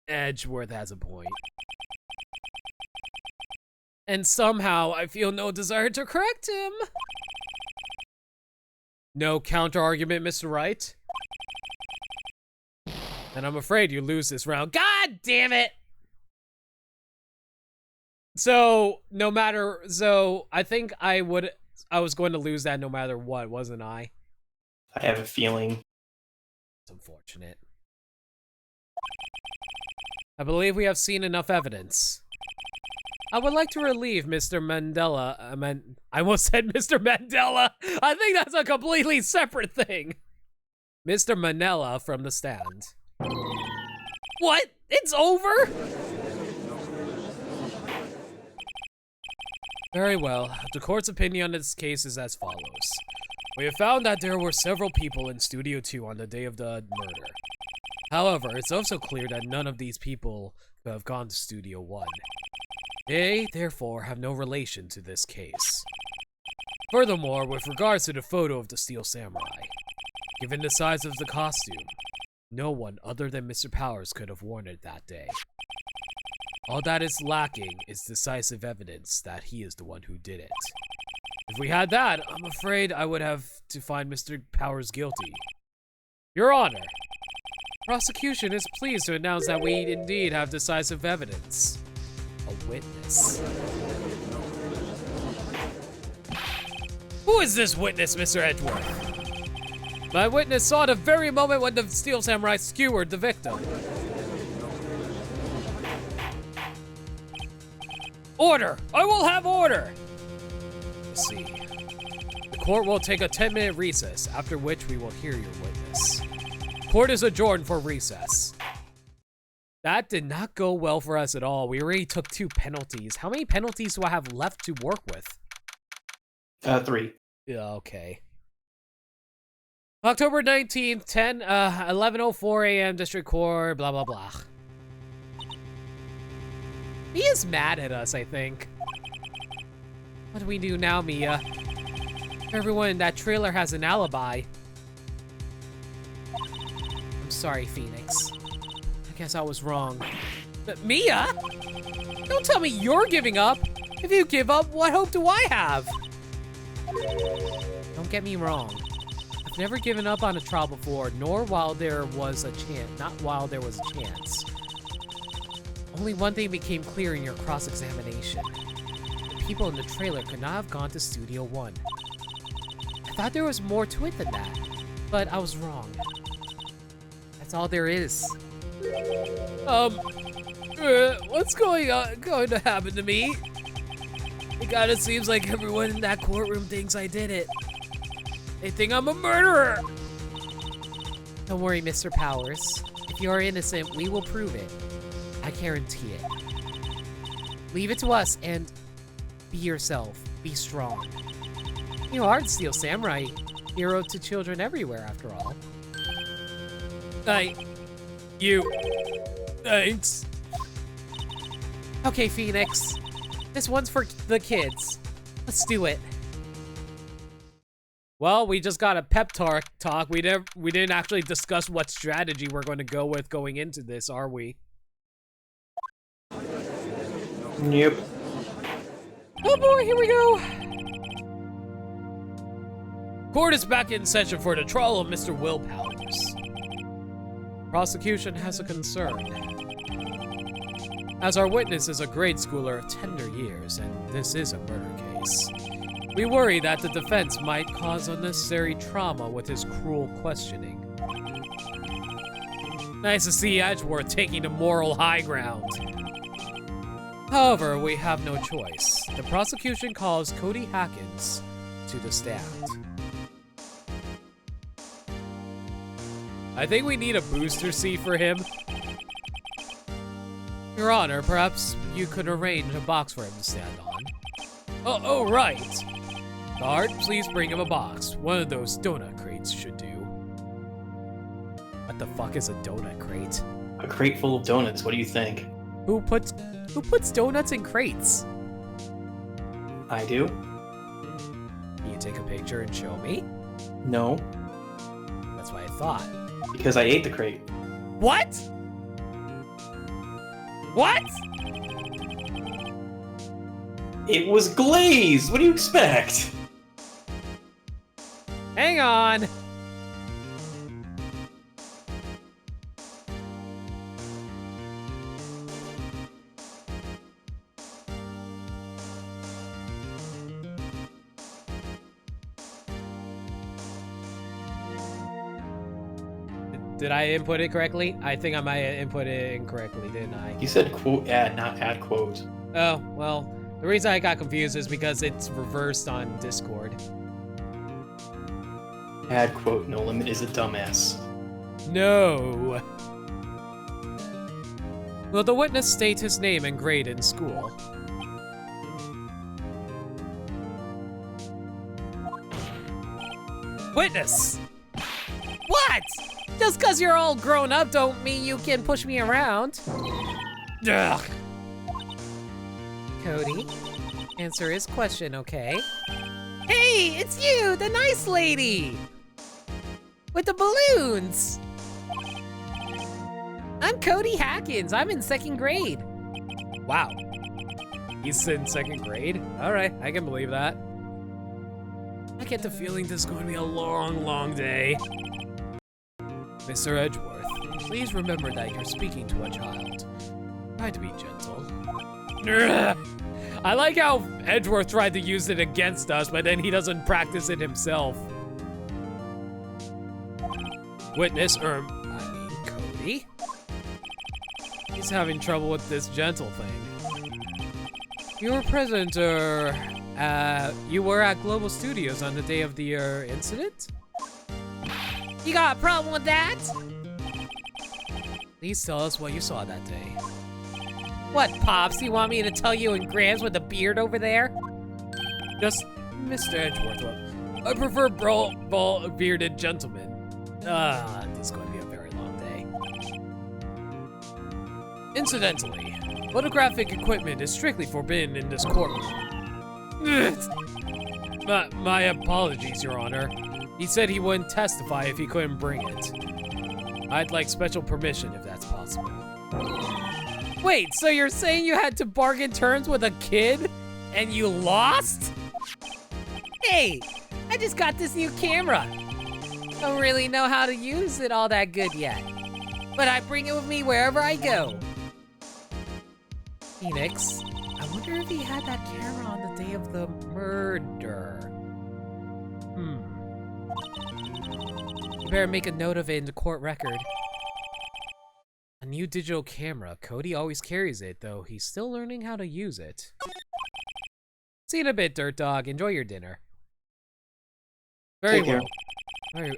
Edgeworth has a point. And somehow I feel no desire to correct him. No counter-argument, Mr. Wright? And I'm afraid you lose this round. God damn it! So, I think I was going to lose that no matter what, wasn't I? I have a feeling. It's unfortunate. I believe we have seen enough evidence. I would like to relieve Mr. Mandela. I almost said Mr. Mandela. I think that's a completely separate thing. Mr. Manella from the stand. What? It's over? Very well. The court's opinion on this case is as follows. We have found that there were several people in Studio 2 on the day of the murder. However, it's also clear that none of these people could have gone to Studio 1. They, therefore, have no relation to this case. Furthermore, with regards to the photo of the Steel Samurai, given the size of the costume, no one other than Mr. Powers could have worn it that day. All that is lacking is decisive evidence that he is the one who did it. If we had that, I'm afraid I would have to find Mr. Powers guilty. Your Honor, prosecution is pleased to announce that we indeed have decisive evidence. A witness. Who is this witness, Mr. Edgeworth? My witness saw the very moment when the Steel Samurai skewered the victim. Order! I will have order! Let's see. The court will take a 10-minute recess, after which we will hear your witness. Court is adjourned for recess. That did not go well for us at all. We already took 2 penalties. How many penalties do I have left to work with? 3. Yeah, okay. October 19th, 11:04 a.m. District Court, blah, blah, blah. He is mad at us, I think. What do we do now, Mia? Everyone in that trailer has an alibi. I'm sorry, Phoenix. I guess I was wrong. But Mia? Don't tell me you're giving up. If you give up, what hope do I have? Don't get me wrong. I've never given up on a trial before, nor while there was a chance. Not while there was a chance. Only one thing became clear in your cross-examination. The people in the trailer could not have gone to Studio 1. I thought there was more to it than that, but I was wrong. That's all there is. What's going to happen to me? It kinda seems like everyone in that courtroom thinks I did it. They think I'm a murderer! Don't worry, Mr. Powers. If you're innocent, we will prove it. I guarantee it. Leave it to us and be yourself. Be strong. You are the Steel Samurai, hero to children everywhere, after all. Thanks. Okay, Phoenix. This one's for the kids. Let's do it. Well, we just got a pep talk. We didn't actually discuss what strategy we're going to go with going into this, are we? Yep. Oh boy, here we go. Court is back in session for the trial of Mr. Will Powers. Prosecution has a concern. As our witness is a grade schooler of tender years, and this is a murder case, we worry that the defense might cause unnecessary trauma with his cruel questioning. Nice to see Edgeworth taking the moral high ground. However, we have no choice. The prosecution calls Cody Hackins to the stand. I think we need a booster seat for him. Your Honor, perhaps you could arrange a box for him to stand on. Oh, right. Guard, please bring him a box. One of those donut crates should do. What the fuck is a donut crate? A crate full of donuts, what do you think? Who puts donuts in crates? I do. Can you take a picture and show me? No, That's what I thought. because I ate the crate. What? What? It was glazed! What do you expect? Hang on. Did I input it correctly? I think I might have input it incorrectly, didn't I? You said quote add, not add quote. Oh, well, the reason I got confused is because it's reversed on Discord. Add quote, no limit is a dumbass. No. Will the witness state his name and grade in school? Witness! What? Just because you're all grown up don't mean you can push me around. Ugh. Cody, answer his question, okay? Hey, it's you, the nice lady! With the balloons! I'm Cody Hackins. I'm in 2nd grade. Wow. He's in 2nd grade? Alright, I can believe that. I get the feeling this is going to be a long, long day. Mr. Edgeworth, please remember that you're speaking to a child. Try to be gentle. I like how Edgeworth tried to use it against us, but then he doesn't practice it himself. Witness, Cody? He's having trouble with this gentle thing. You were present, you were at Global Studios on the day of the, incident? You got a problem with that? Please tell us what you saw that day. What, Pops? You want me to tell you in Grams with a beard over there? Just Mr. Edgeworth. I prefer bearded gentlemen. This is going to be a very long day. Incidentally, photographic equipment is strictly forbidden in this courtroom. My apologies, Your Honor. He said he wouldn't testify if he couldn't bring it. I'd like special permission if that's possible. Wait, so you're saying you had to bargain terms with a kid and you lost? Hey, I just got this new camera. Don't really know how to use it all that good yet, but I bring it with me wherever I go. Phoenix, I wonder if he had that camera on the day of the murder. You better make a note of it in the court record. A new digital camera. Cody always carries it, though he's still learning how to use it. See you in a bit, Dirt Dog. Enjoy your dinner. Very Take care. well.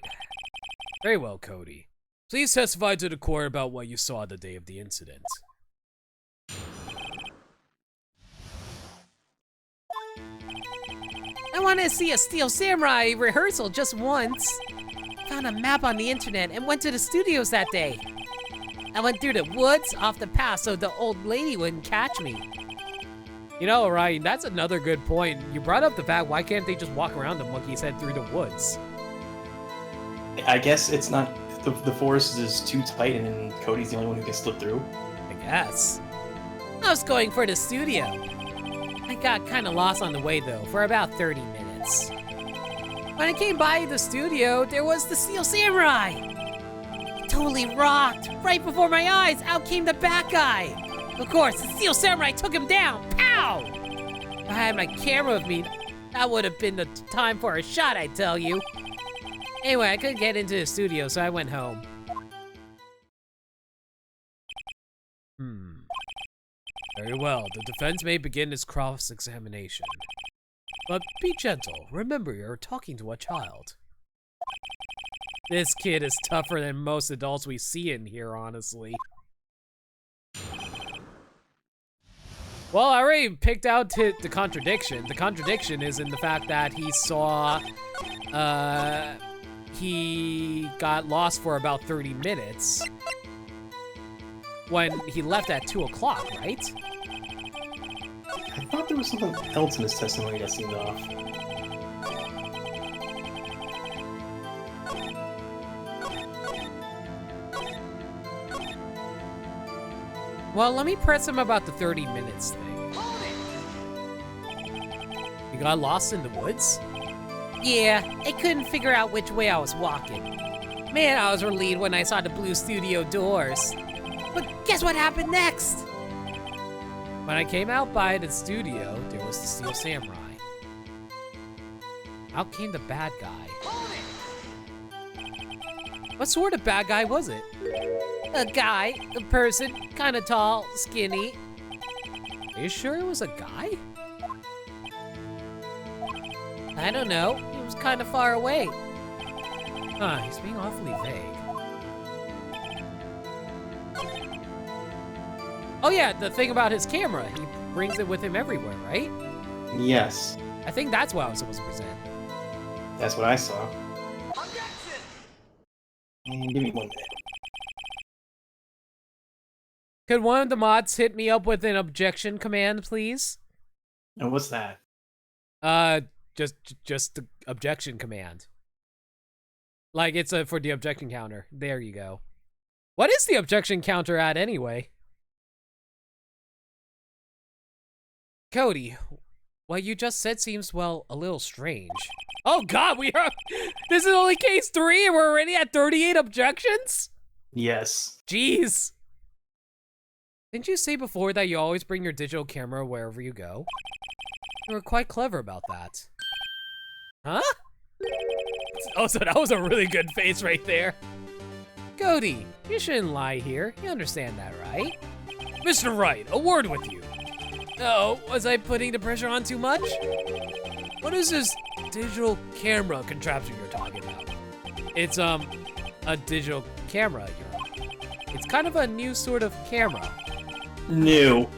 Very well, Cody. Please testify to the court about what you saw the day of the incident. I want to see a Steel Samurai rehearsal just once. Found a map on the internet and went to the studios that day. I went through the woods off the path so the old lady wouldn't catch me. You know, Ryan, that's another good point. You brought up the fact, why can't they just walk around the monkey's head through the woods? I guess it's not, the forest is too tight and Cody's the only one who can slip through. I guess. I was going for the studio. I got kind of lost on the way, though, for about 30 minutes. When I came by the studio, there was the Steel Samurai. He totally rocked. Right before my eyes, out came the bad guy. Of course, the Steel Samurai took him down. Pow! If I had my camera with me, that would have been the time for a shot, I tell you. Anyway, I couldn't get into the studio, so I went home. Very well. The defense may begin its cross-examination. But be gentle. Remember, you're talking to a child. This kid is tougher than most adults we see in here, honestly. Well, I already picked out the contradiction. The contradiction is in the fact that he saw, he got lost for about 30 minutes when he left at 2 o'clock, right? I thought there was something else in his testimony that seemed off. Well, let me press him about the 30 minutes thing. You got lost in the woods? Yeah, I couldn't figure out which way I was walking. Man, I was relieved when I saw the blue studio doors. But guess what happened next? When I came out by the studio, there was the Steel Samurai. Out came the bad guy. What sort of bad guy was it? A guy, a person, kind of tall, skinny. Are you sure it was a guy? I don't know, he was kind of far away. Huh, he's being awfully vague. Oh yeah, the thing about his camera, he brings it with him everywhere, right? Yes, I think that's what I was supposed to present. that's what I saw. And give me 1 minute. Could one of the mods hit me up with an objection command, please? And what's that? Just the objection command. Like, it's for the objection counter. There you go. What is the objection counter at, anyway? Cody, what you just said seems, well, a little strange. Oh god, this is only case 3 and we're already at 38 objections? Yes. Jeez. Didn't you say before that you always bring your digital camera wherever you go? You were quite clever about that. Huh? Oh, so that was a really good face right there. Cody, you shouldn't lie here. You understand that, right? Mr. Wright, a word with you. Oh, was I putting the pressure on too much? What is this digital camera contraption you're talking about? It's, a digital camera. It's kind of a new sort of camera. New.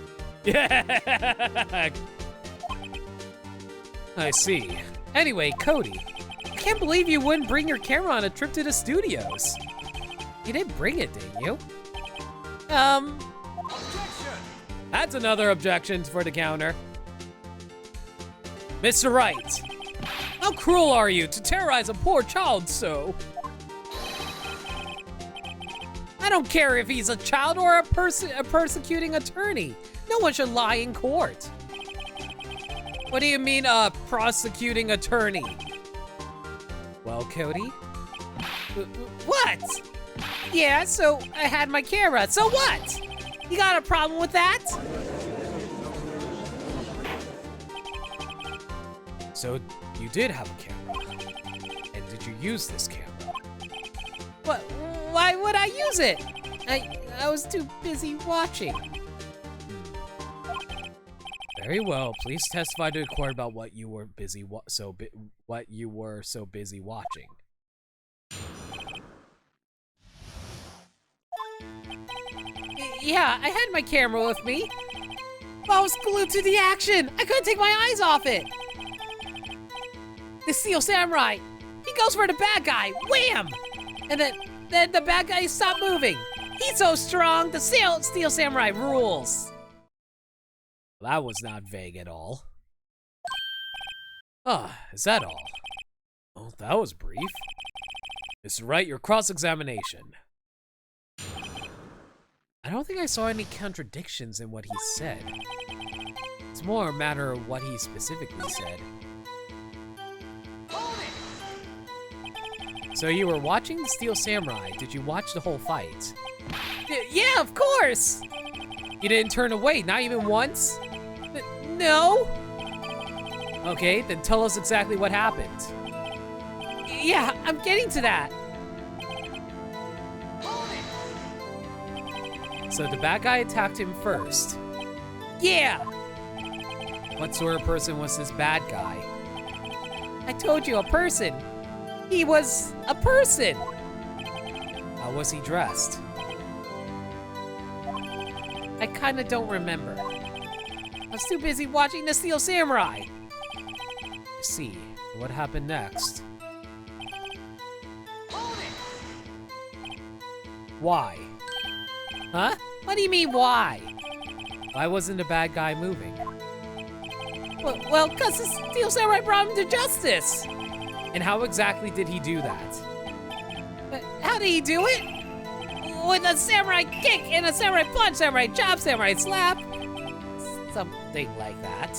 Yeah. I see. Anyway, Cody, I can't believe you wouldn't bring your camera on a trip to the studios. You didn't bring it, didn't you? That's another objection for the counter. Mr. Wright, how cruel are you to terrorize a poor child so? I don't care if he's a child or a persecuting attorney. No one should lie in court. What do you mean, a prosecuting attorney? Well, Cody? What? Yeah, so I had my camera, so what? You got a problem with that? So, you did have a camera. And did you use this camera? What? Why would I use it? I was too busy watching. Very well. Please testify to the court about what you were what you were so busy watching. Yeah, I had my camera with me. I was glued to the action. I couldn't take my eyes off it. The Steel Samurai, he goes for the bad guy. Wham! And then the bad guy stopped moving. He's so strong. The Steel Samurai rules. That was not vague at all. Ah, is that all? Well, that was brief. Mr. Wright, your cross-examination. I don't think I saw any contradictions in what he said. It's more a matter of what he specifically said. So you were watching the Steel Samurai. Did you watch the whole fight? Yeah, of course! You didn't turn away, not even once? No? Okay, then tell us exactly what happened. Yeah, I'm getting to that. So the bad guy attacked him first. Yeah! What sort of person was this bad guy? I told you, a person. He was a person. How was he dressed? I kinda don't remember. I was too busy watching the Steel Samurai. I see. What happened next? Why? Huh? What do you mean, why? Why wasn't the bad guy moving? Well, cause the Steel Samurai brought him to justice! And how exactly did he do that? How did he do it? With a samurai kick and a samurai punch, samurai chop, samurai slap. Something like that.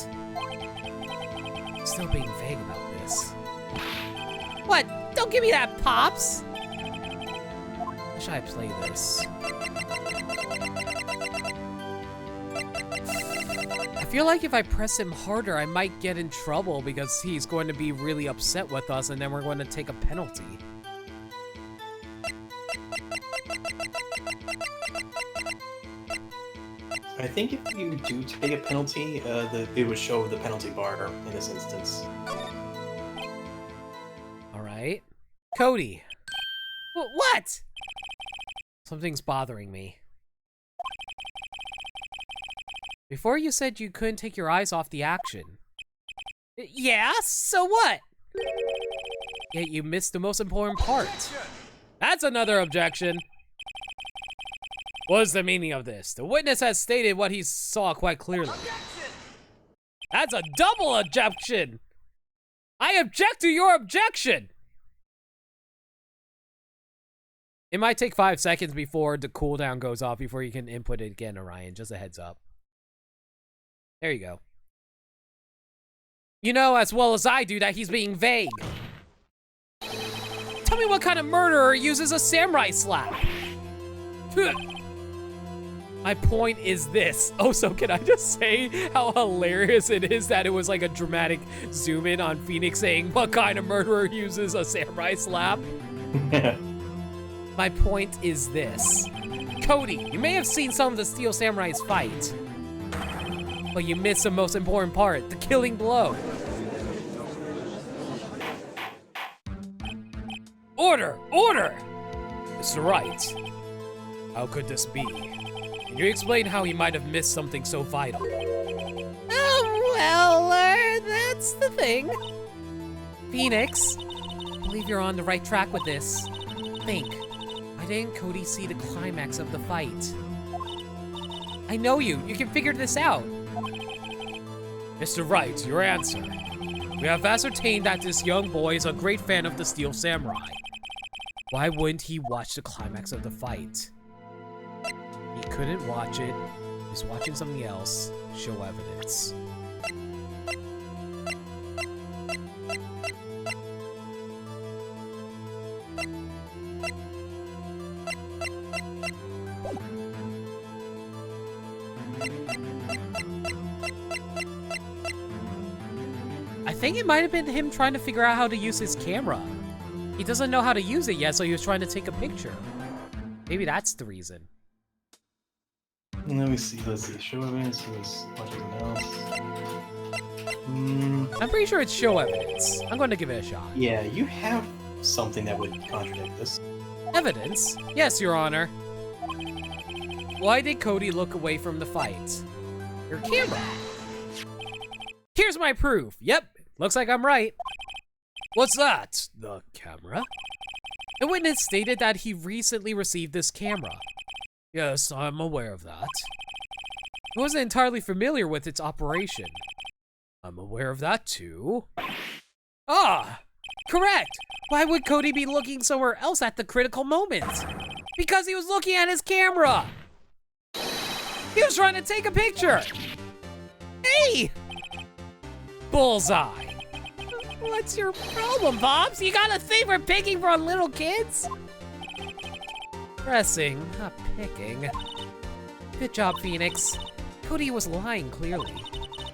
Still being vague about this. What? Don't give me that, Pops! How should I play this? I feel like if I press him harder, I might get in trouble because he's going to be really upset with us and then we're going to take a penalty. I think if you do take a penalty, it would show the penalty bar in this instance. Alright. Cody! What? Something's bothering me. Before you said you couldn't take your eyes off the action. Yeah, so what? Yet you missed the most important part. That's another objection. What is the meaning of this? The witness has stated what he saw quite clearly. Objection! That's a double objection! I object to your objection! It might take 5 seconds before the cooldown goes off before you can input it again, Orion. Just a heads up. There you go. You know as well as I do that he's being vague. Tell me what kind of murderer uses a samurai slap? My point is this. Oh, so can I just say how hilarious it is that it was like a dramatic zoom in on Phoenix saying, what kind of murderer uses a samurai slap? My point is this. Cody, you may have seen some of the Steel Samurais fight, but you missed the most important part, the killing blow. Order! Order! Mr. Wright, how could this be? Can you explain how he might have missed something so vital? That's the thing. Phoenix, I believe you're on the right track with this. Think, why didn't Cody see the climax of the fight? I know you can figure this out. Mr. Wright, your answer. We have ascertained that this young boy is a great fan of the Steel Samurai. Why wouldn't he watch the climax of the fight? He couldn't watch it. He was watching something else. Show evidence. I think it might have been him trying to figure out how to use his camera. He doesn't know how to use it yet, so he was trying to take a picture. Maybe that's the reason. Let me see. Let's see. Show evidence. He was watching something else. I'm pretty sure it's show evidence. I'm going to give it a shot. Yeah, you have something that would contradict this. Evidence? Yes, Your Honor. Why did Cody look away from the fight? Your camera. Here's my proof. Yep, looks like I'm right. What's that? The camera? The witness stated that he recently received this camera. Yes, I'm aware of that. He wasn't entirely familiar with its operation. I'm aware of that too. Ah, correct. Why would Cody be looking somewhere else at the critical moment? Because he was looking at his camera. He was trying to take a picture. Hey! Bullseye. What's your problem, Pops? You got a thing for picking for little kids? Pressing, not picking. Good job, Phoenix. Cody was lying, clearly.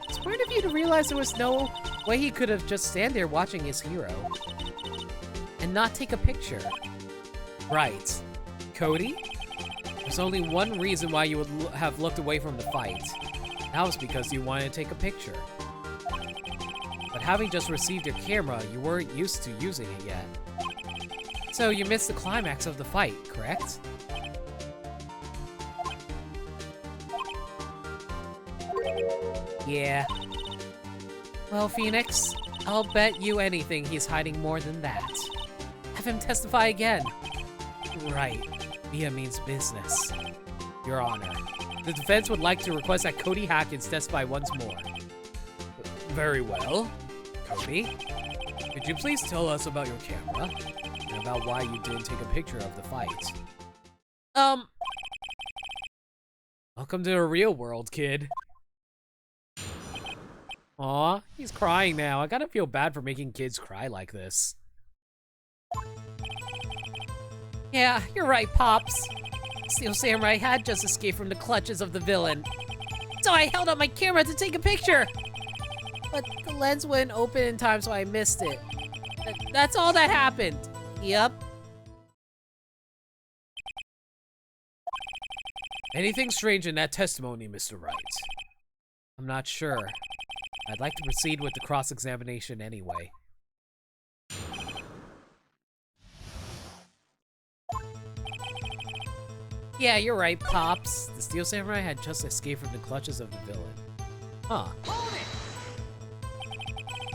Smart of you to realize there was no way he could have just stand there watching his hero and not take a picture. Right. Cody? There's only one reason why you would have looked away from the fight. That was because you wanted to take a picture. But having just received your camera, you weren't used to using it yet. So you missed the climax of the fight, correct? Yeah. Well, Phoenix, I'll bet you anything he's hiding more than that. Have him testify again. Right. Via means business. Your Honor, the defense would like to request that Cody Hackins testify once more. Very well. Cody, could you please tell us about your camera and about why you didn't take a picture of the fight? Welcome to the real world, kid. Aw, he's crying now. I gotta feel bad for making kids cry like this. Yeah, you're right, Pops. Steel Samurai had just escaped from the clutches of the villain. So I held up my camera to take a picture. But the lens wouldn't open in time, so I missed it. That's all that happened. Yep. Anything strange in that testimony, Mr. Wright? I'm not sure. I'd like to proceed with the cross-examination anyway. Yeah, you're right, Pops. The Steel Samurai had just escaped from the clutches of the villain. Huh.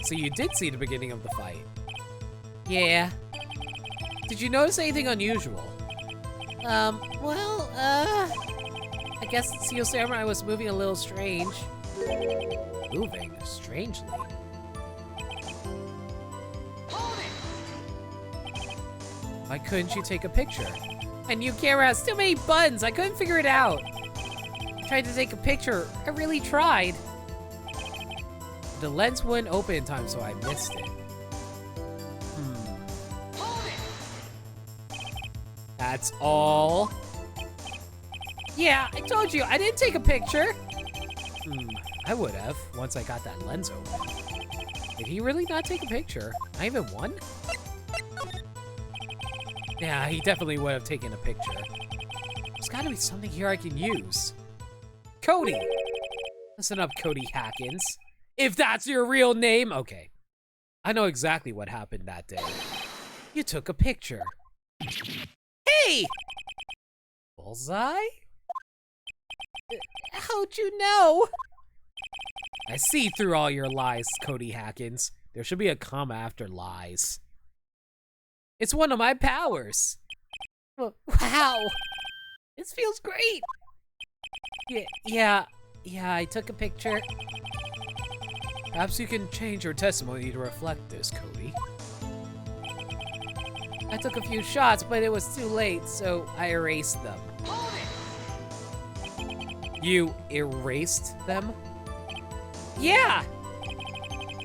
So you did see the beginning of the fight? Yeah. Did you notice anything unusual? I guess the Steel Samurai was moving a little strange. Moving strangely? Why couldn't you take a picture? My new camera has too many buttons. I couldn't figure it out. I tried to take a picture. I really tried. The lens wouldn't open in time, so I missed it. That's all? Yeah, I told you, I didn't take a picture. I would have, once I got that lens open. Did he really not take a picture? Not even one? Yeah, he definitely would have taken a picture. There's gotta be something here I can use. Cody! Listen up, Cody Hackins. If that's your real name, okay. I know exactly what happened that day. You took a picture. Hey! Bullseye? How'd you know? I see through all your lies, Cody Hackins. There should be a comma after lies. It's one of my powers. Wow. This feels great. Yeah, I took a picture. Perhaps you can change your testimony to reflect this, Cody. I took a few shots, but it was too late, so I erased them. You erased them? Yeah!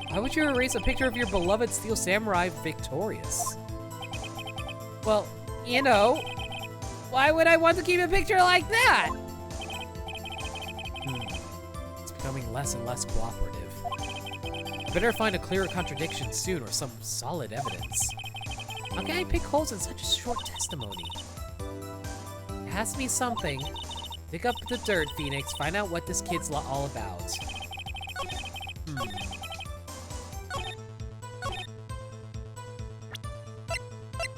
Why would you erase a picture of your beloved Steel Samurai victorious? Well, you know, why would I want to keep a picture like that? It's becoming less and less cooperative. I better find a clearer contradiction soon or some solid evidence. How can I pick holes in such a short testimony? It has to be something. Dig up the dirt, Phoenix. Find out what this kid's all about.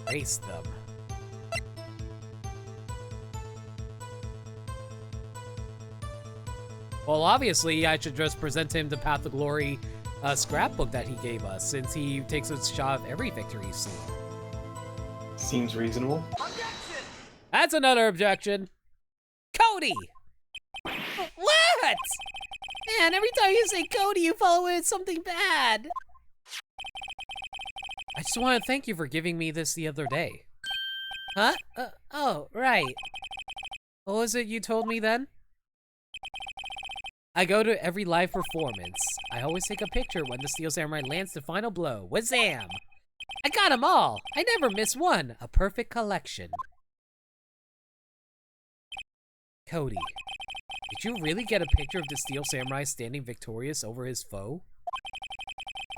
Erase them. Well, obviously, I should just present him the Path to Glory scrapbook that he gave us, since he takes a shot of every victory scene. Seems reasonable. That's another objection. Cody! What? What? Man, every time you say Cody, you follow it with something bad. I just want to thank you for giving me this the other day. Huh? Oh, right. What was it you told me then? I go to every live performance. I always take a picture when the Steel Samurai lands the final blow. Wazam! I got them all. I never miss one. A perfect collection. Cody, did you really get a picture of the Steel Samurai standing victorious over his foe?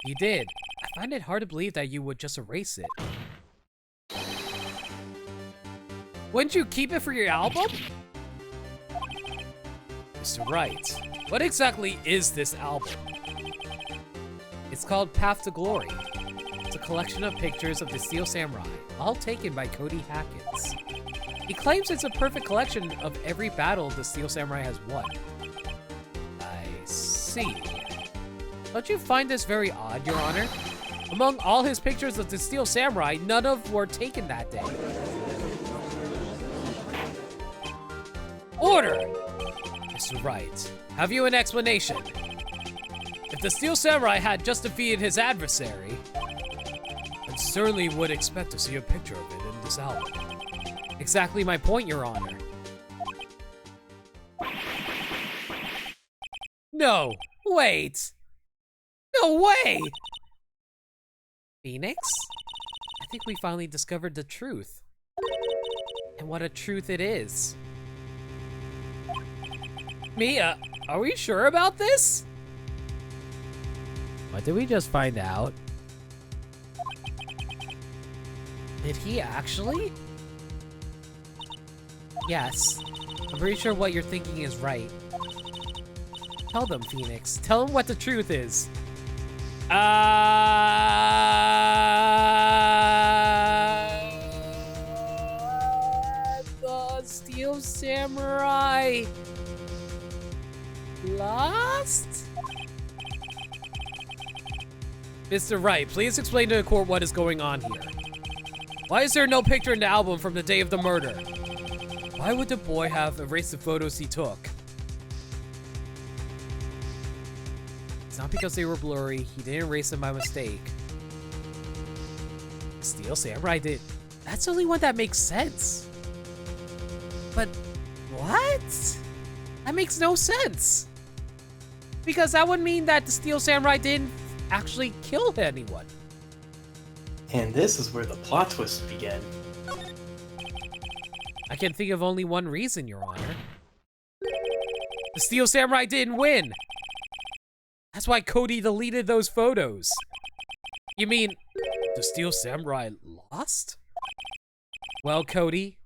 You did. I find it hard to believe that you would just erase it. Wouldn't you keep it for your album? Mr. Wright, what exactly is this album? It's called Path to Glory. It's a collection of pictures of the Steel Samurai, all taken by Cody Hackett. He claims it's a perfect collection of every battle the Steel Samurai has won. I see. Don't you find this very odd, Your Honor? Among all his pictures of the Steel Samurai, none of were taken that day. Order! Mr. Wright, have you an explanation? If the Steel Samurai had just defeated his adversary, I certainly would expect to see a picture of it in this album. Exactly my point, Your Honor. No, wait! No way! Phoenix? I think we finally discovered the truth. And what a truth it is. Mia, are we sure about this? What did we just find out? Did he actually? Yes. I'm pretty sure what you're thinking is right. Tell them, Phoenix. Tell them what the truth is. The Steel Samurai lost? Mr. Wright, please explain to the court what is going on here. Why is there no picture in the album from the day of the murder? Why would the boy have erased the photos he took? It's not because they were blurry. He didn't erase them by mistake. Steel Samurai did. That's the only one that makes sense. But what? That makes no sense. Because that would mean that the Steel Samurai didn't actually kill anyone. And this is where the plot twists begin. I can think of only one reason, Your Honor. The Steel Samurai didn't win. That's why Cody deleted those photos. You mean, the Steel Samurai lost? Well, Cody,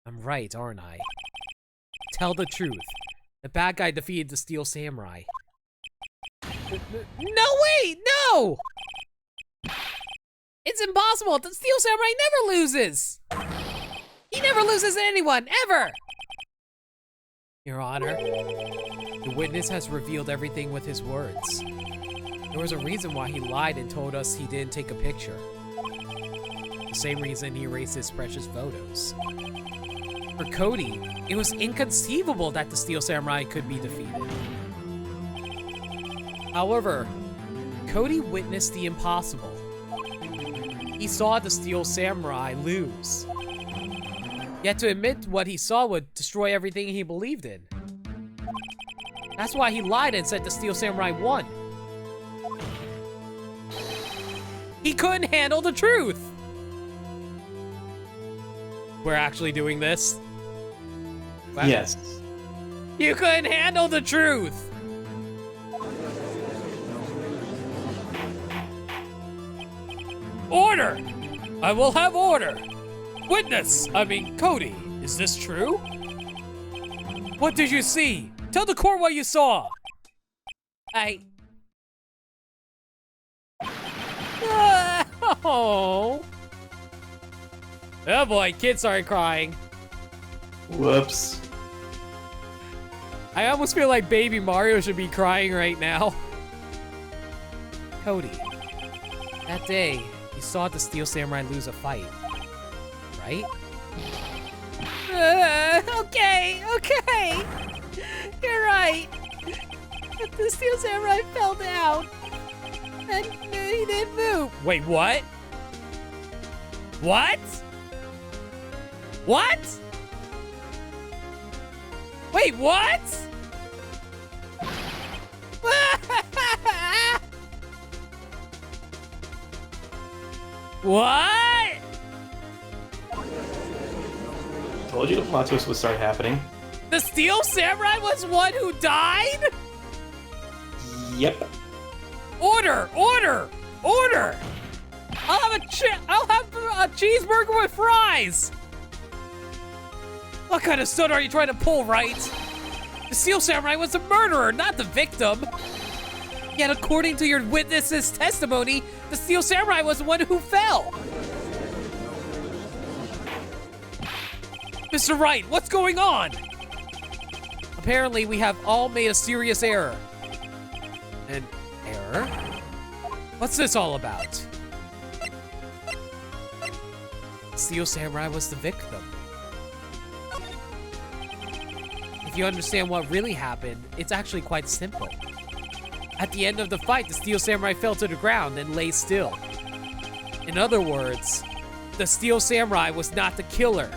I'm right, aren't I? Tell the truth. The bad guy defeated the Steel Samurai. No, wait, no! It's impossible! The Steel Samurai never loses! He never loses to anyone, ever! Your Honor, the witness has revealed everything with his words. There was a reason why he lied and told us he didn't take a picture. The same reason he erased his precious photos. For Cody, it was inconceivable that the Steel Samurai could be defeated. However, Cody witnessed the impossible. He saw the Steel Samurai lose. Yet to admit what he saw would destroy everything he believed in. That's why he lied and said the Steel Samurai won. He couldn't handle the truth! We're actually doing this? Wow. Yes. You couldn't handle the truth! Order! I will have order! Witness! Cody, is this true? What did you see? Tell the court what you saw! Oh! Oh boy, kid started crying. Whoops. I almost feel like baby Mario should be crying right now. Cody, that day, you saw the Steel Samurai lose a fight, right? Okay. You're right. The Steel Samurai fell down. And he didn't move. Wait, what? What? What? Wait, what? What? Told you the plot twist would start happening. The Steel Samurai was one who died? Yep. Order! Order! Order! I'll have a cheeseburger with fries! What kind of stunt are you trying to pull, Wright? The Steel Samurai was the murderer, not the victim. Yet according to your witness's testimony, the Steel Samurai was the one who fell. Mr. Wright, what's going on? Apparently, we have all made a serious error. An error? What's this all about? Steel Samurai was the victim. If you understand what really happened, it's actually quite simple. At the end of the fight, the Steel Samurai fell to the ground and lay still. In other words, the Steel Samurai was not the killer.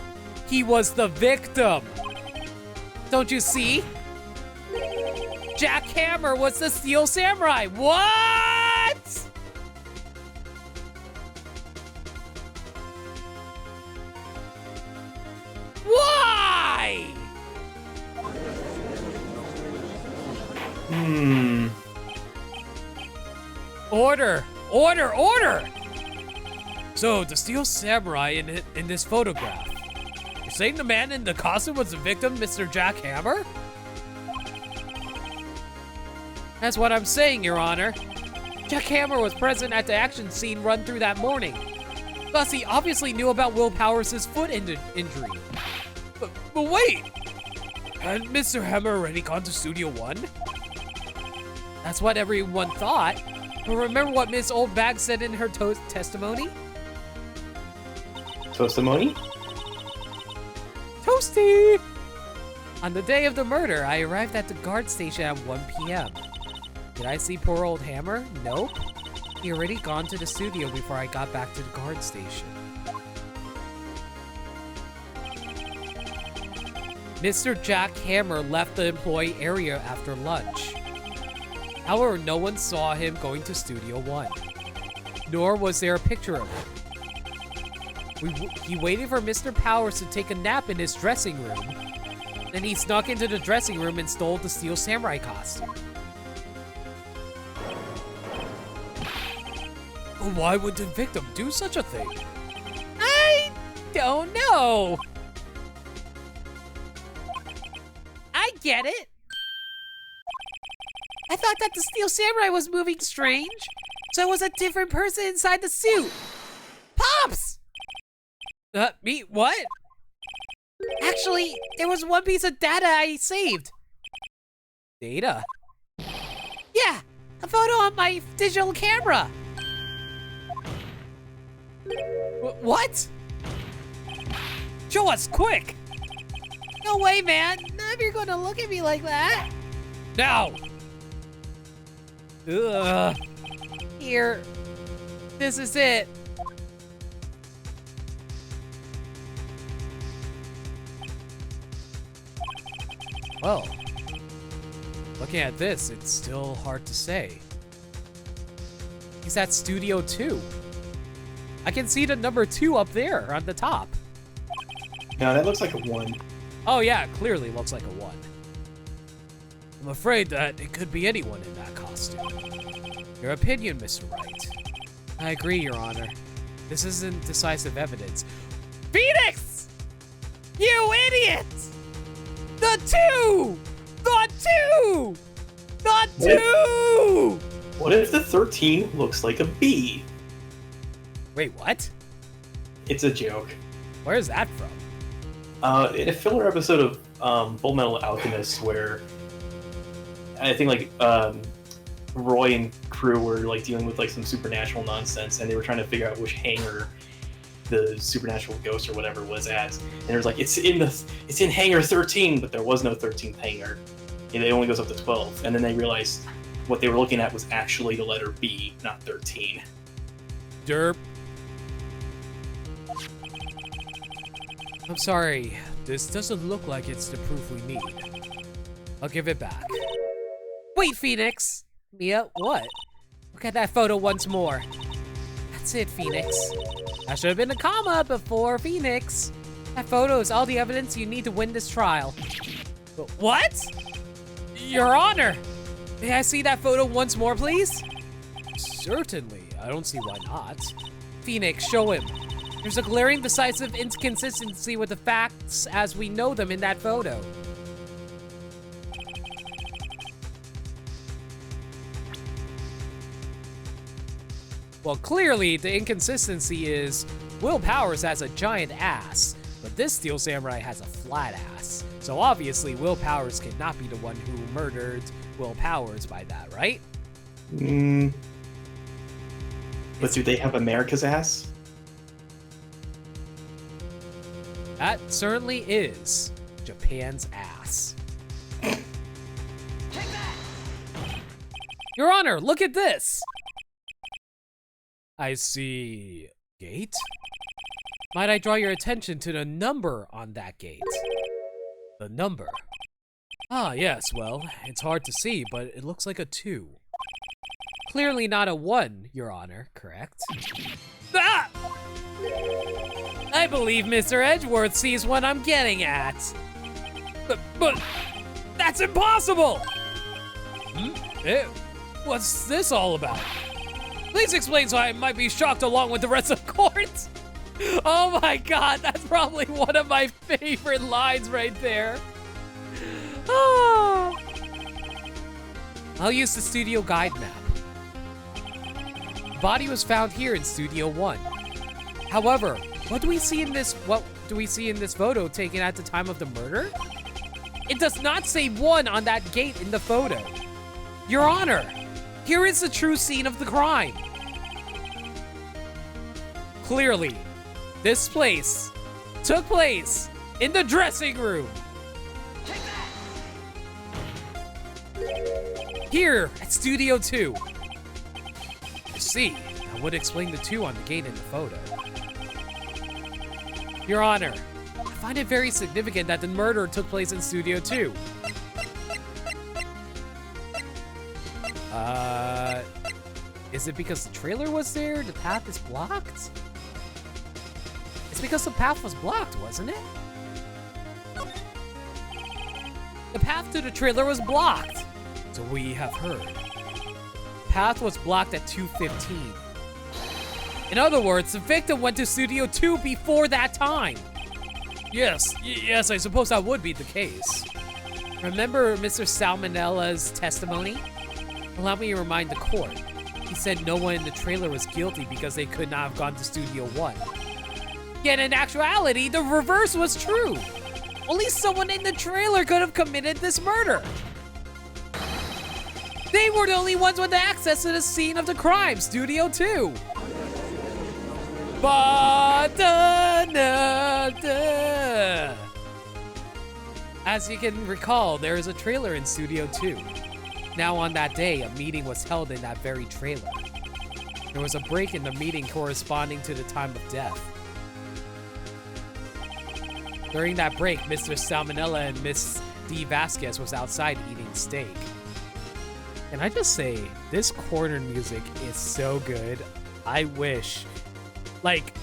He was the victim. Don't you see? Jack Hammer was the Steel Samurai. What? Why? Order! Order! Order! So, the Steel Samurai in this photograph. You're saying the man in the costume was the victim, Mr. Jack Hammer? That's what I'm saying, Your Honor. Jack Hammer was present at the action scene run through that morning. Thus, he obviously knew about Will Powers' foot injury. But wait! Hadn't Mr. Hammer already gone to Studio One? That's what everyone thought. But remember what Miss Oldbag said in her testimony? Testimony? Toasty! On the day of the murder, I arrived at the guard station at 1 p.m. Did I see poor old Hammer? Nope. He already gone to the studio before I got back to the guard station. Mr. Jack Hammer left the employee area after lunch. However, no one saw him going to Studio One, nor was there a picture of him. He waited for Mr. Powers to take a nap in his dressing room. Then he snuck into the dressing room and stole the Steel Samurai costume. But why would the victim do such a thing? I don't know. I get it. I thought that the Steel Samurai was moving strange, so it was a different person inside the suit. Pops! Me? What? Actually, there was one piece of data I saved. Data? Yeah, a photo on my digital camera. What? Show us, quick! No way, man. Not if you're gonna look at me like that. Now! Ugh. Here. This is it. Well, looking at this, it's still hard to say. He's at Studio 2. I can see the number 2 up there on the top. No, that looks like a 1. Oh yeah, it clearly looks like a 1. I'm afraid that it could be anyone in that costume. Your opinion, Mr. Wright. I agree, Your Honor. This isn't decisive evidence. Phoenix! You idiot! The 2! The 2! The 2! What if the 13 looks like a B? Wait, what? It's a joke. Where's that from? In a filler episode of Full Metal Alchemist, where I think Roy and crew were dealing with some supernatural nonsense, and they were trying to figure out which hangar the supernatural ghost or whatever was at, and it was it's in hangar 13, but there was no 13th hangar. It only goes up to 12, and then they realized what they were looking at was actually the letter B, not 13. Derp. I'm sorry. This doesn't look like it's the proof we need. I'll give it back. Wait, Phoenix! Mia, what? Look at that photo once more. That's it, Phoenix. That should have been a comma before Phoenix. That photo is all the evidence you need to win this trial. What? Your Honor! May I see that photo once more, please? Certainly. I don't see why not. Phoenix, show him. There's a glaring, decisive inconsistency with the facts as we know them in that photo. Well, clearly the inconsistency is Will Powers has a giant ass, but this Steel Samurai has a flat ass. So obviously Will Powers cannot be the one who murdered Will Powers by that, right? But do they have America's ass? That certainly is Japan's ass. Your Honor, look at this! I see... gate? Might I draw your attention to the number on that gate? The number. Ah, yes, well, it's hard to see, but it looks like a 2. Clearly not a 1, Your Honor, correct? Ah! I believe Mr. Edgeworth sees what I'm getting at. But that's impossible! What's this all about? Please explain so I might be shocked along with the rest of court. Oh my god, that's probably one of my favorite lines right there. Oh. I'll use the studio guide map. The body was found here in Studio 1. However, what do we see in this photo taken at the time of the murder? It does not say 1 on that gate in the photo. Your Honor, here is the true scene of the crime. Clearly, this place took place in the dressing room. Here at Studio 2. I see. That would explain the 2 on the gate in the photo. Your Honor, I find it very significant that the murder took place in Studio 2. Is it because the trailer was there? The path is blocked? It's because the path was blocked, wasn't it? The path to the trailer was blocked. So we have heard. The path was blocked at 2:15. In other words, the victim went to Studio 2 before that time. Yes, I suppose that would be the case. Remember Mr. Salmonella's testimony? Allow me to remind the court. He said no one in the trailer was guilty because they could not have gone to Studio 1. Yet in actuality, the reverse was true. Only someone in the trailer could have committed this murder. They were the only ones with access to the scene of the crime, Studio 2. Ba-da-na-da. As you can recall, there is a trailer in Studio 2. Now on that day, a meeting was held in that very trailer. There was a break in the meeting corresponding to the time of death. During that break, Mr. Salmonella and Miss D. Vasquez was outside eating steak. Can I just say, this corner music is so good. I wish. Like,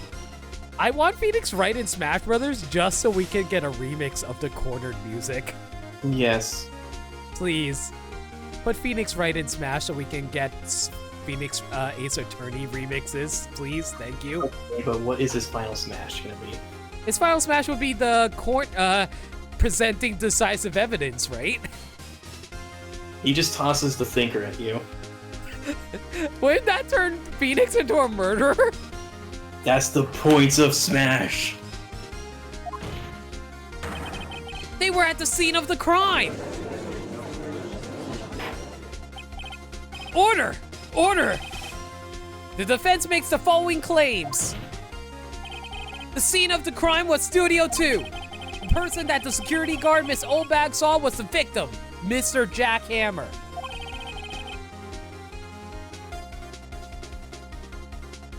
I want Phoenix Wright in Smash Brothers just so we can get a remix of the cornered music. Yes. Please. Put Phoenix Wright in Smash so we can get Phoenix Ace Attorney remixes, please. Thank you. Okay, but what is his final Smash gonna be? His final Smash would be the court presenting decisive evidence, right? He just tosses the thinker at you. Wouldn't that turn Phoenix into a murderer? That's the points of Smash. They were at the scene of the crime. Order! Order! The defense makes the following claims. The scene of the crime was Studio 2. The person that the security guard, Miss Oldbag, saw was the victim. Mr. Jackhammer.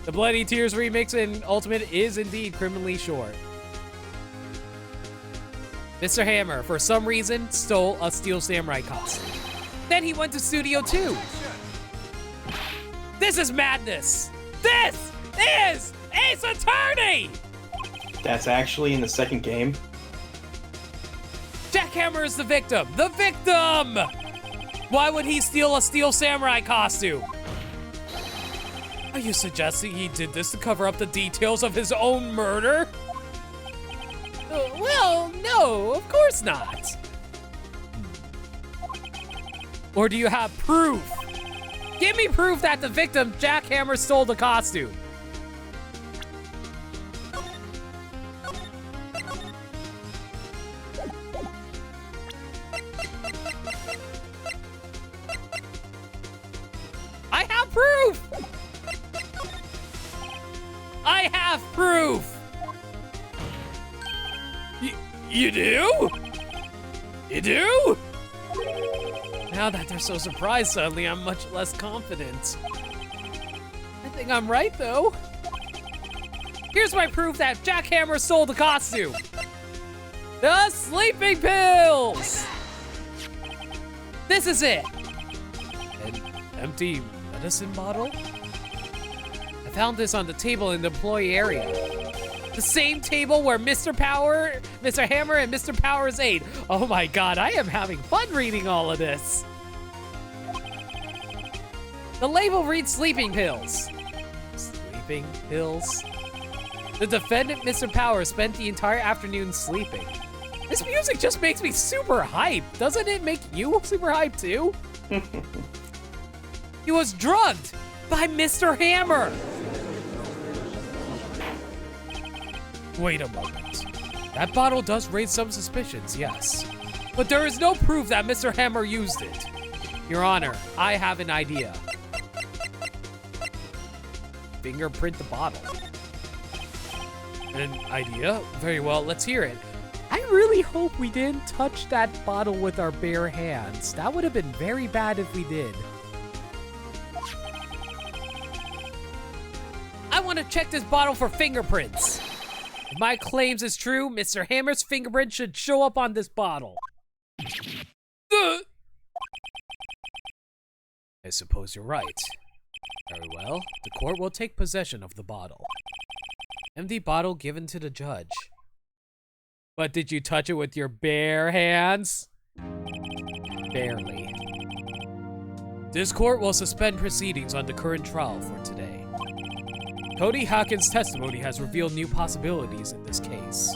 The Bloody Tears remix in Ultimate is indeed criminally short. Mr. Hammer, for some reason, stole a Steel Samurai costume. Then he went to Studio 2. This is madness. This is Ace Attorney! That's actually in the second game. Jackhammer is the victim. The victim! Why would he steal a Steel Samurai costume? Are you suggesting he did this to cover up the details of his own murder? Well, no, of course not. Or do you have proof? Give me proof that the victim, Jackhammer, stole the costume. I have proof! I have proof! You do? You do? Now that they're so surprised suddenly, I'm much less confident. I think I'm right, though. Here's my proof that Jackhammer stole the costume. The sleeping pills! This is it. An empty medicine bottle? I found this on the table in the employee area. The same table where Mr. Hammer, and Mr. Power's aide. Oh my god, I am having fun reading all of this. The label reads sleeping pills. Sleeping pills? The defendant, Mr. Power, spent the entire afternoon sleeping. This music just makes me super hyped. Doesn't it make you super hyped too? He was drugged by Mr. Hammer. Wait a moment. That bottle does raise some suspicions, yes. But there is no proof that Mr. Hammer used it. Your Honor, I have an idea. Fingerprint the bottle. An idea? Very well, let's hear it. I really hope we didn't touch that bottle with our bare hands. That would have been very bad if we did. I want to check this bottle for fingerprints. If my claims is true, Mr. Hammer's fingerprint should show up on this bottle. I suppose you're right. Very well, the court will take possession of the bottle. Empty bottle given to the judge. But did you touch it with your bare hands? Barely. This court will suspend proceedings on the current trial for today. Cody Hawkins' testimony has revealed new possibilities in this case.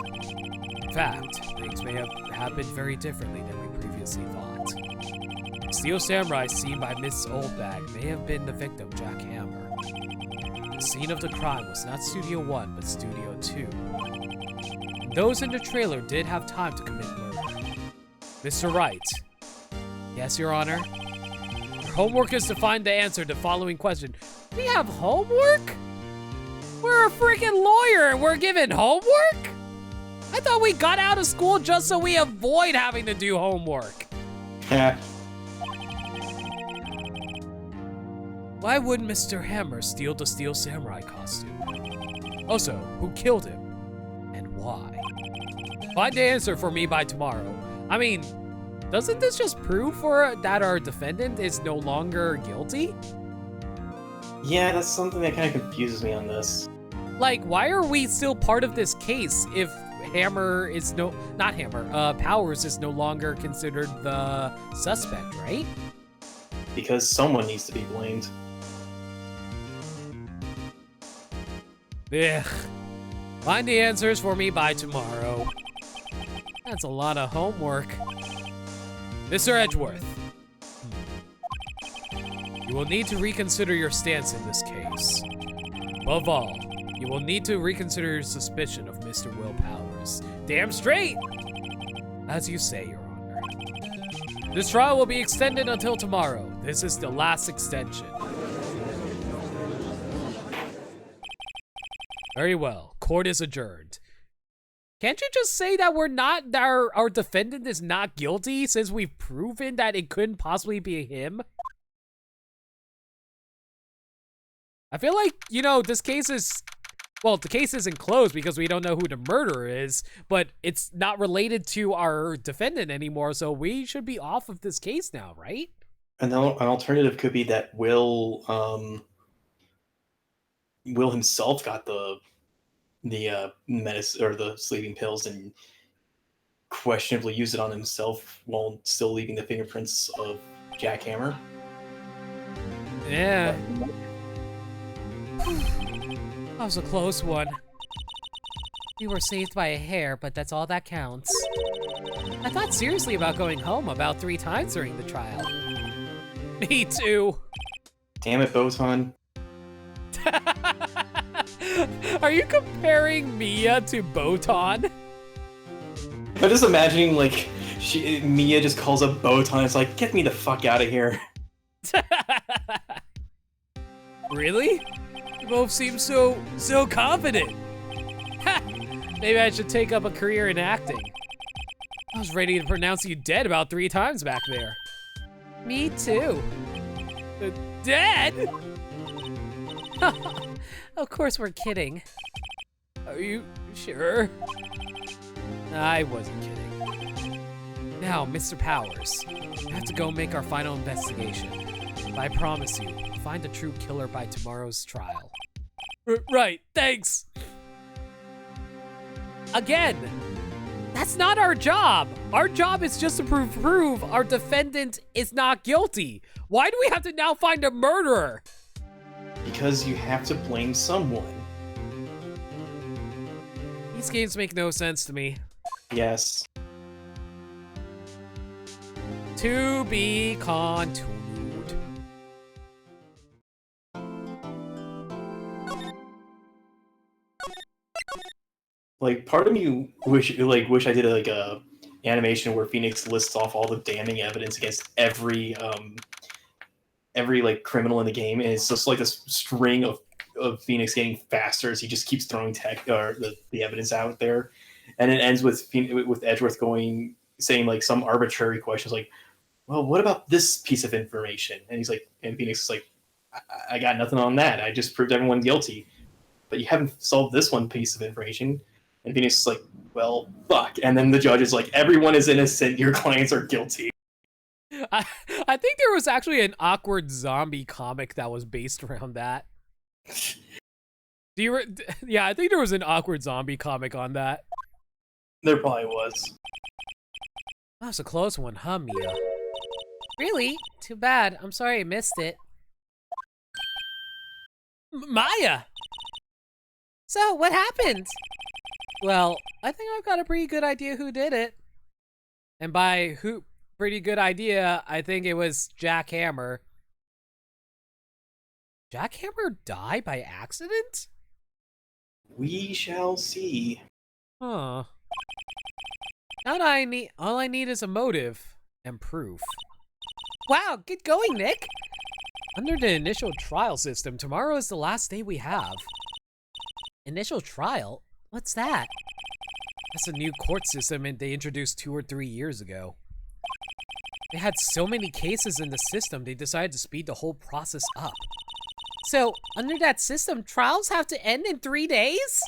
In fact, things may have happened very differently than we previously thought. The Steel Samurai seen by Miss Oldbag may have been the victim, Jackhammer. The scene of the crime was not Studio 1, but Studio 2. And those in the trailer did have time to commit murder. Mr. Wright. Yes, Your Honor? Your homework is to find the answer to the following question. We have homework? We're a freaking lawyer and we're given homework? I thought we got out of school just so we avoid having to do homework. Yeah. Why would Mr. Hammer steal the Steel Samurai costume? Also, who killed him? And why? Find the answer for me by tomorrow. I mean, doesn't this just prove that our defendant is no longer guilty? Yeah, that's something that kind of confuses me on this. Like, why are we still part of this case if Hammer is Powers is no longer considered the suspect, right? Because someone needs to be blamed. Ugh. Find the answers for me by tomorrow. That's a lot of homework. Mr. Edgeworth. You will need to reconsider your stance in this case. Above all, you will need to reconsider your suspicion of Mr. Will Powers. Damn straight! As you say, Your Honor. This trial will be extended until tomorrow. This is the last extension. Very well. Court is adjourned. Can't you just say that we're not, that our defendant is not guilty since we've proven that it couldn't possibly be him? I feel like, you know, this case is, well, the case isn't closed because we don't know who the murderer is, but it's not related to our defendant anymore, so we should be off of this case now, right? An alternative could be that Will himself got the medicine or the sleeping pills and questionably used it on himself while still leaving the fingerprints of Jack Hammer. Yeah. That was a close one. We were saved by a hair, but that's all that counts. I thought seriously about going home about 3 times during the trial. Me too. Damn it, Botan. Are you comparing Mia to Botan? I'm just imagining, like, Mia just calls up Botan. It's like, get me the fuck out of here. Really? You both seem so confident. Ha! Maybe I should take up a career in acting. I was ready to pronounce you dead about 3 times back there. Me too. Dead? Of course we're kidding. Are you sure? I wasn't kidding. Now, Mr. Powers, we have to go make our final investigation. But I promise you, we'll find the true killer by tomorrow's trial. Right, thanks. Again, that's not our job. Our job is just to prove our defendant is not guilty. Why do we have to now find a murderer? Because you have to blame someone. These games make no sense to me. Yes. To be continued. Like, part of me wish I did like a animation where Phoenix lists off all the damning evidence against every like criminal in the game, and it's just like this string of Phoenix getting faster as he just keeps throwing the evidence out there, and it ends with Edgeworth saying like some arbitrary questions like, well, what about this piece of information? And Phoenix is like, I got nothing on that. I just proved everyone guilty, but you haven't solved this one piece of information. And Phoenix is like, well, fuck. And then the judge is like, everyone is innocent. Your clients are guilty. I think there was actually an awkward zombie comic that was based around that. Yeah, I think there was an awkward zombie comic on that. There probably was. That was a close one, huh, Mia? Really? Too bad. I'm sorry I missed it. Maya! So, what happened? Well, I think I've got a pretty good idea who did it. And by who, pretty good idea, I think it was Jack Hammer. Jack Hammer die by accident? We shall see. Huh. All I need is a motive and proof. Wow, get going, Nick! Under the initial trial system, tomorrow is the last day we have. Initial trial? What's that? That's a new court system they introduced 2 or 3 years ago. They had so many cases in the system, they decided to speed the whole process up. So, under that system, trials have to end in 3 days?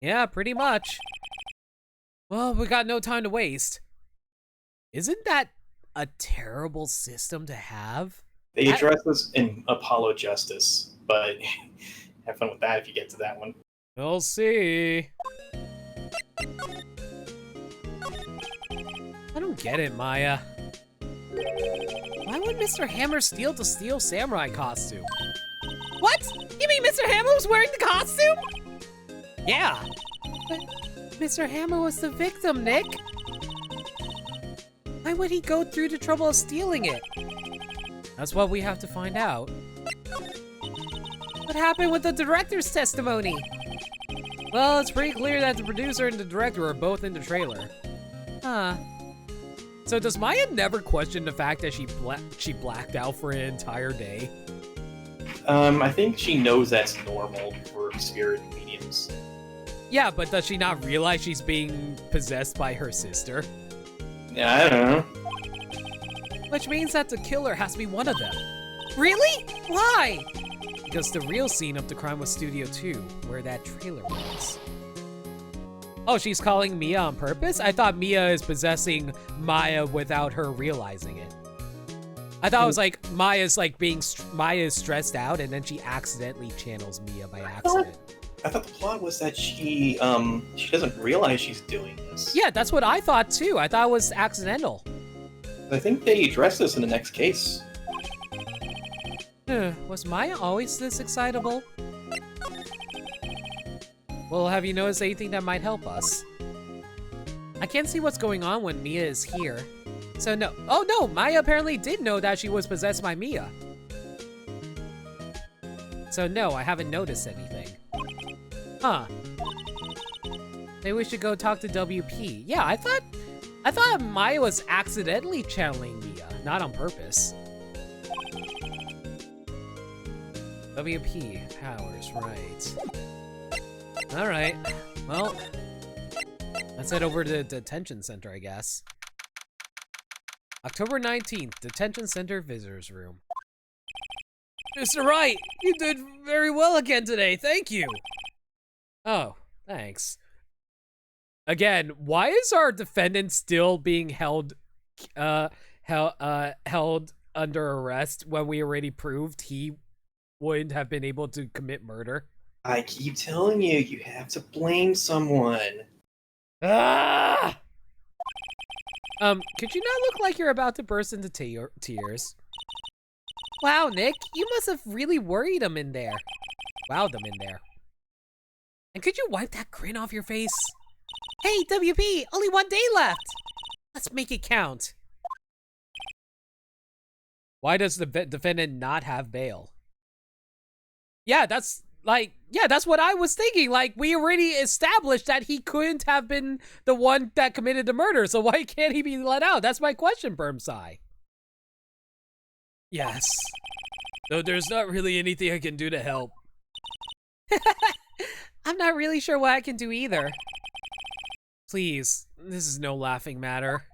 Yeah, pretty much. Well, we got no time to waste. Isn't that a terrible system to have? They address this in Apollo Justice, but have fun with that if you get to that one. We'll see. I don't get it, Maya. Why would Mr. Hammer steal the Steel Samurai costume? What? You mean Mr. Hammer was wearing the costume? Yeah. But Mr. Hammer was the victim, Nick. Why would he go through the trouble of stealing it? That's what we have to find out. What happened with the director's testimony? Well, it's pretty clear that the producer and the director are both in the trailer. Huh. So does Maya never question the fact that she blacked out for an entire day? I think she knows that's normal for spirit mediums. Yeah, but does she not realize she's being possessed by her sister? Yeah, I don't know. Which means that the killer has to be one of them. Really? Why? Because the real scene of the crime was Studio 2, where that trailer was. Oh, she's calling Mia on purpose? I thought Mia is possessing Maya without her realizing it. I thought it was like Maya's stressed out and then she accidentally channels Mia by accident. I thought the plot was that she doesn't realize she's doing this. Yeah, that's what I thought too. I thought it was accidental. I think they address this in the next case. Was Maya always this excitable? Well, have you noticed anything that might help us? I can't see what's going on when Mia is here. So no. Oh no, Maya apparently did know that she was possessed by Mia. So no, I haven't noticed anything. Huh. Maybe we should go talk to WP. Yeah, I thought Maya was accidentally channeling Mia, not on purpose. WP powers, right. Alright, well, let's head over to the detention center, I guess. October 19th, detention center visitors room. Mr. Wright, you did very well again today, thank you. Oh, thanks. Again, why is our defendant still being held under arrest when we already proved he wouldn't have been able to commit murder? I keep telling you, you have to blame someone. Ah! Could you not look like you're about to burst into tears? Wow, Nick, you must have really worried him in there. Wowed him in there. And could you wipe that grin off your face? Hey, WP, only 1 day left. Let's make it count. Why does the defendant not have bail? Yeah, that's what I was thinking. Like, we already established that he couldn't have been the one that committed the murder, so why can't he be let out? That's my question, Permsai. Yes. Though there's not really anything I can do to help. I'm not really sure what I can do either. Please, this is no laughing matter.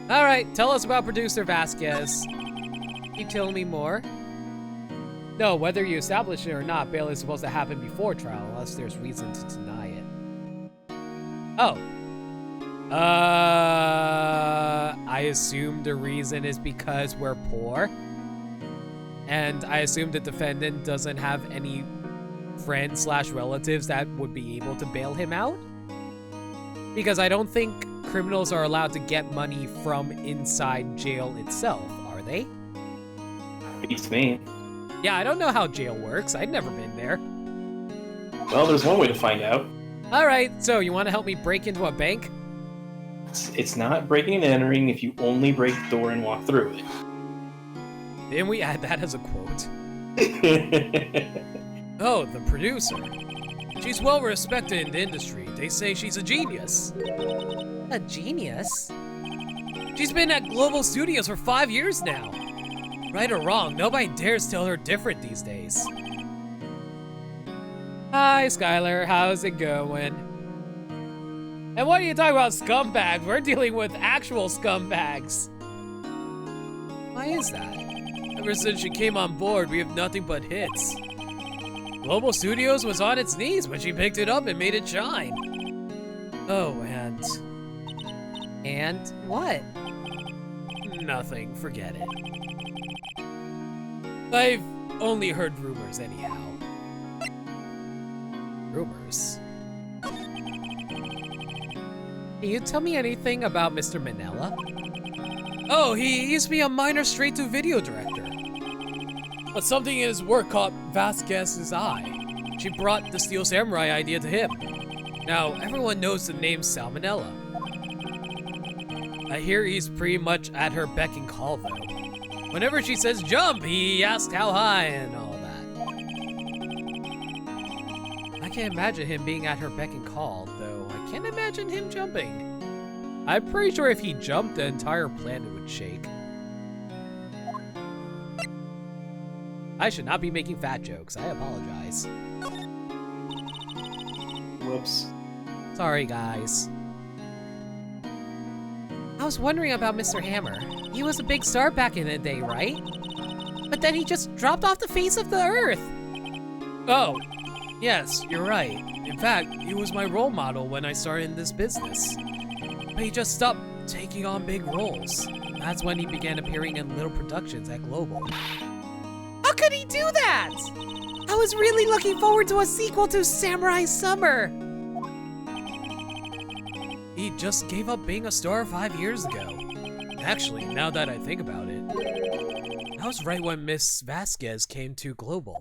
Alright, tell us about producer Vasquez. Can you tell me more? No, whether you establish it or not, bail is supposed to happen before trial unless there's reason to deny it. Oh. I assume the reason is because we're poor. And I assume the defendant doesn't have any friends/relatives that would be able to bail him out. Because I don't think criminals are allowed to get money from inside jail itself, are they? Beats me. Yeah, I don't know how jail works. I've never been there. Well, there's one way to find out. Alright, so you want to help me break into a bank? It's not breaking and entering if you only break the door and walk through it. Didn't we add that as a quote? Oh, the producer. She's well respected in the industry. They say she's a genius. A genius? She's been at Global Studios for 5 years now. Right or wrong, nobody dares tell her different these days. Hi, Skylar. How's it going? And what are you talking about scumbags? We're dealing with actual scumbags. Why is that? Ever since she came on board, we have nothing but hits. Global Studios was on its knees when she picked it up and made it shine. Oh, and what? Nothing, forget it. I've only heard rumors anyhow. Rumors? Can you tell me anything about Mr. Manella? Oh, he used to be a minor straight-to-video director. But something in his work caught Vasquez's eye. She brought the Steel Samurai idea to him. Now, everyone knows the name Salmonella. I hear he's pretty much at her beck and call, though. Whenever she says jump, he asks how high and all that. I can't imagine him being at her beck and call, though I can't imagine him jumping. I'm pretty sure if he jumped, the entire planet would shake. I should not be making fat jokes. I apologize. Whoops. Sorry, guys. I was wondering about Mr. Hammer. He was a big star back in the day, right? But then he just dropped off the face of the earth. Oh, yes, you're right. In fact, he was my role model when I started in this business. But he just stopped taking on big roles. That's when he began appearing in little productions at Global. How could he do that? I was really looking forward to a sequel to Samurai Summer. He just gave up being a star 5 years ago. Actually, now that I think about it, that was right when Miss Vasquez came to Global.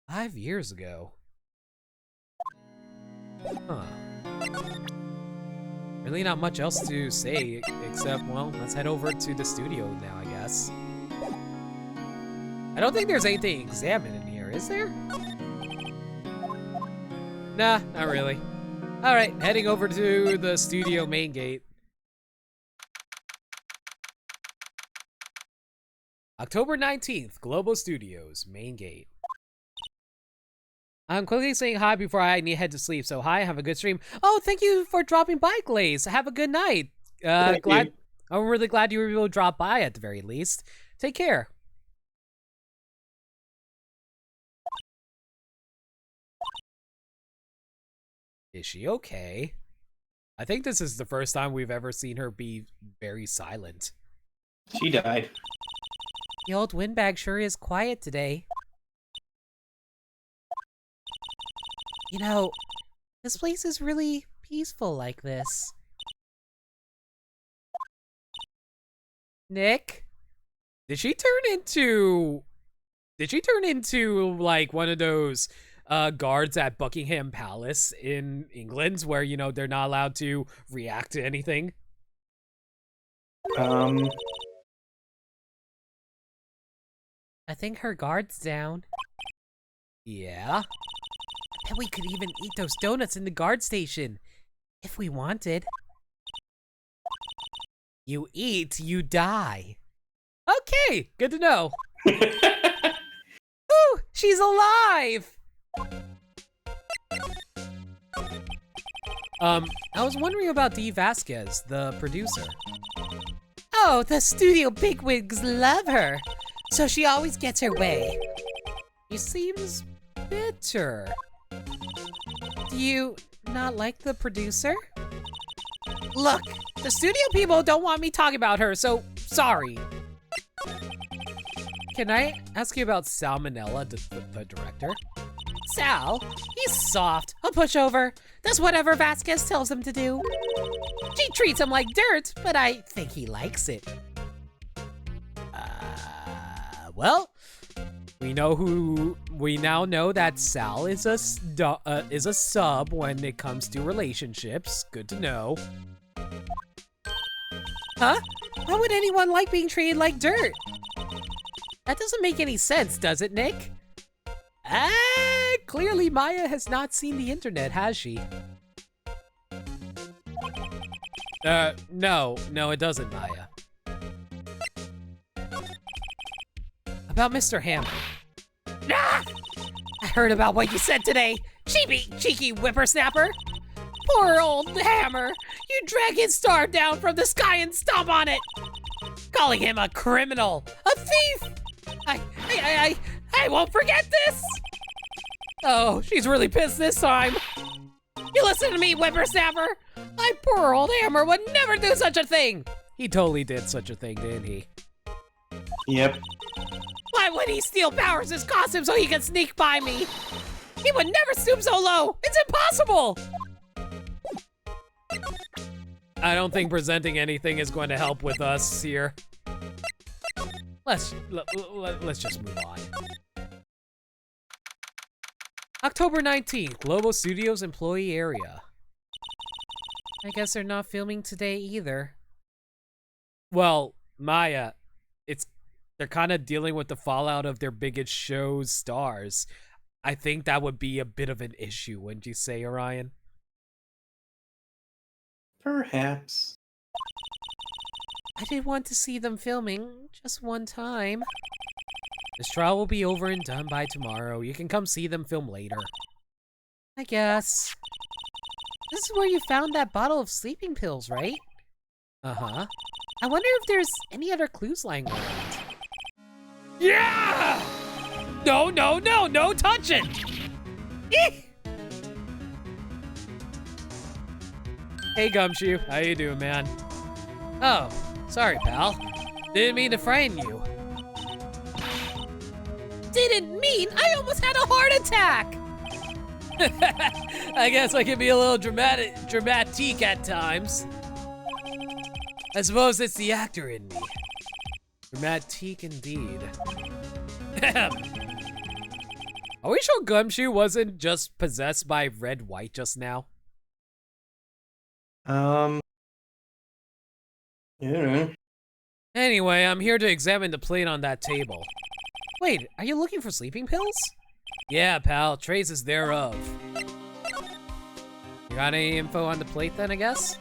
5 years ago. Huh. Really not much else to say, except, well, let's head over to the studio now, I guess. I don't think there's anything to examine in here, is there? Nah, not really. Alright, heading over to the studio main gate. October 19th, Global Studios, main gate. I'm quickly saying hi before I need to head to sleep, so hi, have a good stream. Oh, thank you for dropping by, Glaze. Have a good night. I'm really glad you were able to drop by at the very least. Take care. Is she okay? I think this is the first time we've ever seen her be very silent. She died. The old windbag sure is quiet today. You know, this place is really peaceful like this. Nick? Did she turn into like one of those guards at Buckingham Palace in England where, you know, they're not allowed to react to anything? I think her guard's down. Yeah? I bet we could even eat those donuts in the guard station. If we wanted. You eat, you die. Okay, good to know. Ooh, she's alive! I was wondering about Dee Vasquez, the producer. Oh, the studio bigwigs love her. So she always gets her way. He seems bitter. Do you not like the producer? Look, the studio people don't want me talking about her, so sorry. Can I ask you about Salmonella, the director? Sal? He's soft, a pushover. Does whatever Vasquez tells him to do. She treats him like dirt, but I think he likes it. Well, we now know that Sal is a sub when it comes to relationships. Good to know. Huh? Why would anyone like being treated like dirt? That doesn't make any sense, does it, Nick? Clearly Maya has not seen the internet, has she? No, it doesn't, Maya. About Mr. Hammer. Ah! I heard about what you said today, cheeky whippersnapper. Poor old Hammer. You drag his star down from the sky and stomp on it. Calling him a criminal, a thief. I won't forget this. Oh, she's really pissed this time. You listen to me, whippersnapper. My poor old Hammer would never do such a thing. He totally did such a thing, didn't he? Yep. Why would he steal Powers' costume so he could sneak by me? He would never stoop so low. It's impossible. I don't think presenting anything is going to help with us here. Let's just move on. October 19th, Global Studios employee area. I guess they're not filming today either. Well, Maya, they're kind of dealing with the fallout of their biggest show's stars. I think that would be a bit of an issue, wouldn't you say, Orion? Perhaps. I did want to see them filming just one time. This trial will be over and done by tomorrow. You can come see them film later. I guess. This is where you found that bottle of sleeping pills, right? Uh-huh. I wonder if there's any other clues lying around. Yeah! No, no, no, no touching! Eek! Hey, Gumshoe. How you doing, man? Oh, sorry, pal. Didn't mean to frighten you. Didn't mean? I almost had a heart attack! I guess I can be a little dramatic at times. I suppose it's the actor in me. Dramatique indeed. Are we sure Gumshoe wasn't just possessed by Red White just now? Yeah. Anyway, I'm here to examine the plate on that table. Wait, are you looking for sleeping pills? Yeah, pal, traces thereof. You got any info on the plate then, I guess?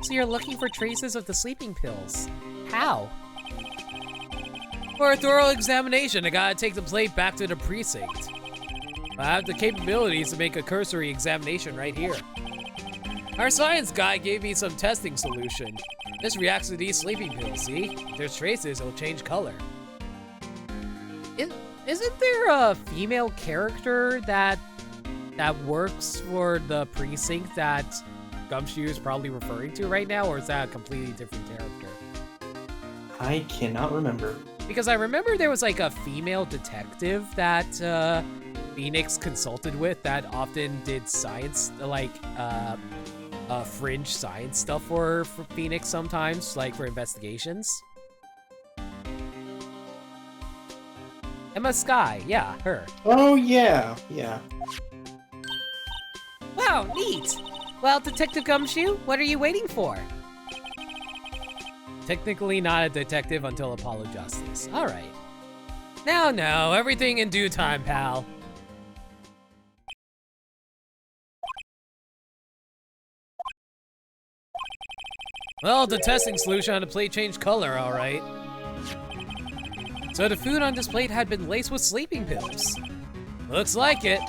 So you're looking for traces of the sleeping pills. How? For a thorough examination, I gotta take the plate back to the precinct. I have the capabilities to make a cursory examination right here. Our science guy gave me some testing solution. This reacts to these sleeping pills, see? If there's traces, it'll change color. Isn't there a female character that works for the precinct that Gumshoe is probably referring to right now, or is that a completely different character? I cannot remember. Because I remember there was like a female detective that Phoenix consulted with that often did science, like fringe science stuff for Phoenix sometimes, like for investigations. Emma Skye, yeah, her. Oh, yeah, yeah. Wow, neat! Well, Detective Gumshoe, what are you waiting for? Technically not a detective until Apollo Justice. All right. No, everything in due time, pal. Well, the testing solution on the plate changed color, all right. So the food on this plate had been laced with sleeping pills. Looks like it.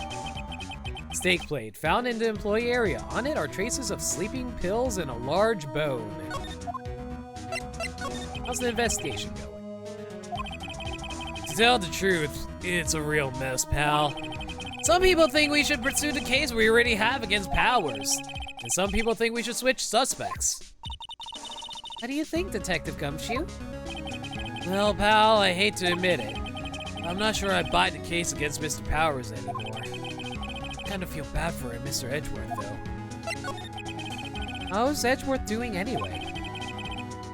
Steak plate, found in the employee area. On it are traces of sleeping pills and a large bone. How's the investigation going? To tell the truth, it's a real mess, pal. Some people think we should pursue the case we already have against Powers. And some people think we should switch suspects. How do you think, Detective Gumshoe? Well, pal, I hate to admit it. I'm not sure I buy the case against Mr. Powers anymore. I kind of feel bad for Mr. Edgeworth, though. How's Edgeworth doing anyway?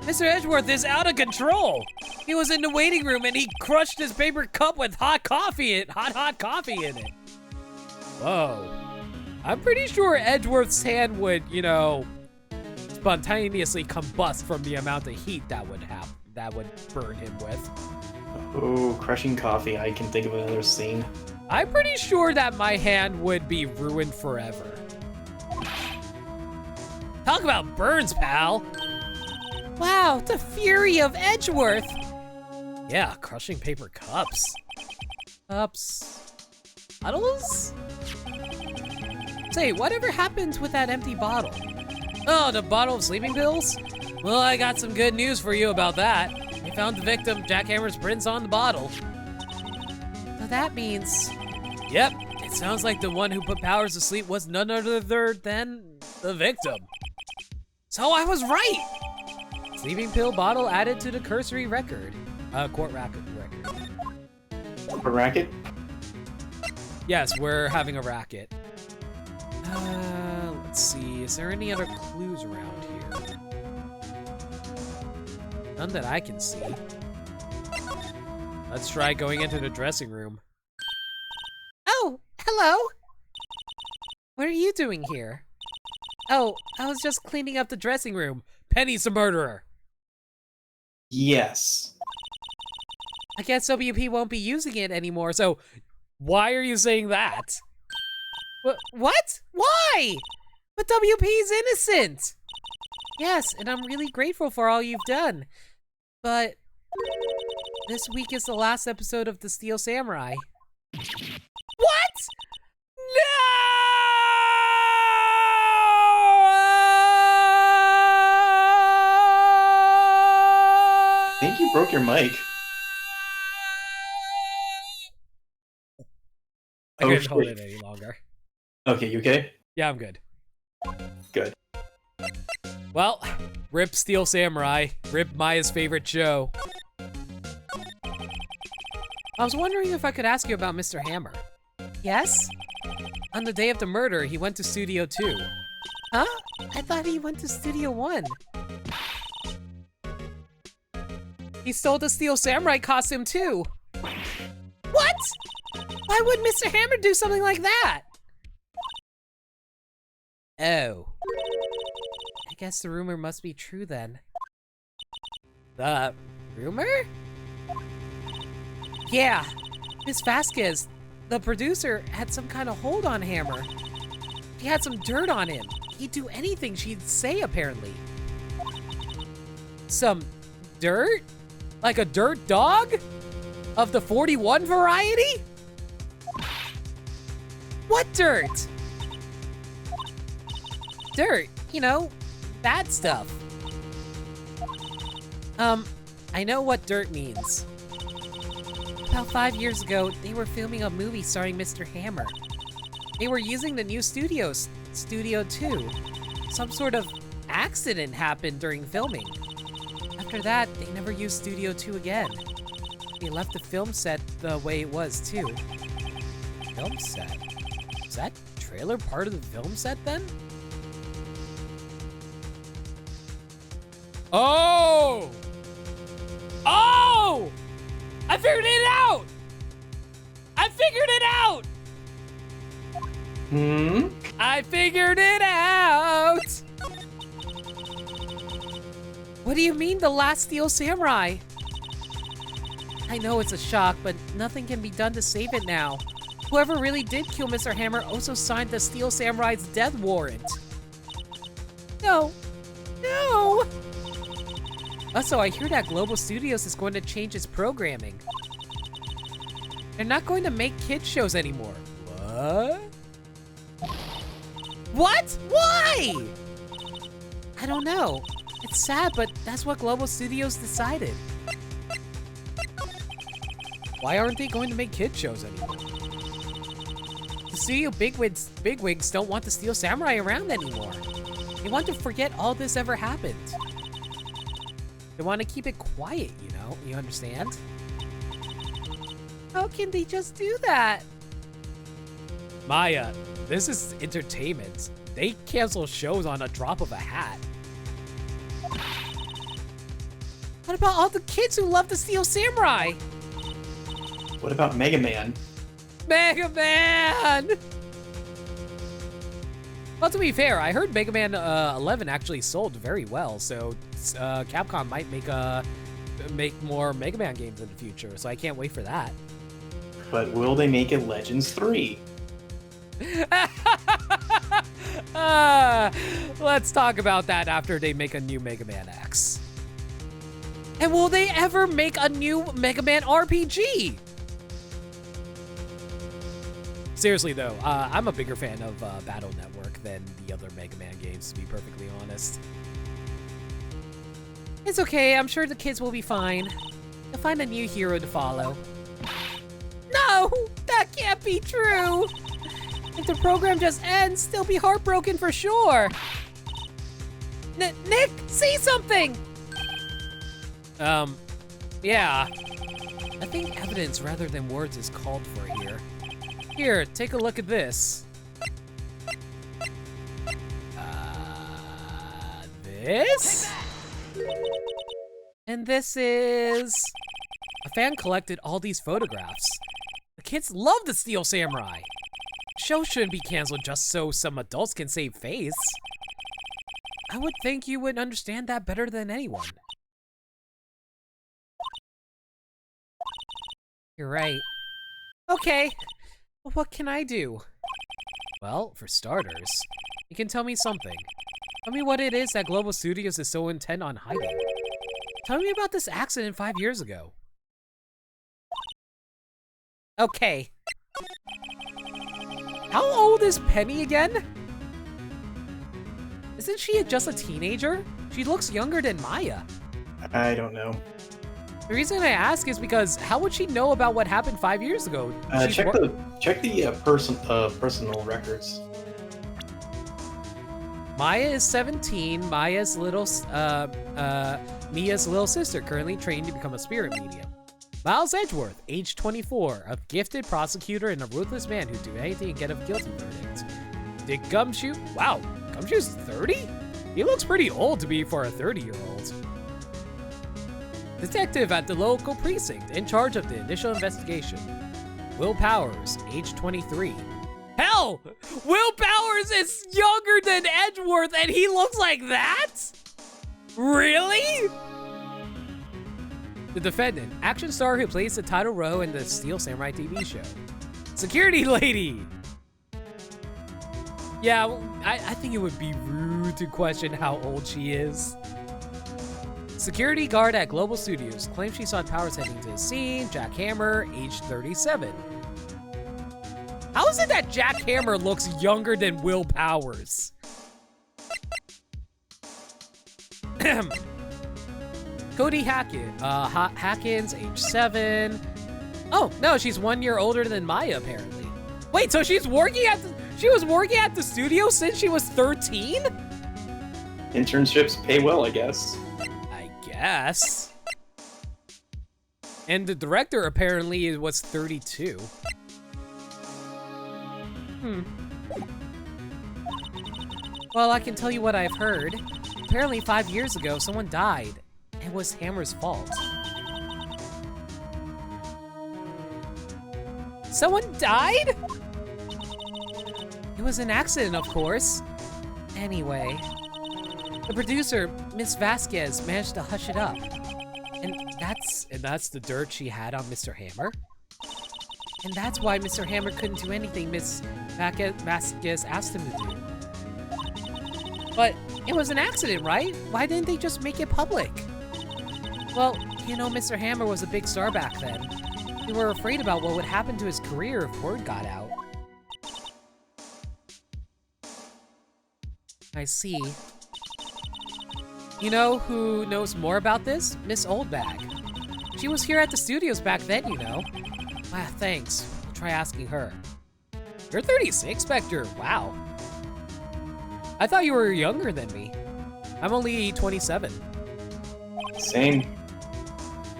Mr. Edgeworth is out of control! He was in the waiting room and he crushed his paper cup with hot coffee in it. Whoa. I'm pretty sure Edgeworth's hand would, you know, spontaneously combust from the amount of heat that would burn him with. Oh, crushing coffee. I can think of another scene. I'm pretty sure that my hand would be ruined forever. Talk about burns, pal. Wow, the fury of Edgeworth! Yeah, crushing paper cups. Bottles? Say, whatever happened with that empty bottle? Oh, the bottle of sleeping pills? Well, I got some good news for you about that. We found the victim, Jackhammer's prints on the bottle. So that means... Yep, it sounds like the one who put Powers to sleep was none other than the victim. So I was right! Sleeping pill bottle added to the cursory record. Court record. A racket? Yes, we're having a racket. Let's see, is there any other clues around here? None that I can see. Let's try going into the dressing room. Oh, hello! What are you doing here? Oh, I was just cleaning up the dressing room. Penny's a murderer. Yes. I guess WP won't be using it anymore, so... Why are you saying that? What? Why? But WP's innocent! Yes, and I'm really grateful for all you've done. But... this week is the last episode of The Steel Samurai. What? No! think you broke your mic. I Oh, couldn't hold shit. it any longer. Okay, you okay? Yeah, I'm good. Good. Well, rip Steel Samurai. Rip Maya's favorite show. I was wondering if I could ask you about Mr. Hammer. Yes? On the day of the murder, he went to Studio 2. Huh? I thought he went to Studio 1. He stole the Steel Samurai costume too. What? Why would Mr. Hammer do something like that? Oh. I guess the rumor must be true then. The rumor? Yeah. Miss Vasquez, the producer, had some kind of hold on Hammer. She had some dirt on him. He'd do anything she'd say, apparently. Some dirt? Like a dirt dog? Of the 41 variety? What dirt? Dirt, you know, bad stuff. I know what dirt means. About 5 years ago, they were filming a movie starring Mr. Hammer. They were using the new studios, Studio 2. Some sort of accident happened during filming. After that, they never used Studio 2 again. They left the film set the way it was, too. Film set? Is that trailer part of the film set, then? Oh! Oh! I figured it out! I figured it out! I figured it out! What do you mean, the last Steel Samurai? I know it's a shock, but nothing can be done to save it now. Whoever really did kill Mr. Hammer also signed the Steel Samurai's death warrant. No. No! Also, I hear that Global Studios is going to change its programming. They're not going to make kids shows anymore. What? What? Why? I don't know. It's sad, but that's what Global Studios decided. Why aren't they going to make kids shows anymore? The studio bigwigs don't want the Steel Samurai around anymore. They want to forget all this ever happened. They want to keep it quiet, you know? You understand? How can they just do that? Maya, this is entertainment. They cancel shows on a drop of a hat. What about all the kids who love the Steel Samurai? What about Mega Man? Mega Man! Well, to be fair, I heard Mega Man 11 actually sold very well, so Capcom might make more Mega Man games in the future, so I can't wait for that. But will they make it Legends 3? Let's talk about that after they make a new Mega Man X. And will they ever make a new Mega Man RPG? Seriously though, I'm a bigger fan of Battle Network than the other Mega Man games, to be perfectly honest. It's okay, I'm sure the kids will be fine. They'll find a new hero to follow. No! That can't be true! If the program just ends, they'll be heartbroken for sure! Nick, say something! Yeah. I think evidence rather than words is called for here. Here, take a look at this. This? And this is... A fan collected all these photographs. The kids love the Steel Samurai. The show shouldn't be canceled just so some adults can save face. I would think you would understand that better than anyone. You're right. Okay. Well, what can I do? Well, for starters, you can tell me something. Tell me what it is that Global Studios is so intent on hiding. Tell me about this accident 5 years ago. Okay. How old is Penny again? Isn't she just a teenager? She looks younger than Maya. I don't know. The reason I ask is because how would she know about what happened 5 years ago? Check the personal records. Maya is 17. Mia's little sister, currently trained to become a spirit medium. Miles Edgeworth, age 24, a gifted prosecutor and a ruthless man who'd do anything to get a guilty verdict. Dick Gumshoe, wow, Gumshoe's 30? He looks pretty old to be for a 30-year-old. Detective at the local precinct in charge of the initial investigation. Will Powers, age 23. Hell! Will Powers is younger than Edgeworth and he looks like that? Really? The defendant, action star who plays the title role in the Steel Samurai TV show. Security lady! Yeah, well, I think it would be rude to question how old she is. Security guard at Global Studios claims she saw Powers heading to the scene. Jack Hammer, age 37. How is it that Jack Hammer looks younger than Will Powers? Cody Hackins, age 7. Oh, no, she's 1 year older than Maya, apparently. Wait, so she was working at the studio since she was 13? Internships pay well, I guess. I guess. And the director apparently was 32. Well, I can tell you what I've heard. Apparently 5 years ago, someone died. It was Hammer's fault. Someone died? It was an accident, of course. Anyway, the producer, Miss Vasquez, managed to hush it up. And that's the dirt she had on Mr. Hammer? And that's why Mr. Hammer couldn't do anything Miss Vasquez asked him to do. But it was an accident, right? Why didn't they just make it public? Well, you know, Mr. Hammer was a big star back then. We were afraid about what would happen to his career if word got out. I see. You know who knows more about this? Miss Oldbag. She was here at the studios back then, you know. Ah, thanks. I'll try asking her. You're 36, Spectre. Wow. I thought you were younger than me. I'm only 27. Same.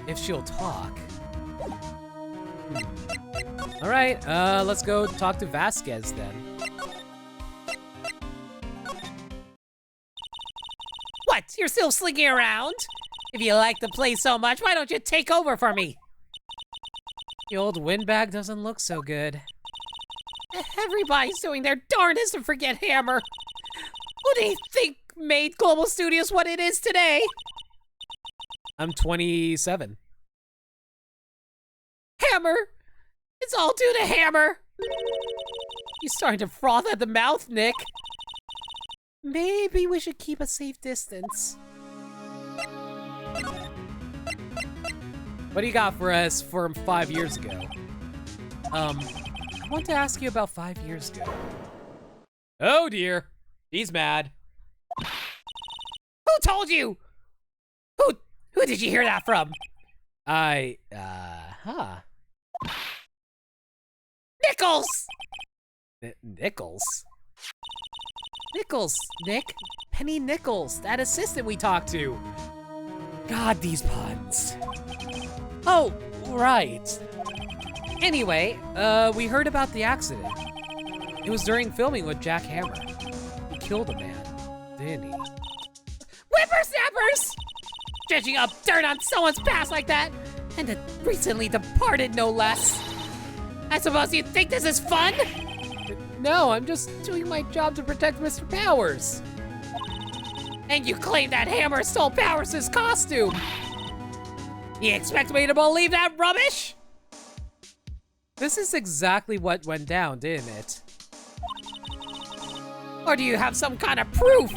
If she'll talk. All right, let's go talk to Vasquez then. What? You're still slinking around? If you like the place so much, why don't you take over for me? The old windbag doesn't look so good. Everybody's doing their darndest to forget Hammer. Who do you think made Global Studios what it is today? I'm 27. Hammer! It's all due to Hammer! You're starting to froth at the mouth, Nick. Maybe we should keep a safe distance. What do you got for us from 5 years ago? I want to ask you about 5 years ago. Oh dear, he's mad. Who told you? Who did you hear that from? Nichols! Nichols? Nichols, Nick. Penny Nichols, that assistant we talked to. God, these puns. Oh, right. Anyway, we heard about the accident. It was during filming with Jack Hammer. He killed a man, didn't he? Whippersnappers! Dredging up dirt on someone's past like that, and the recently departed, no less. I suppose you think this is fun? No, I'm just doing my job to protect Mr. Powers. And you claim that Hammer stole Powers' costume. You expect me to believe that rubbish? This is exactly what went down, didn't it? Or do you have some kind of proof?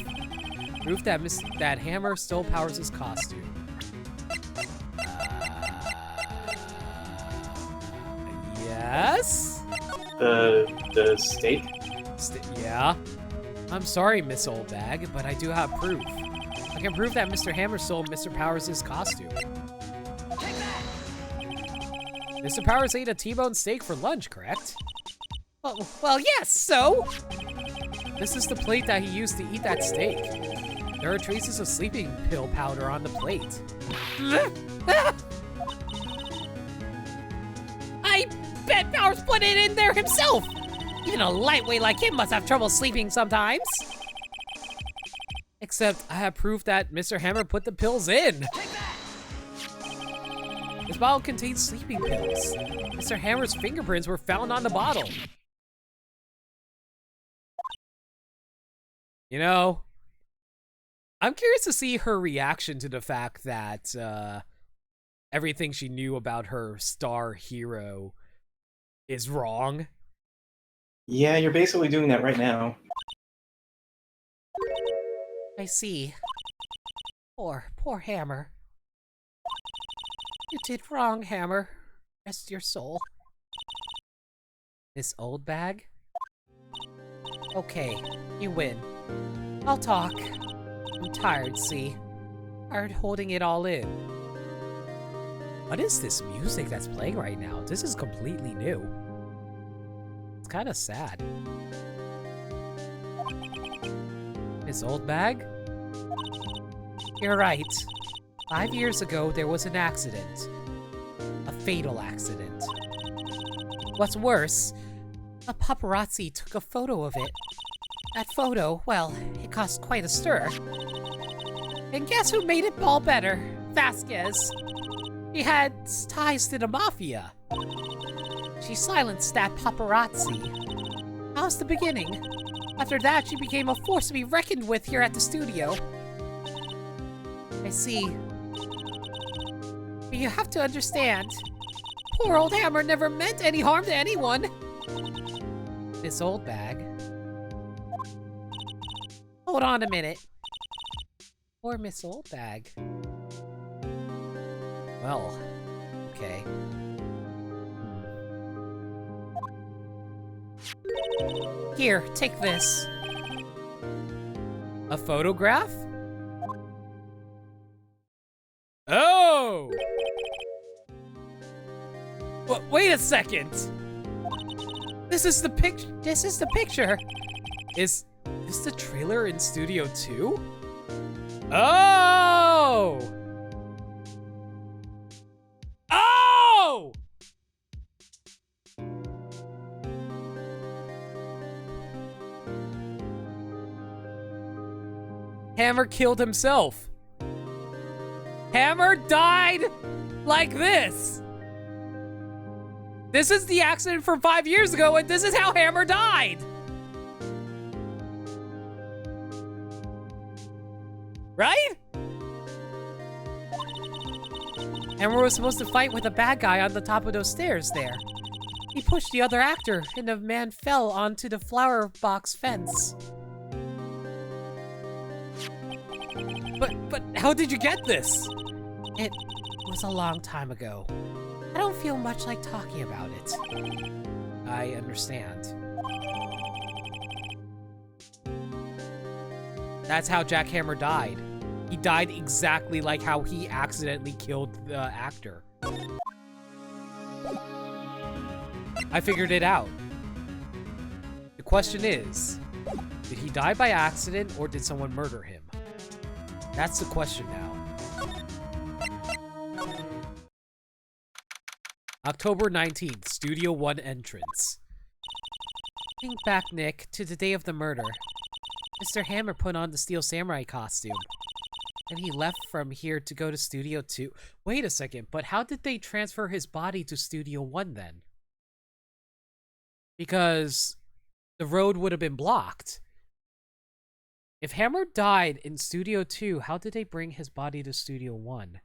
Proof that that Hammer stole Powers' costume. Yes? The state? Yeah. I'm sorry, Miss Oldbag, but I do have proof. I can prove that Mr. Hammer stole Mr. Powers' costume. Take that! Mr. Powers ate a T-bone steak for lunch, correct? Well, yes, so? This is the plate that he used to eat that steak. There are traces of sleeping pill powder on the plate. I bet Powers put it in there himself! Even a lightweight like him must have trouble sleeping sometimes. Except I have proof that Mr. Hammer put the pills in. This bottle contains sleeping pills. Mr. Hammer's fingerprints were found on the bottle. You know, I'm curious to see her reaction to the fact that everything she knew about her star hero is wrong. Yeah, you're basically doing that right now. I see. Poor Hammer. You did wrong, Hammer. Rest your soul. This old bag? Okay, you win. I'll talk. I'm tired, see? Tired holding it all in. What is this music that's playing right now? This is completely new. It's kind of sad. This old bag? You're right. 5 years ago, there was an accident. A fatal accident. What's worse, a paparazzi took a photo of it. That photo, well, it caused quite a stir. And guess who made it all better? Vasquez. He had ties to the mafia. She silenced that paparazzi. That was the beginning. After that, she became a force to be reckoned with here at the studio. I see. But you have to understand, poor old Hammer never meant any harm to anyone. This old bag? Hold on a minute. Poor Miss Old Bag. Well, okay. Here, take this. A photograph? Oh! Wait a second! This is the picture. Is this the trailer in Studio 2? Oh! Oh! Hammer killed himself. Hammer died like this. This is the accident from 5 years ago, and this is how Hammer died. Right? Hammer was supposed to fight with a bad guy on the top of those stairs there. He pushed the other actor, and the man fell onto the flower box fence. But how did you get this? It was a long time ago. I don't feel much like talking about it. I understand. That's how Jack Hammer died. He died exactly like how he accidentally killed the actor. I figured it out. The question is, did he die by accident or did someone murder him? That's the question now. October 19th, Studio 1 entrance. Think back, Nick, to the day of the murder. Mr. Hammer put on the Steel Samurai costume. And he left from here to go to Studio 2. Wait a second, but how did they transfer his body to Studio 1 then? Because the road would have been blocked. If Hammer died in Studio 2, how did they bring his body to Studio 1?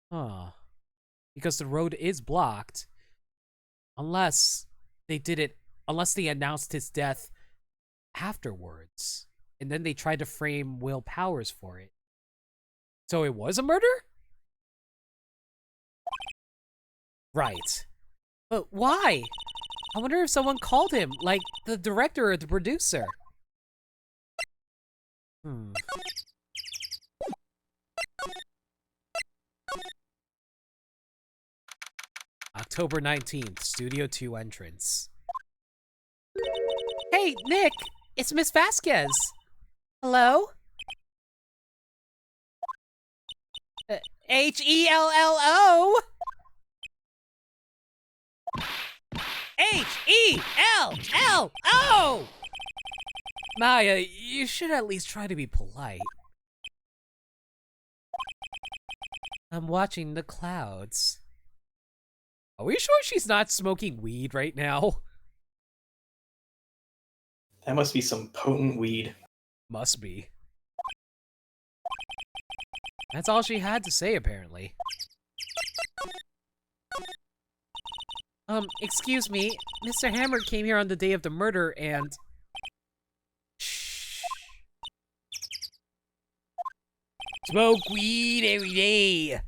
Huh. Because the road is blocked. Unless they announced his death afterwards. And then they tried to frame Will Powers for it. So it was a murder? Right. But why? I wonder if someone called him, like the director or the producer. October 19th, Studio 2 entrance. Hey, Nick, it's Miss Vasquez. Hello? H-E-L-L-O? H-E-L-L-O! Maya, you should at least try to be polite. I'm watching the clouds. Are we sure she's not smoking weed right now? That must be some potent weed. Must be. That's all she had to say, apparently. Excuse me, Mr. Hammer came here on the day of the murder and... Shh. Smoke weed every day.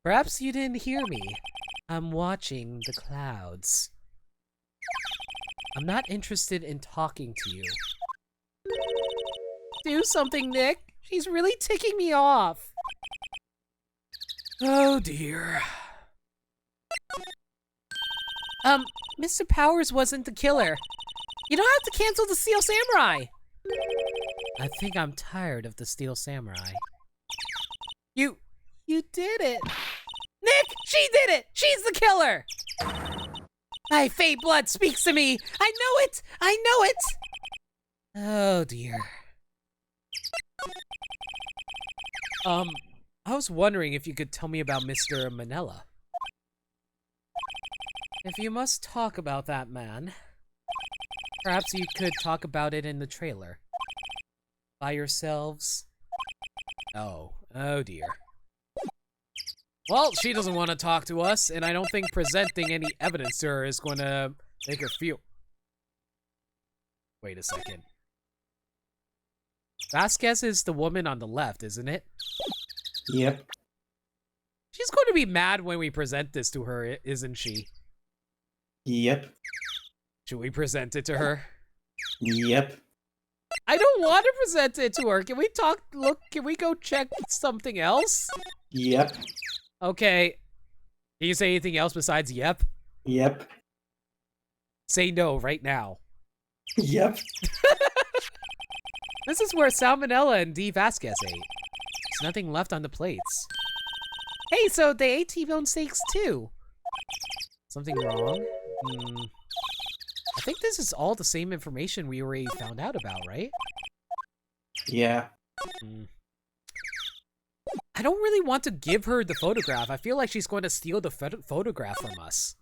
Perhaps you didn't hear me. I'm watching the clouds. I'm not interested in talking to you. Do something, Nick. She's really ticking me off. Oh dear. Mr. Powers wasn't the killer. You don't have to cancel the Steel Samurai. I think I'm tired of the Steel Samurai. You did it. Nick, she did it. She's the killer. My fey blood speaks to me. I know it. I know it. Oh dear. I was wondering if you could tell me about Mr. Manella. If you must talk about that man, perhaps you could talk about it in the trailer. By yourselves? Oh dear. Well, she doesn't want to talk to us, and I don't think presenting any evidence to her is going to make her feel... Wait a second. Vasquez is the woman on the left, isn't it? Yep. She's going to be mad when we present this to her, isn't she? Yep. Should we present it to her? Yep. I don't want to present it to her. Can we talk? Look, can we go check something else? Yep. Okay. Can you say anything else besides yep? Yep. Say no right now. Yep. This is where Salmonella and D. Vasquez ate. There's nothing left on the plates. Hey, so they ate T-bone steaks too. Something wrong? I think this is all the same information we already found out about, right? Yeah. I don't really want to give her the photograph. I feel like she's going to steal the photograph from us.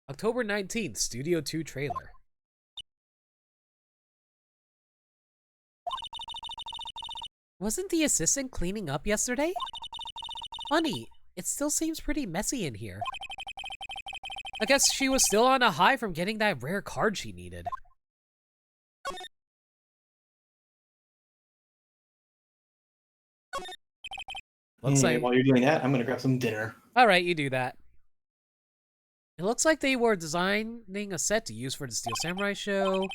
October 19th, Studio 2 trailer. Wasn't the assistant cleaning up yesterday? Funny, it still seems pretty messy in here. I guess she was still on a high from getting that rare card she needed. Looks like... While you're doing that, I'm gonna grab some dinner. Alright, you do that. It looks like they were designing a set to use for the Steel Samurai show.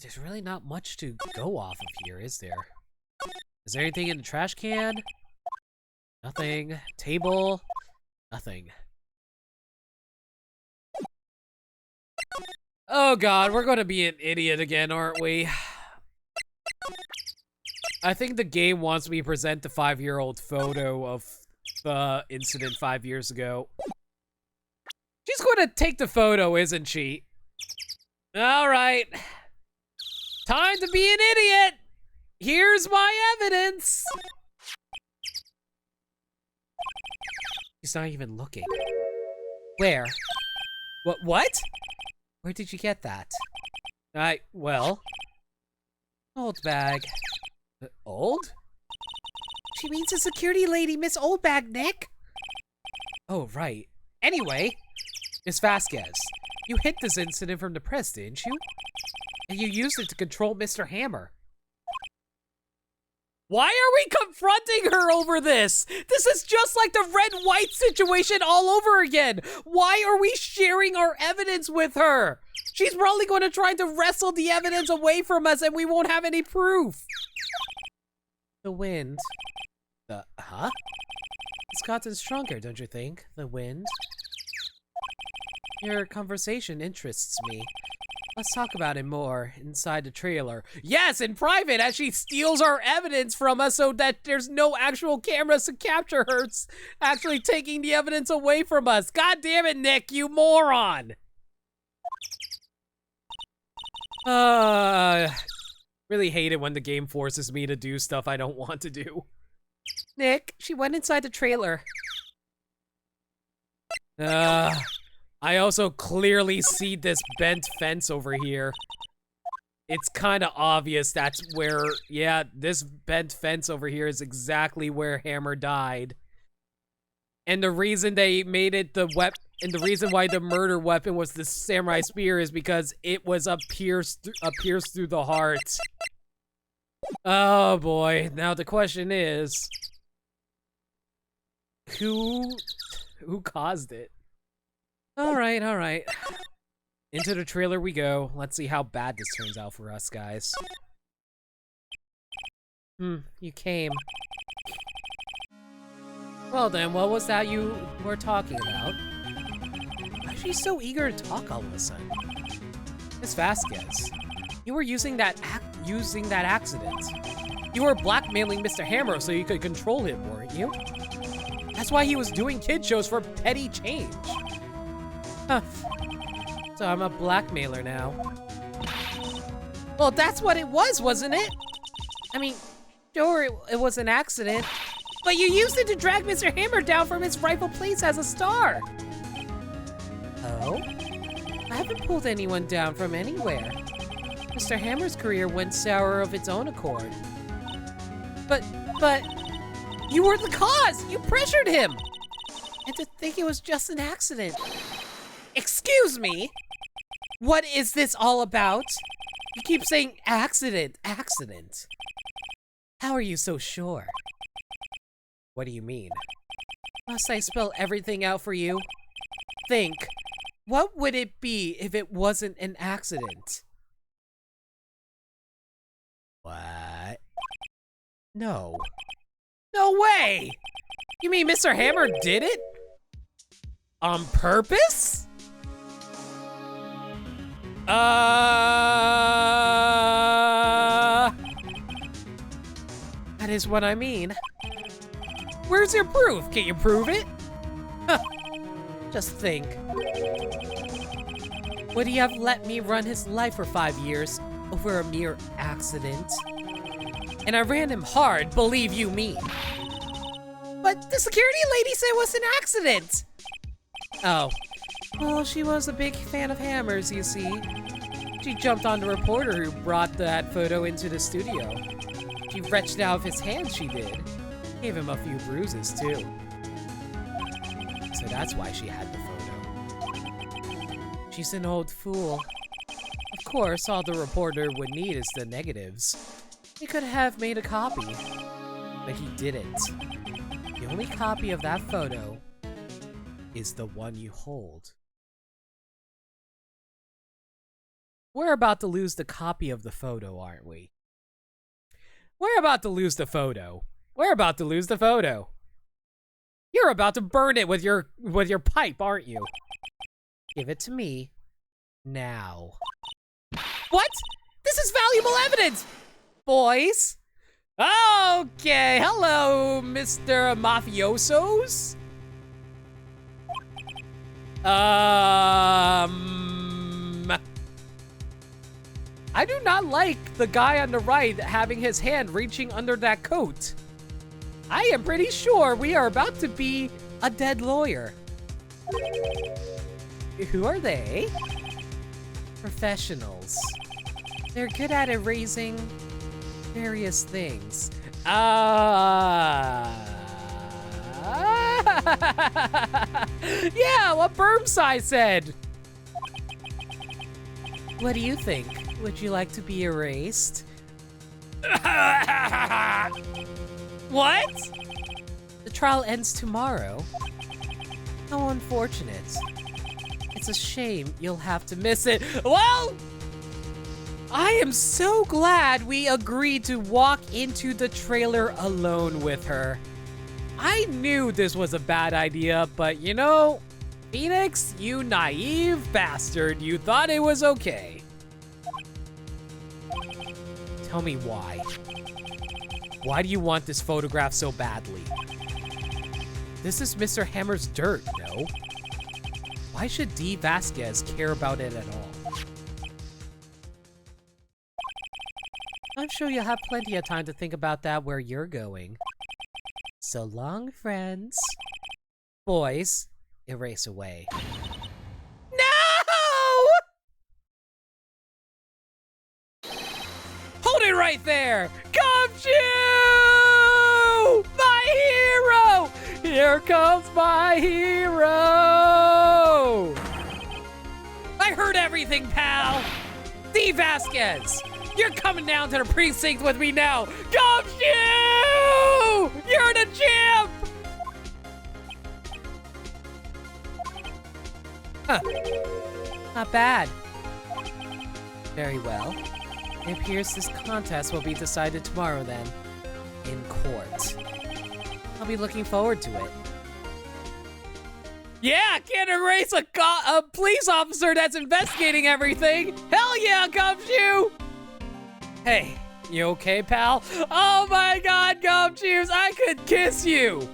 There's really not much to go off of here, is there? Is there anything in the trash can? Nothing. Table? Nothing. Oh god, we're gonna be an idiot again, aren't we? I think the game wants me to present the 5-year-old photo of the incident 5 years ago. She's gonna take the photo, isn't she? Alright. Time to be an idiot! Here's my evidence! She's not even looking. Where? What? Where did you get that? Well... Old bag. Old? She means the security lady, Miss Oldbag, Nick. Oh, right. Anyway, Miss Vasquez, you hid this incident from the press, didn't you? And you used it to control Mr. Hammer. Why are we confronting her over this? This is just like the red-white situation all over again. Why are we sharing our evidence with her? She's probably going to try to wrestle the evidence away from us and we won't have any proof. The wind. Huh? It's gotten stronger, don't you think? The wind? Your conversation interests me. Let's talk about it more inside the trailer. Yes, in private, as she steals our evidence from us so that there's no actual cameras to capture her actually taking the evidence away from us. God damn it, Nick, you moron! Really hate it when the game forces me to do stuff I don't want to do. Nick, she went inside the trailer. I also clearly see this bent fence over here. It's kind of obvious that's where, yeah, this bent fence over here is exactly where Hammer died. And the reason they made it the weapon, and the reason why the murder weapon was the samurai spear is because it was a pierce through the heart. Oh boy, now the question is, who caused it? All right. Into the trailer we go. Let's see how bad this turns out for us, guys. You came. Well then, what was that you were talking about? Why is she so eager to talk all of a sudden? Miss Vasquez, you were using that accident. You were blackmailing Mr. Hammer so you could control him, weren't you? That's why he was doing kid shows for petty change. Huh. So I'm a blackmailer now. Well, that's what it was, wasn't it? I mean, sure, it was an accident, but you used it to drag Mr. Hammer down from his rightful place as a star. Oh? I haven't pulled anyone down from anywhere. Mr. Hammer's career went sour of its own accord. But, you were the cause! You pressured him! And to think it was just an accident. Excuse me? What is this all about? You keep saying accident. How are you so sure? What do you mean? Must I spell everything out for you? Think. What would it be if it wasn't an accident? What? No. No way! You mean Mr. Hammer did it? On purpose? That is what I mean. Where's your proof? Can you prove it? Huh. Just think. Would he have let me run his life for 5 years over a mere accident? And I ran him hard, believe you me. But the security lady said it was an accident. Oh. Well, she was a big fan of Hammer's, you see. She jumped on the reporter who brought that photo into the studio. She wrenched it out of his hand, she did. Gave him a few bruises, too. So that's why she had the photo. She's an old fool. Of course, all the reporter would need is the negatives. He could have made a copy, but he didn't. The only copy of that photo is the one you hold. We're about to lose the copy of the photo, aren't we? We're about to lose the photo. We're about to lose the photo. You're about to burn it with your pipe, aren't you? Give it to me now. What? This is valuable evidence, boys. Okay, hello, Mr. Mafiosos. I do not like the guy on the right having his hand reaching under that coat. I am pretty sure we are about to be a dead lawyer. Who are they? Professionals. They're good at erasing various things. Yeah, what Burmside said. What do you think? Would you like to be erased? What? The trial ends tomorrow. How unfortunate. It's a shame you'll have to miss it. Well, I am so glad we agreed to walk into the trailer alone with her. I knew this was a bad idea, but you know, Phoenix, you naive bastard, you thought it was okay. Tell me why. Why do you want this photograph so badly? This is Mr. Hammer's dirt, no? Why should D. Vasquez care about it at all? I'm sure you'll have plenty of time to think about that where you're going. So long, friends. Boys, erase away. No! Hold it right there! Gumshoe! My hero! Here comes my hero! I heard everything, pal! D. Vasquez! You're coming down to the precinct with me now! Gumshoe! You're the champ! Huh. Not bad. Very well. It appears this contest will be decided tomorrow then. In court. I'll be looking forward to it. Yeah, I can't erase a police officer that's investigating everything! Hell yeah, Gumshoe! Hey, you okay, pal? Oh my god, Gumshoes, I could kiss you!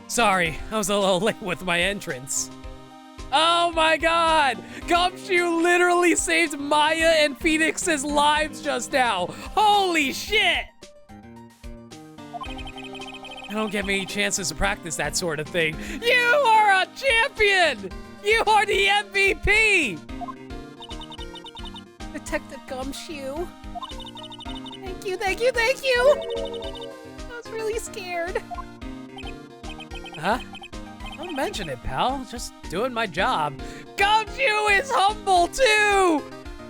Sorry, I was a little late with my entrance. Oh my god! Gumshoe literally saved Maya and Phoenix's lives just now! Holy shit! I don't get many chances to practice that sort of thing. You are a champion! You are the MVP! Detective Gumshoe. Thank you, thank you, thank you! I was really scared. Huh? Don't mention it, pal. Just doing my job. Gumshoe is humble, too!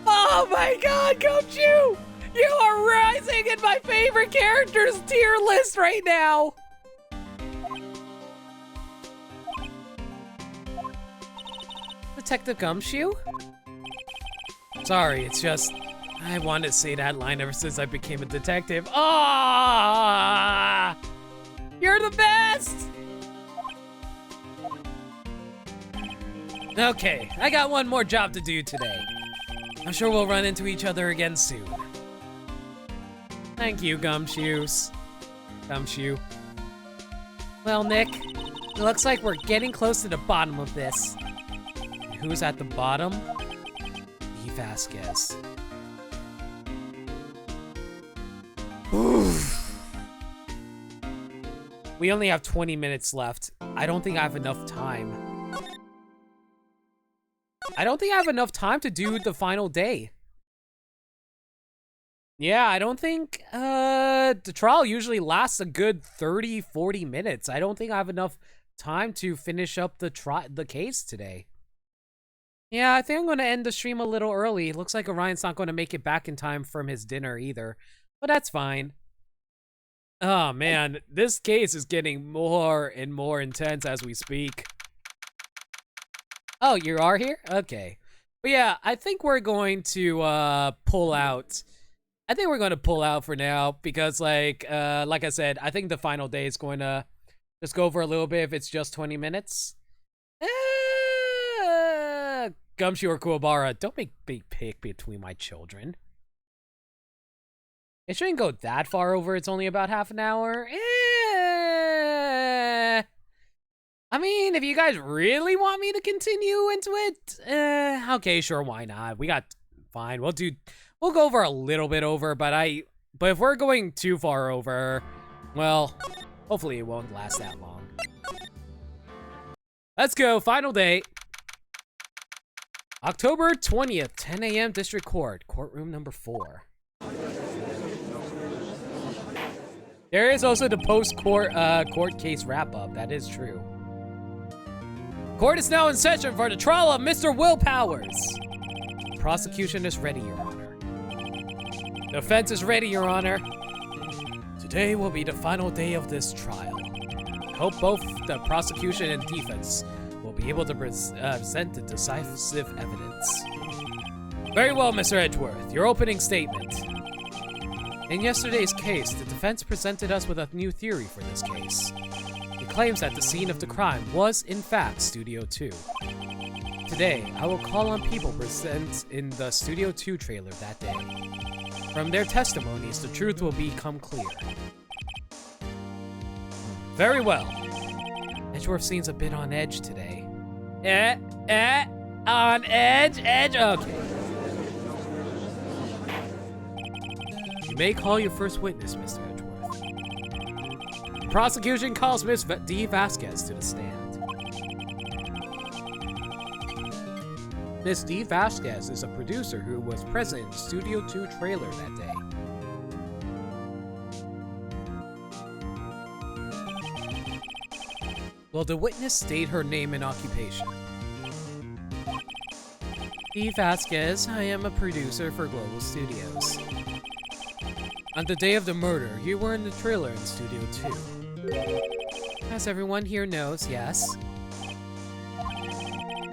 Oh my god, Gumshoe! You are rising in my favorite characters tier list right now! Detective Gumshoe? Sorry, it's just, I wanted to say that line ever since I became a detective. Ah! You're the best! Okay, I got one more job to do today. I'm sure we'll run into each other again soon. Thank you, Gumshoes. Gumshoe. Well, Nick, it looks like we're getting close to the bottom of this. And who's at the bottom? D. Vasquez. Oof. We only have 20 minutes left. I don't think I have enough time. I don't think I have enough time to do the final day. Yeah, I don't think the trial usually lasts a good 30-40 minutes. I don't think I have enough time to finish up the case today. Yeah, I think I'm going to end the stream a little early. Looks like Orion's not going to make it back in time from his dinner either, but that's fine. Oh man, this case is getting more and more intense as we speak. Oh, you are here? Okay. But yeah, I think we're going to pull out. I think we're going to pull out for now because like I said, I think the final day is going to just go over a little bit if it's just 20 minutes. Gumshoe or Kuwabara, don't make big pick between my children. It shouldn't go that far over. It's only about half an hour. I mean, if you guys really want me to continue into it, okay, sure, why not? We got, fine, we'll go over a little bit over, but if we're going too far over, well, hopefully it won't last that long. Let's go, final date. October 20th, 10 a.m. District Court, courtroom number 4. There is also the post-court court case wrap-up, that is true. Court is now in session for the trial of Mr. Will Powers. Prosecution is ready, Your Honor. Defense is ready, Your Honor. Today will be the final day of this trial. I hope both the prosecution and defense will be able to present the decisive evidence. Very well, Mr. Edgeworth. Your opening statement. In yesterday's case, the defense presented us with a new theory for this case. It claims that the scene of the crime was, in fact, Studio 2. Today, I will call on people present in the Studio 2 trailer that day. From their testimonies, the truth will become clear. Very well. Edgeworth seems a bit on edge today. On edge? Okay. You may call your first witness, Mr. Edgeworth. The prosecution calls Miss D. Vasquez to the stand. Miss D. Vasquez is a producer who was present in the Studio 2 trailer that day. Will the witness state her name and occupation? D. Vasquez, I am a producer for Global Studios. On the day of the murder, you were in the trailer in Studio 2. As everyone here knows, yes.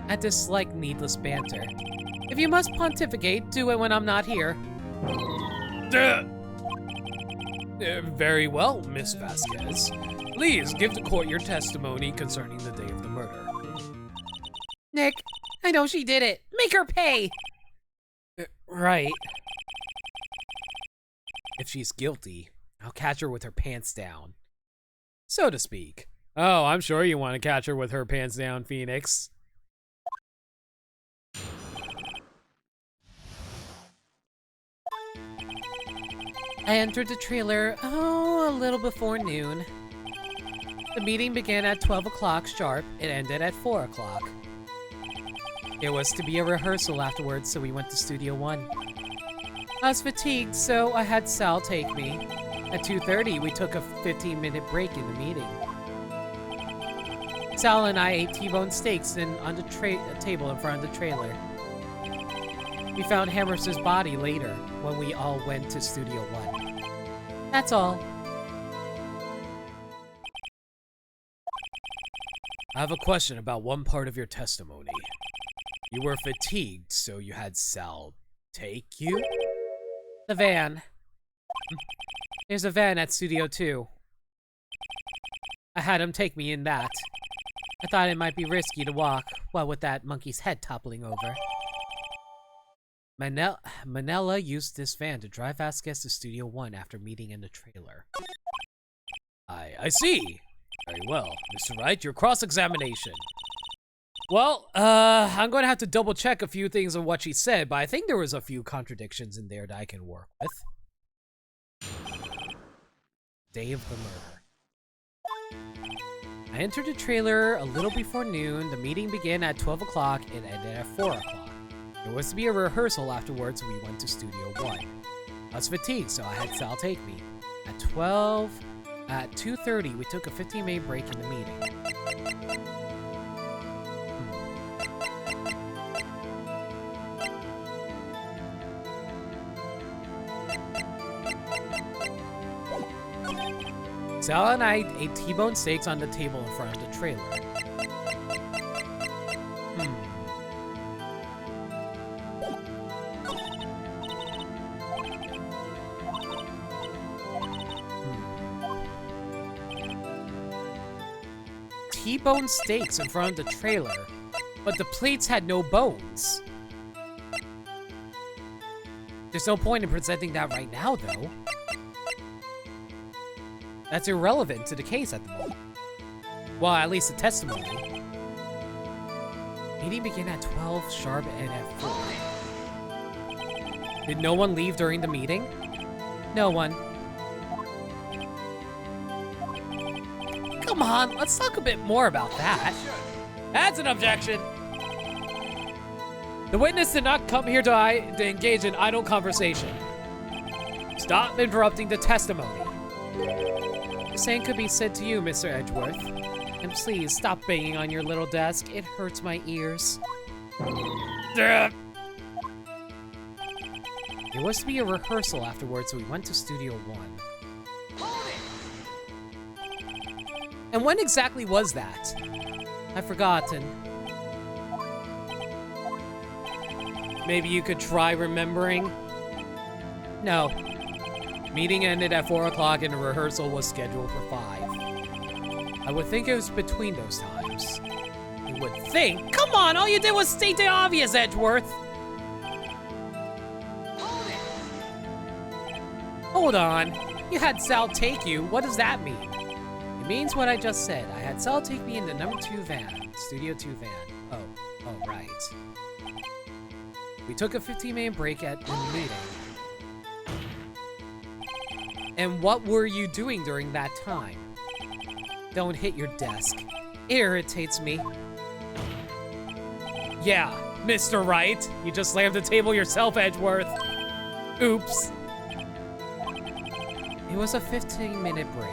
I dislike needless banter. If you must pontificate, do it when I'm not here. Very well, Miss Vasquez. Please give the court your testimony concerning the day of the murder. Nick, I know she did it. Make her pay! Right. If she's guilty, I'll catch her with her pants down. So to speak. Oh, I'm sure you want to catch her with her pants down, Phoenix. I entered the trailer, a little before noon. The meeting began at 12 o'clock sharp. It ended at 4 o'clock. There was to be a rehearsal afterwards, so we went to Studio 1. I was fatigued, so I had Sal take me. At 2:30, we took a 15-minute break in the meeting. Sal and I ate T-bone steaks on the table in front of the trailer. We found Hammer's body later, when we all went to Studio 1. That's all. I have a question about one part of your testimony. You were fatigued, so you had Sal take you? The van. There's a van at Studio 2. I had him take me in that. I thought it might be risky to walk, what with that monkey's head toppling over. Manila used this van to drive Vasquez to Studio 1 after meeting in the trailer. I see. Very well. Mr. Wright, your cross-examination. Well, I'm going to have to double-check a few things on what she said, but I think there was a few contradictions in there that I can work with. Day of the murder. I entered the trailer a little before noon. The meeting began at 12 o'clock and ended at 4 o'clock. There was to be a rehearsal afterwards, so we went to Studio 1. I was fatigued, so I had Sal take me. At 2:30, we took a 15-minute break in the meeting. Sal and I ate T-bone steaks on the table in front of the trailer. T-bone steaks in front of the trailer, but the plates had no bones. There's no point in presenting that right now, though. That's irrelevant to the case at the moment. Well, at least the testimony. Meeting began at 12 sharp and at 4. Did no one leave during the meeting? No one. Come on, let's talk a bit more about that. That's an objection. The witness did not come here to engage in idle conversation. Stop interrupting the testimony. The same could be said to you, Mr. Edgeworth. And please, stop banging on your little desk. It hurts my ears. There was to be a rehearsal afterwards, so we went to Studio 1. And when exactly was that? I've forgotten. Maybe you could try remembering? No. Meeting ended at 4 o'clock and the rehearsal was scheduled for 5. I would think it was between those times. You would think? Come on, all you did was state the obvious, Edgeworth! Hold on. You had Sal take you. What does that mean? It means what I just said. I had Sal take me in the number 2 van. Studio 2 van. Oh, right. We took a 15-minute break at the meeting. And what were you doing during that time? Don't hit your desk. It irritates me. Yeah, Mr. Wright. You just slammed the table yourself, Edgeworth. Oops. It was a 15-minute break.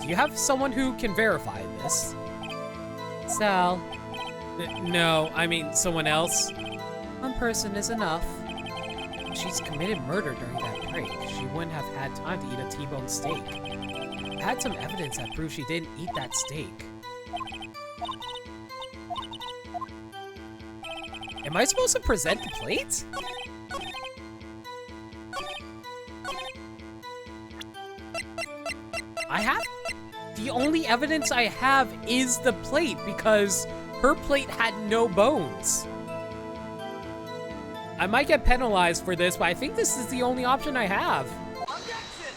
Do you have someone who can verify this? Sal. No, I mean someone else. One person is enough. If she's committed murder during that break, she wouldn't have had time to eat a T-bone steak. I had some evidence that proves she didn't eat that steak. Am I supposed to present the plate? The only evidence I have is the plate because her plate had no bones. I might get penalized for this, but I think this is the only option I have. Objection!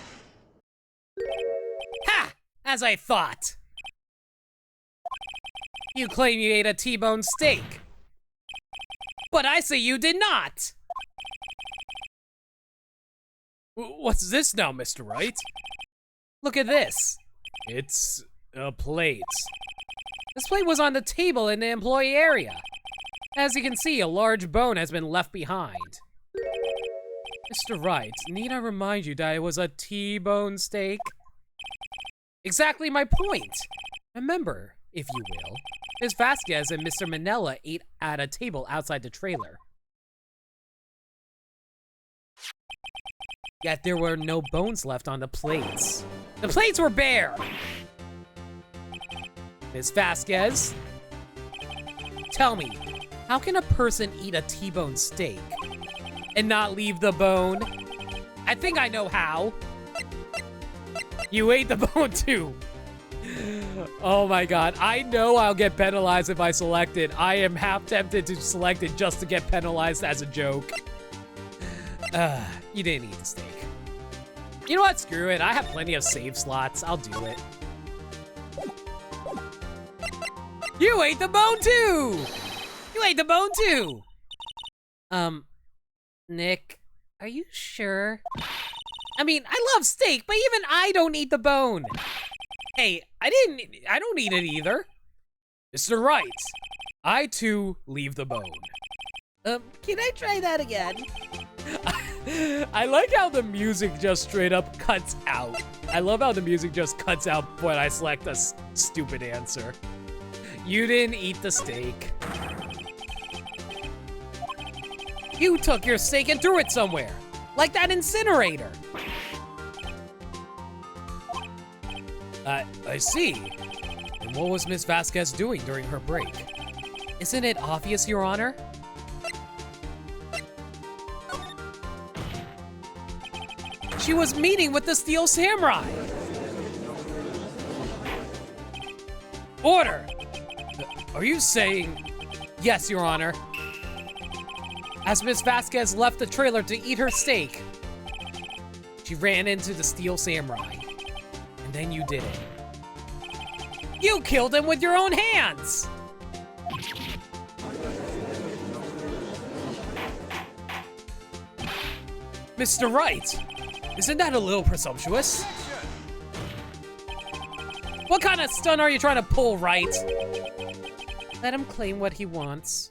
Ha! As I thought. You claim you ate a T-bone steak. But I say you did not. What's this now, Mr. Wright? Look at this. It's a plate. This plate was on the table in the employee area. As you can see, a large bone has been left behind. Mr. Wright, need I remind you that it was a T-bone steak? Exactly my point. Remember, if you will, Ms. Vasquez and Mr. Manella ate at a table outside the trailer. Yet there were no bones left on the plates. The plates were bare! Ms. Vasquez, tell me, how can a person eat a T-bone steak and not leave the bone? I think I know how. You ate the bone too. Oh my god, I know I'll get penalized if I select it. I am half tempted to select it just to get penalized as a joke. You didn't eat the steak. You know what? Screw it. I have plenty of save slots. I'll do it. You ate the bone too! You ate the bone too! Nick, are you sure? I mean, I love steak, but even I don't eat the bone. Hey, I don't eat it either. Mr. Wright, I too leave the bone. Can I try that again? I like how the music just straight up cuts out. I love how the music just cuts out when I select a stupid answer. You didn't eat the steak. You took your steak and threw it somewhere, like that incinerator. I see. And what was Miss Vasquez doing during her break? Isn't it obvious, Your Honor? She was meeting with the Steel Samurai. Order! Are you saying... Yes, Your Honor. As Miss Vasquez left the trailer to eat her steak, she ran into the Steel Samurai. And then you did it. You killed him with your own hands! Mr. Wright, isn't that a little presumptuous? What kind of stunt are you trying to pull, Wright? Let him claim what he wants.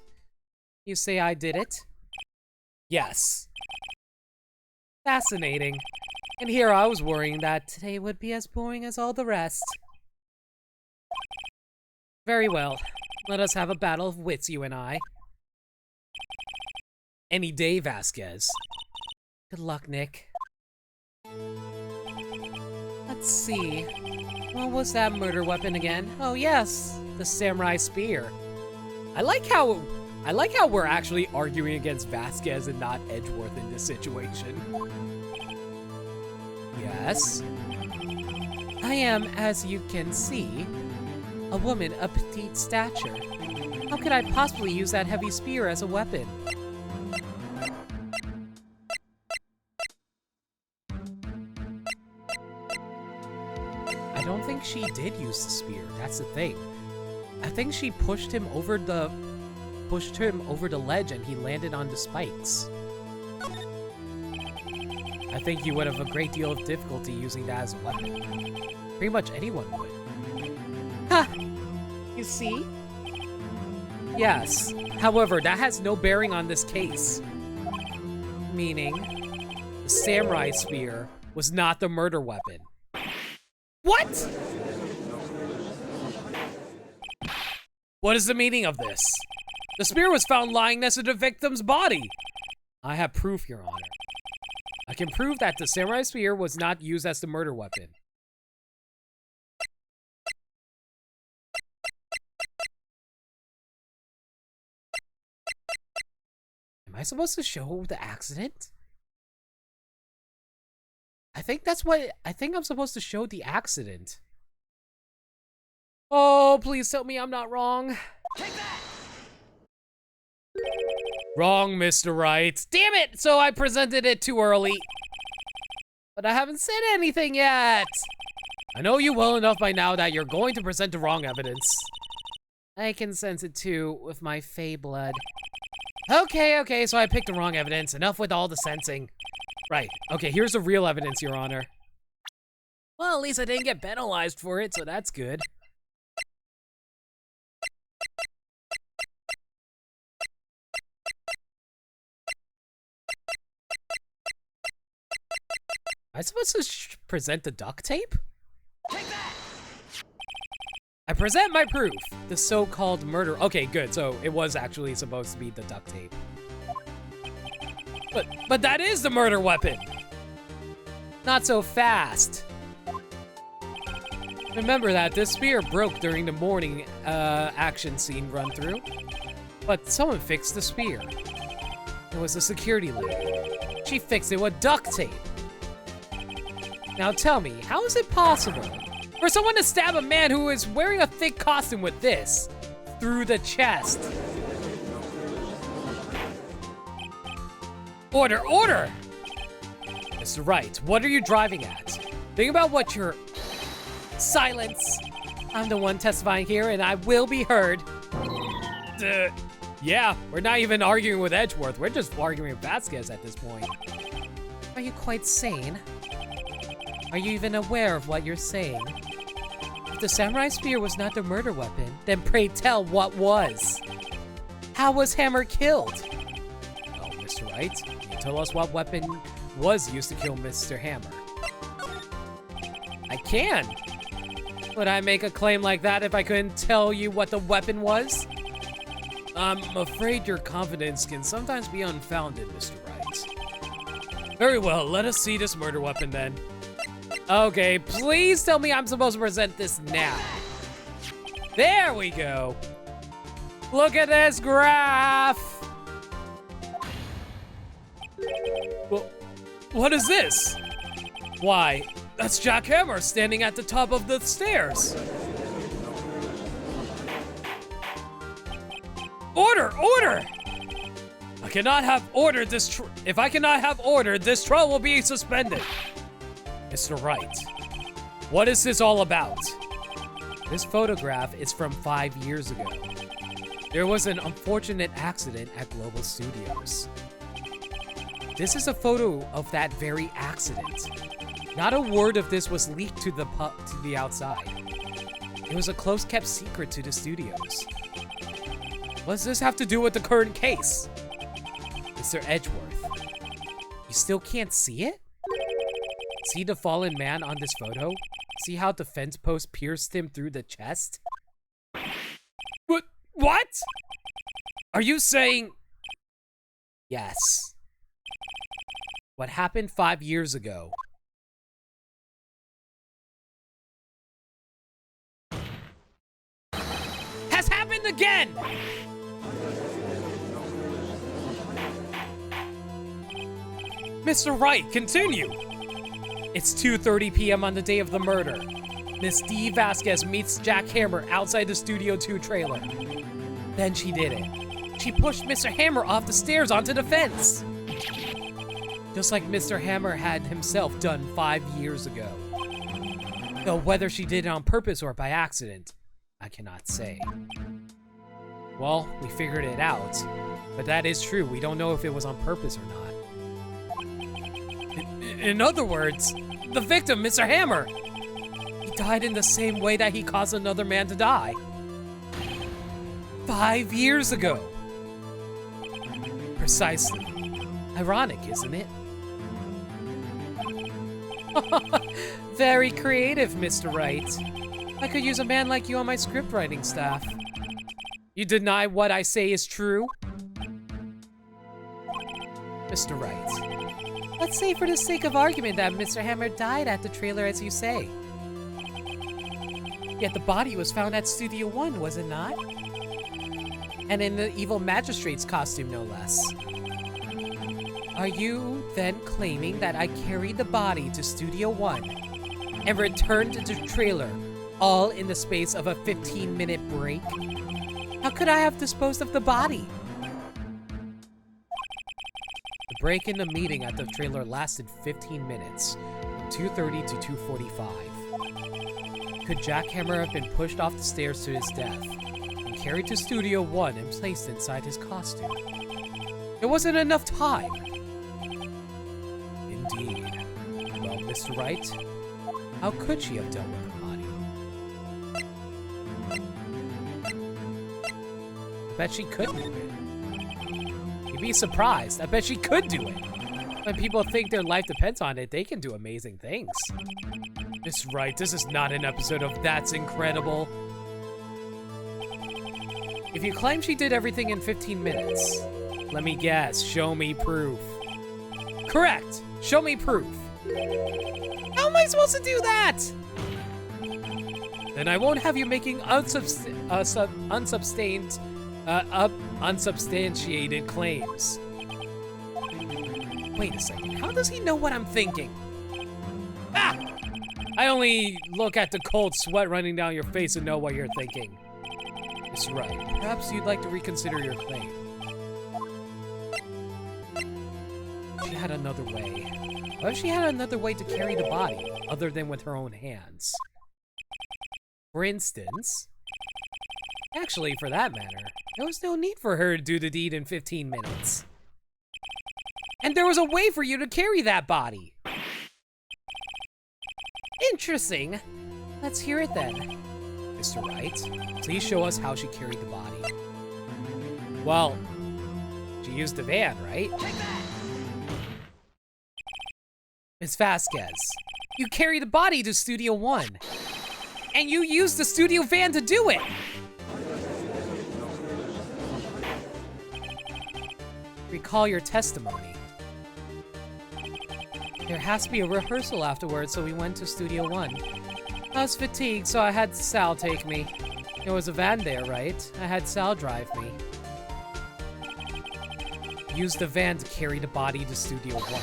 You say I did it? Yes. Fascinating. And here I was worrying that today would be as boring as all the rest. Very well. Let us have a battle of wits, you and I. Any day, Vasquez. Good luck, Nick. Let's see. What was that murder weapon again? Oh yes, the samurai spear. I like how we're actually arguing against Vasquez and not Edgeworth in this situation. Yes. I am, as you can see, a woman of petite stature. How could I possibly use that heavy spear as a weapon? I don't think she did use the spear. That's the thing. I think she pushed him over the ledge and he landed on the spikes. I think you would have a great deal of difficulty using that as a weapon. Pretty much anyone would. Ha! You see? Yes. However, that has no bearing on this case. Meaning, the samurai spear was not the murder weapon. What? What is the meaning of this? The spear was found lying next to the victim's body. I have proof, Your Honor. I can prove that the samurai spear was not used as the murder weapon. Am I supposed to show the accident? I think I'm supposed to show the accident. Oh, please tell me I'm not wrong. Take that! Wrong, Mr. Wright. Damn it! So I presented it too early. But I haven't said anything yet. I know you well enough by now that you're going to present the wrong evidence. I can sense it too with my fey blood. Okay, so I picked the wrong evidence. Enough with all the sensing. Right, okay, here's the real evidence, Your Honor. Well, at least I didn't get penalized for it, so that's good. Am I supposed to present the duct tape? Take that! I present my proof. The so-called murder. Okay, good. So it was actually supposed to be the duct tape. But that is the murder weapon. Not so fast. Remember that this spear broke during the morning action scene run through. But someone fixed the spear. It was a security lady. She fixed it with duct tape. Now tell me, how is it possible for someone to stab a man who is wearing a thick costume with this through the chest? Order, order! Mr. Wright, what are you driving at? Think about what you're... Silence! I'm the one testifying here and I will be heard. Yeah, we're not even arguing with Edgeworth. We're just arguing with Vasquez at this point. Are you quite sane? Are you even aware of what you're saying? If the samurai spear was not the murder weapon, then pray tell what was? How was Hammer killed? Oh, Mr. Wright, can you tell us what weapon was used to kill Mr. Hammer? I can. Would I make a claim like that if I couldn't tell you what the weapon was? I'm afraid your confidence can sometimes be unfounded, Mr. Wright. Very well, let us see this murder weapon then. Okay, please tell me I'm supposed to present this now. There we go. Look at this graph. Well, what is this? Why, that's Jack Hammer standing at the top of the stairs. Order, order! I cannot have ordered this. If I cannot have ordered, this trial will be suspended. Mr. Wright, what is this all about? This photograph is from 5 years ago. There was an unfortunate accident at Global Studios. This is a photo of that very accident. Not a word of this was leaked to the outside. It was a close-kept secret to the studios. What does this have to do with the current case? Mr. Edgeworth, you still can't see it? See the fallen man on this photo? See how the fence post pierced him through the chest? What? Are you saying... Yes. What happened 5 years ago has happened again! Mr. Wright, continue! It's 2:30 p.m. on the day of the murder. Miss D. Vasquez meets Jack Hammer outside the Studio 2 trailer. Then she did it. She pushed Mr. Hammer off the stairs onto the fence. Just like Mr. Hammer had himself done 5 years ago. Though whether she did it on purpose or by accident, I cannot say. Well, we figured it out. But that is true, we don't know if it was on purpose or not. In other words, the victim, Mr. Hammer, he died in the same way that he caused another man to die. 5 years ago. Precisely. Ironic, isn't it? Very creative, Mr. Wright. I could use a man like you on my script writing staff. You deny what I say is true? Mr. Wright, let's say for the sake of argument that Mr. Hammer died at the trailer as you say. Yet the body was found at Studio 1, was it not? And in the evil magistrate's costume, no less. Are you then claiming that I carried the body to Studio 1 and returned to the trailer all in the space of a 15-minute break? How could I have disposed of the body? The break in the meeting at the trailer lasted 15 minutes, from 2:30 to 2:45. Could Jack Hammer have been pushed off the stairs to his death and carried to Studio 1 and placed inside his costume? There wasn't enough time. Indeed. Well, Mr. Wright, how could she have dealt with the body? I bet she could do it. You'd be surprised. I bet she could do it. When people think their life depends on it, they can do amazing things. Miss Wright, this is not an episode of That's Incredible. If you claim she did everything in 15 minutes, let me guess, show me proof. Correct! Show me proof. How am I supposed to do that? Then I won't have you making unsubstantiated claims. Wait a second, how does he know what I'm thinking? Ah! I only look at the cold sweat running down your face and know what you're thinking. That's right. Perhaps you'd like to reconsider your claim. She had another way. What if she had another way to carry the body, other than with her own hands? For instance... Actually, for that matter, there was no need for her to do the deed in 15 minutes. And there was a way for you to carry that body. Interesting. Let's hear it then. Mr. Wright, please show us how she carried the body. Well, she used the van, right? Miss Vasquez, you carry the body to Studio 1. And you used the studio van to do it! Recall your testimony. There has to be a rehearsal afterwards, so we went to Studio 1. I was fatigued, so I had Sal take me. There was a van there, right? I had Sal drive me. Use the van to carry the body to Studio 1.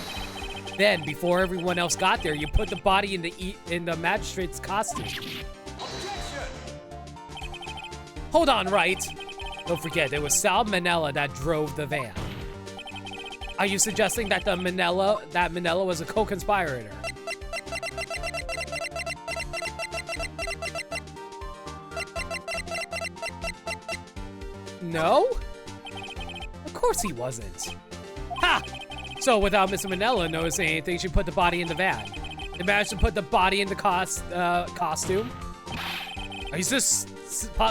Then, before everyone else got there, you put the body in the magistrate's costume. Hold on, Wright. Don't forget, it was Sal Manella that drove the van. Are you suggesting that Manella was a co-conspirator? No? Of course he wasn't. Ha! So without Mr. Manella noticing anything, she put the body in the van. They managed to put the body in the costume? Are you just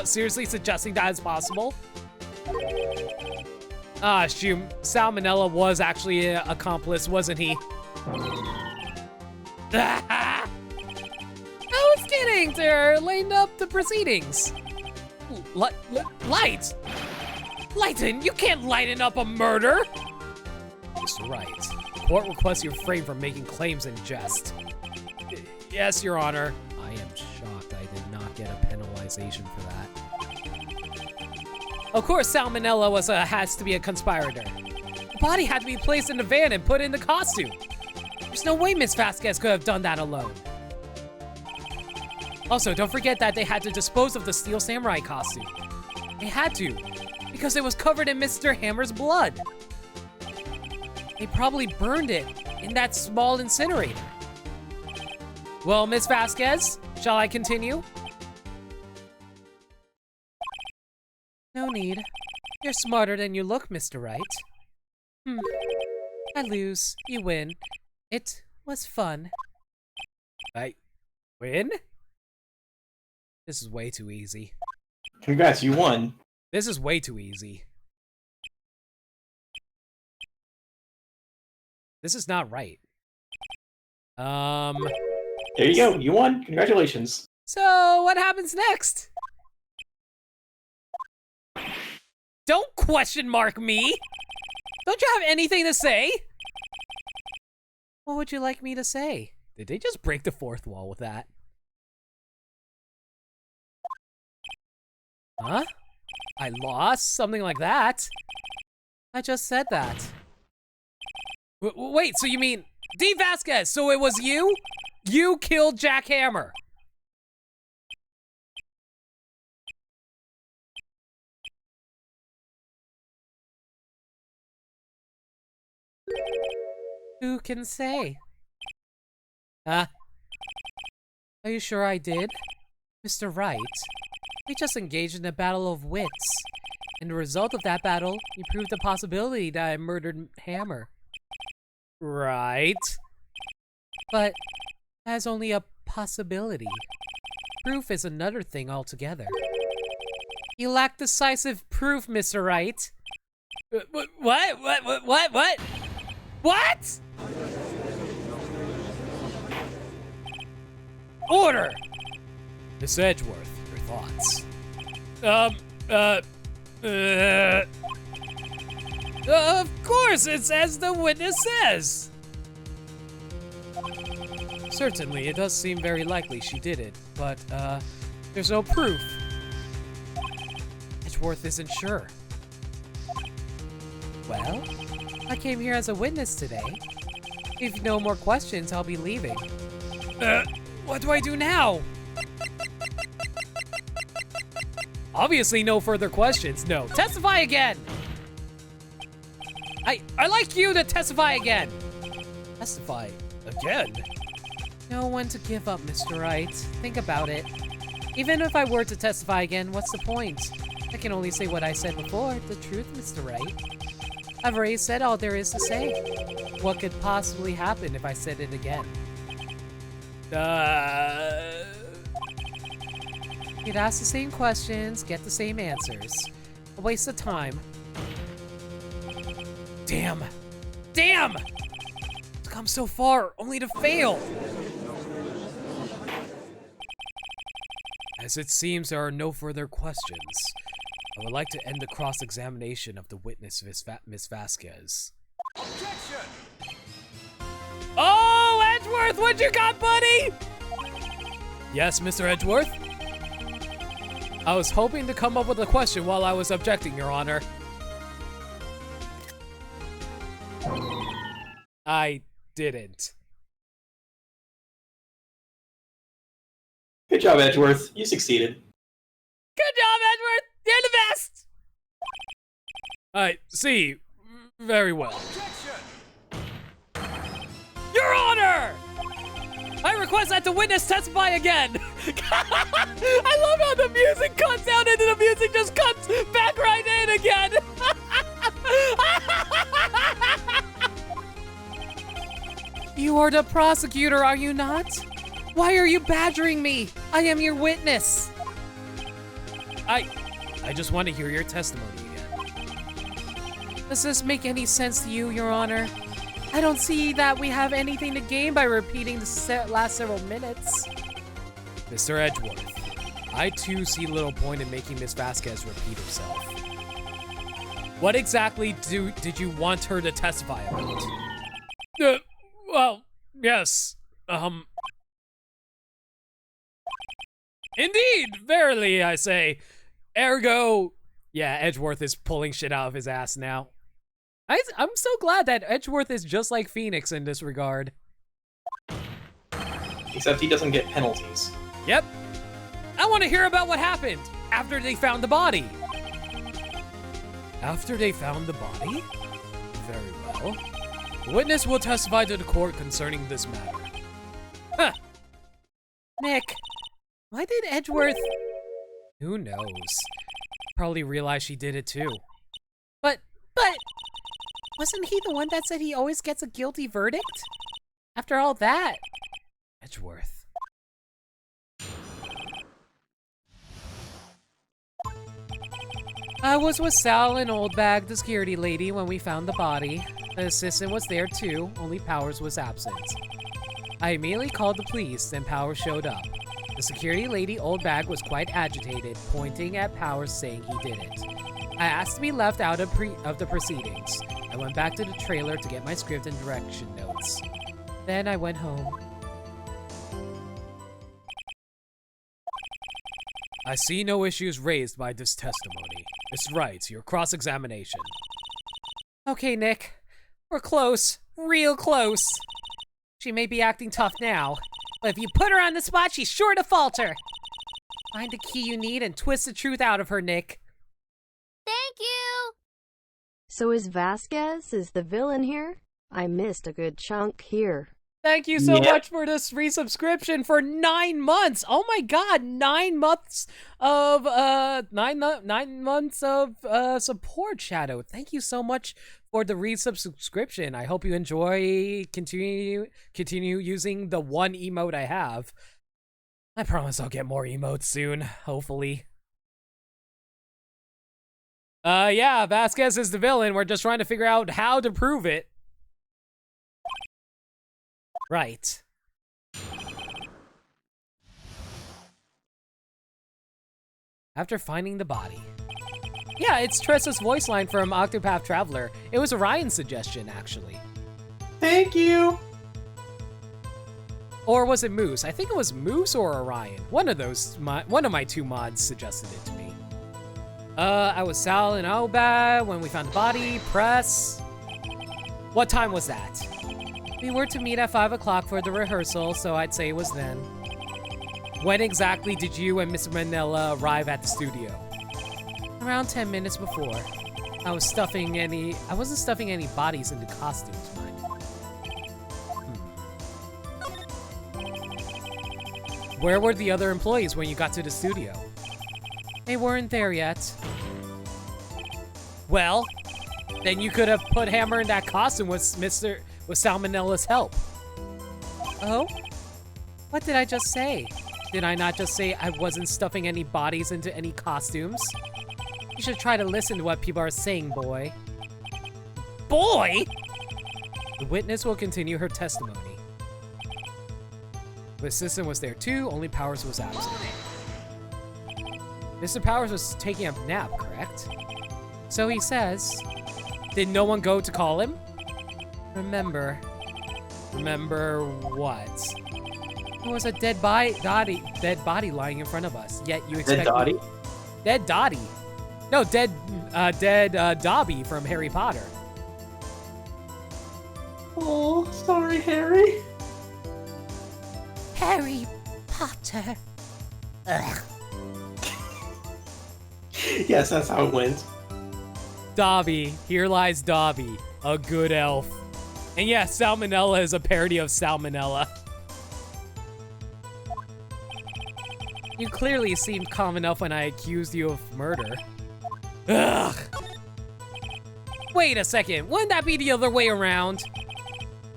seriously suggesting that is possible? Ah, shoot. Sal Manella was actually an accomplice, wasn't he? I was kidding! They're laying up the proceedings. Light? Lighten? You can't lighten up a murder! Mr. Wright, the court requests you refrain from making claims in jest. Yes, Your Honor. I am shocked I did not get a penalization for that. Of course, Sal Manella has to be a conspirator. body had to be placed in the van and put in the costume. There's no way Miss Vasquez could have done that alone. Also, don't forget that they had to dispose of the Steel Samurai costume. They had to, because it was covered in Mr. Hammer's blood. They probably burned it in that small incinerator. Well, Miss Vasquez, shall I continue? No need. You're smarter than you look, Mr. Wright. I lose. You win. It was fun. I win? This is way too easy. Congrats, you won. This is way too easy. This is not right. There you go. You won. Congratulations. So, what happens next? Don't question mark me! Don't you have anything to say? What would you like me to say? Did they just break the fourth wall with that? Huh? I lost? Something like that? I just said that. Wait, so you mean... D. Vasquez, so it was you? You killed Jack Hammer. Who can say? Are you sure I did? Mr. Wright, we just engaged in a battle of wits. And the result of that battle, you proved the possibility that I murdered Hammer. Right. But that's only a possibility. Proof is another thing altogether. You lack decisive proof, Mr. Wright. What? What? Order! Miss Edgeworth, your thoughts. Of course, it's as the witness says. Certainly, it does seem very likely she did it, but, there's no proof. Edgeworth isn't sure. Well, I came here as a witness today. If no more questions, I'll be leaving. What do I do now? Obviously no further questions. No. Testify again! I like you to testify again! Testify again? No one to give up, Mr. Wright. Think about it. Even if I were to testify again, what's the point? I can only say what I said before, the truth, Mr. Wright. I've already said all there is to say. What could possibly happen if I said it again? You'd ask the same questions, get the same answers. A waste of time. Damn! Damn! It's come so far, only to fail! As it seems there are no further questions, I would like to end the cross-examination of the witness, Miss Vasquez. Objection! Oh, Edgeworth, what you got, buddy? Yes, Mr. Edgeworth? I was hoping to come up with a question while I was objecting, Your Honor. I didn't. Good job, Edgeworth. You succeeded. Good job, Edgeworth! You're the best! I see. Very well. Your Honor! I request that the witness testify again! I love how the music cuts out and the music just cuts back right in again! You are the prosecutor, are you not? Why are you badgering me? I am your witness. I just want to hear your testimony again. Does this make any sense to you, Your Honor? I don't see that we have anything to gain by repeating the last several minutes. Mr. Edgeworth, I too see little point in making Miss Vasquez repeat herself. What exactly did you want her to testify about? Well, yes, Indeed, verily, I say. Ergo, yeah, Edgeworth is pulling shit out of his ass now. I'm so glad that Edgeworth is just like Phoenix in this regard. Except he doesn't get penalties. Yep. I want to hear about what happened after they found the body. After they found the body? Very well. The witness will testify to the court concerning this matter. Huh. Nick, why did Edgeworth... Who knows? Probably realized she did it too. But... Wasn't he the one that said he always gets a guilty verdict? After all that... Edgeworth. I was with Sal and Oldbag, the security lady, when we found the body. The assistant was there too, only Powers was absent. I immediately called the police, then Powers showed up. The security lady, Oldbag, was quite agitated, pointing at Powers saying he did it. I asked to be left out of the proceedings. I went back to the trailer to get my script and direction notes. Then I went home. I see no issues raised by this testimony. Miss Wright, your cross-examination. Okay, Nick. We're close. Real close. She may be acting tough now, but if you put her on the spot, she's sure to falter. Find the key you need and twist the truth out of her, Nick. Thank you! So is Vasquez the villain here? I missed a good chunk here. Thank you so much for this resubscription for 9 months. Oh my god, 9 months of 9 months of support, Shadow. Thank you so much for the resubscription. I hope you enjoy continue using the one emote I have. I promise I'll get more emotes soon, hopefully. Yeah, Vasquez is the villain. We're just trying to figure out how to prove it. Right. After finding the body. Yeah, it's Tressa's voice line from Octopath Traveler. It was Orion's suggestion, actually. Thank you! Or was it Moose? I think it was Moose or Orion. One of my two mods suggested it to me. I was Sal and Albad when we found the body. Press. What time was that? We were to meet at 5 o'clock for the rehearsal, so I'd say it was then. When exactly did you and Mr. Manila arrive at the studio? Around 10 minutes before. I wasn't stuffing any bodies into costumes, mind you. Where were the other employees when you got to the studio? They weren't there yet. Well, then you could have put Hammer in that costume with Salmonella's help. Oh? What did I just say? Did I not just say I wasn't stuffing any bodies into any costumes? You should try to listen to what people are saying, boy. Boy? The witness will continue her testimony. The assistant was there too, only Powers was absent. Mr. Powers was taking a nap, correct? So he says. Did no one go to call him? Remember what? There was a dead body lying in front of us. Yet you expect Dead Dottie? No, dead Dobby from Harry Potter. Oh, sorry, Harry. Harry Potter. Ugh. Yes, that's how it went. Dobby. Here lies Dobby. A good elf. And yeah, Salmonella is a parody of Salmonella. You clearly seemed calm enough when I accused you of murder. Ugh. Wait a second, wouldn't that be the other way around?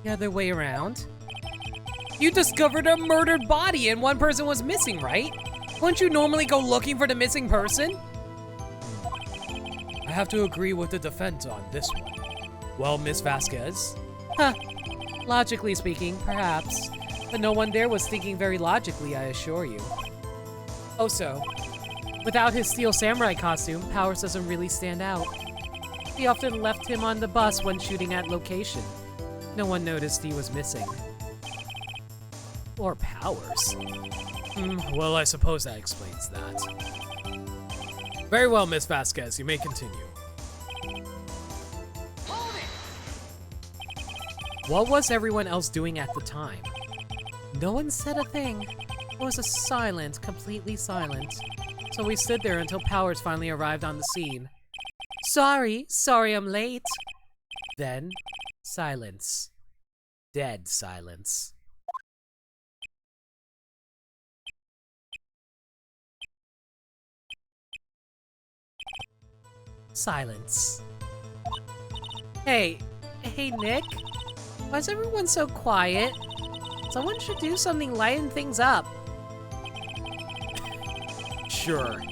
The other way around? You discovered a murdered body and one person was missing, right? Wouldn't you normally go looking for the missing person? I have to agree with the defense on this one. Well, Miss Vasquez? Huh. Logically speaking, perhaps. But no one there was thinking very logically, I assure you. Oh, so. Without his steel samurai costume, Powers doesn't really stand out. He often left him on the bus when shooting at location. No one noticed he was missing. Or Powers. Well, I suppose that explains that. Very well, Miss Vasquez, you may continue. Hold it! What was everyone else doing at the time? No one said a thing. It was a silent, completely silent. So we stood there until Powers finally arrived on the scene. Sorry I'm late. Then, silence. Dead silence. Silence. Hey, Nick? Why is everyone so quiet? Someone should do something, lighten things up. Sure.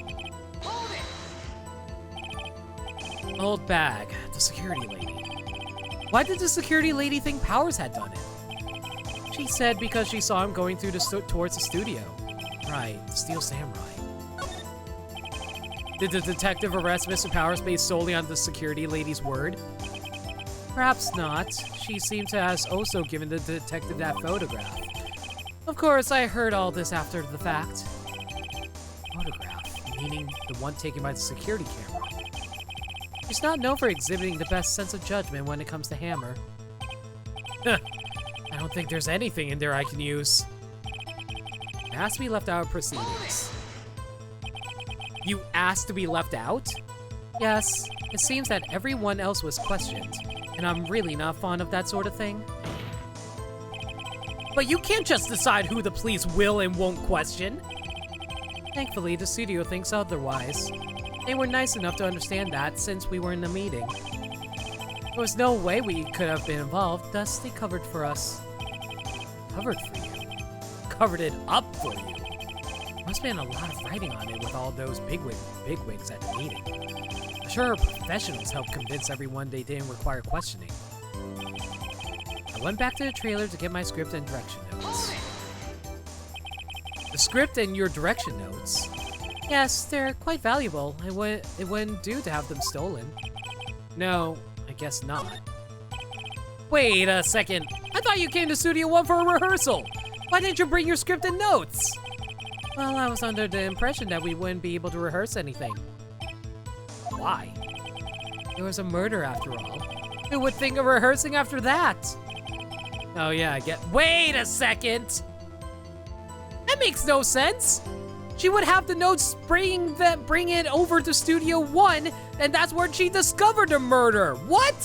Old bag, the security lady. Why did the security lady think Powers had done it? She said because she saw him going through towards the studio. Right, the Steel Samurai. Did the detective arrest Mr. Powers based solely on the security lady's word? Perhaps not. She seemed to have also given the detective that photograph. Of course, I heard all this after the fact. Photograph, meaning the one taken by the security camera. She's not known for exhibiting the best sense of judgment when it comes to Hammer. I don't think there's anything in there I can use. It has to be left out of proceedings. You asked to be left out? Yes, it seems that everyone else was questioned, and I'm really not fond of that sort of thing. But you can't just decide who the police will and won't question. Thankfully, the studio thinks otherwise. They were nice enough to understand that since we were in the meeting. There was no way we could have been involved, thus they covered for us. Covered for you? Covered it up for you? Must have been a lot of writing on it with all those bigwigs at the meeting. I'm sure professionals helped convince everyone they didn't require questioning. I went back to the trailer to get my script and direction notes. The script and your direction notes? Yes, they're quite valuable. It wouldn't do to have them stolen. No, I guess not. Wait a second. I thought you came to Studio One for a rehearsal. Why didn't you bring your script and notes? Well, I was under the impression that we wouldn't be able to rehearse anything. Why? There was a murder after all. Who would think of rehearsing after that? Oh yeah, I get— Wait a second! That makes no sense! She would have the notes bring it over to Studio One, and that's where she discovered the murder! What?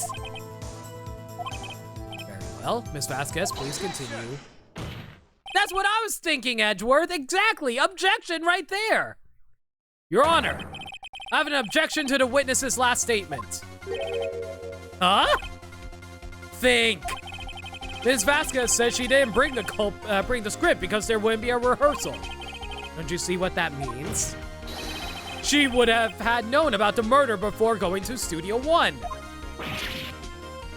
Very well, Miss Vasquez, please continue. That's what I was thinking, Edgeworth! Exactly! Objection right there! Your Honor, I have an objection to the witness's last statement. Huh? Think! Ms. Vasquez says she didn't bring the script because there wouldn't be a rehearsal. Don't you see what that means? She would have had known about the murder before going to Studio One.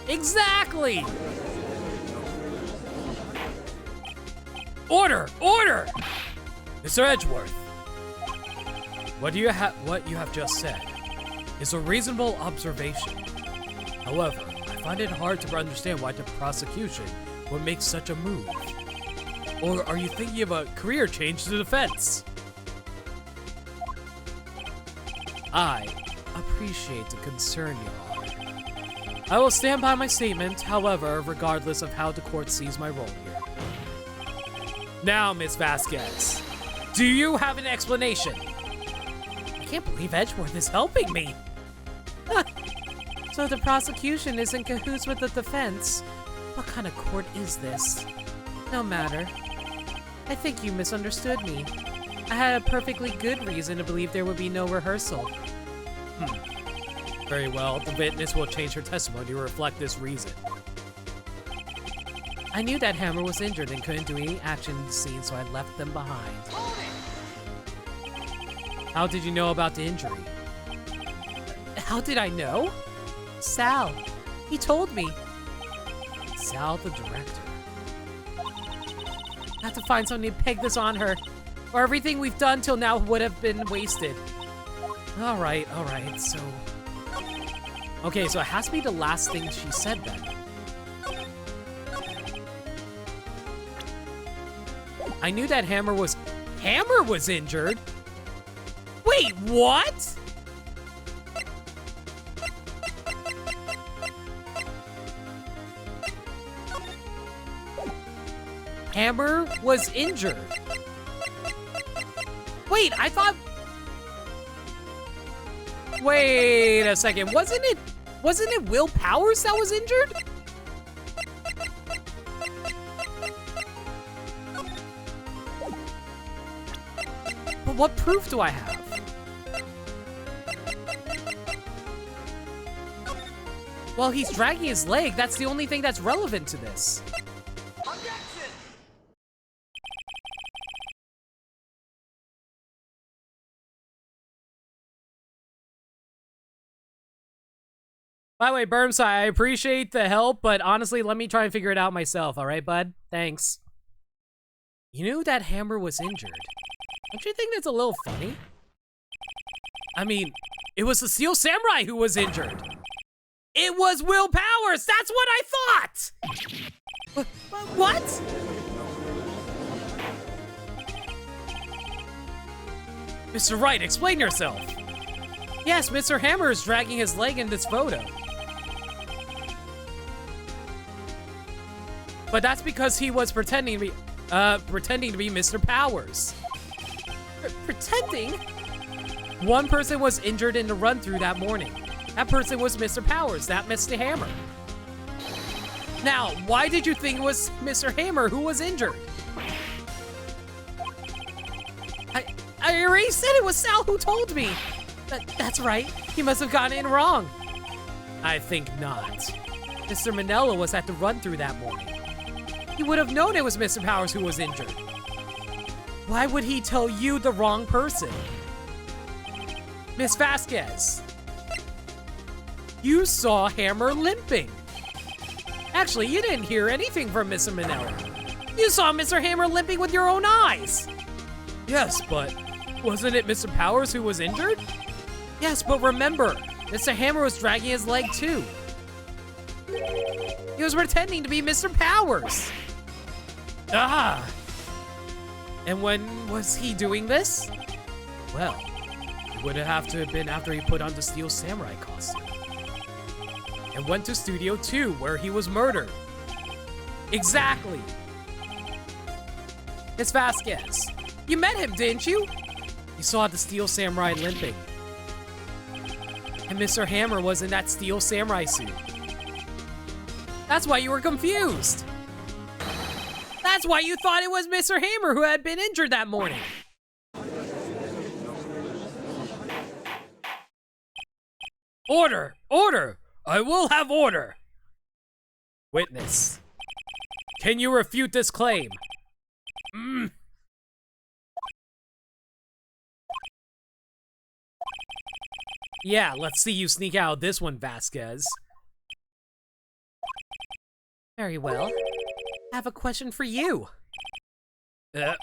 Exactly! Order! Order! Mr. Edgeworth, what you have just said is a reasonable observation. However, I find it hard to understand why the prosecution would make such a move. Or are you thinking of a career change to defense? I appreciate the concern, Your Honor. I will stand by my statement, however, regardless of how the court sees my role here. Now, Ms. Vasquez, do you have an explanation? I can't believe Edgeworth is helping me. So the prosecution is in cahoots with the defense. What kind of court is this? No matter. I think you misunderstood me. I had a perfectly good reason to believe there would be no rehearsal. Very well, the witness will change her testimony to reflect this reason. I knew that Hammer was injured and couldn't do any action in the scene, so I left them behind. How did you know about the injury? How did I know? Sal. He told me. Sal, the director. I have to find something to peg this on her, or everything we've done till now would have been wasted. Alright, so... Okay, so it has to be the last thing she said then. I knew that Hammer was injured? Wait, what? Hammer was injured. Wait, I thought... Wait a second, wasn't it Will Powers that was injured? But what proof do I have? Well, he's dragging his leg. That's the only thing that's relevant to this. By the way, Burmside, I appreciate the help, but honestly, let me try and figure it out myself, alright, bud? Thanks. You knew that Hammer was injured. Don't you think that's a little funny? I mean, it was the Steel Samurai who was injured. It was Will Powers! That's what I thought! What? Mr. Wright, explain yourself. Yes, Mr. Hammer is dragging his leg in this photo. But that's because he was pretending to be Mr. Powers. Pretending? One person was injured in the run-through that morning. That person was Mr. Powers, that Mr. Hammer. Now, why did you think it was Mr. Hammer who was injured? I already said it was Sal who told me. That's right, he must have gotten it wrong. I think not. Mr. Manella was at the run-through that morning. He would have known it was Mr. Powers who was injured. Why would he tell you the wrong person? Miss Vasquez, you saw Hammer limping. Actually, you didn't hear anything from Mr. Manella. You saw Mr. Hammer limping with your own eyes. Yes, but wasn't it Mr. Powers who was injured? Yes, but remember, Mr. Hammer was dragging his leg too. He was pretending to be Mr. Powers. Ah! And when was he doing this? Well, it would have to have been after he put on the Steel Samurai costume. And went to Studio 2, where he was murdered. Exactly! Miss Vasquez, you met him, didn't you? You saw the Steel Samurai limping. And Mr. Hammer was in that Steel Samurai suit. That's why you were confused! That's why you thought it was Mr. Hammer who had been injured that morning! Order! Order! I will have order! Witness. Can you refute this claim? Yeah, let's see you sneak out of this one, Vasquez. Very well. I have a question for you. Why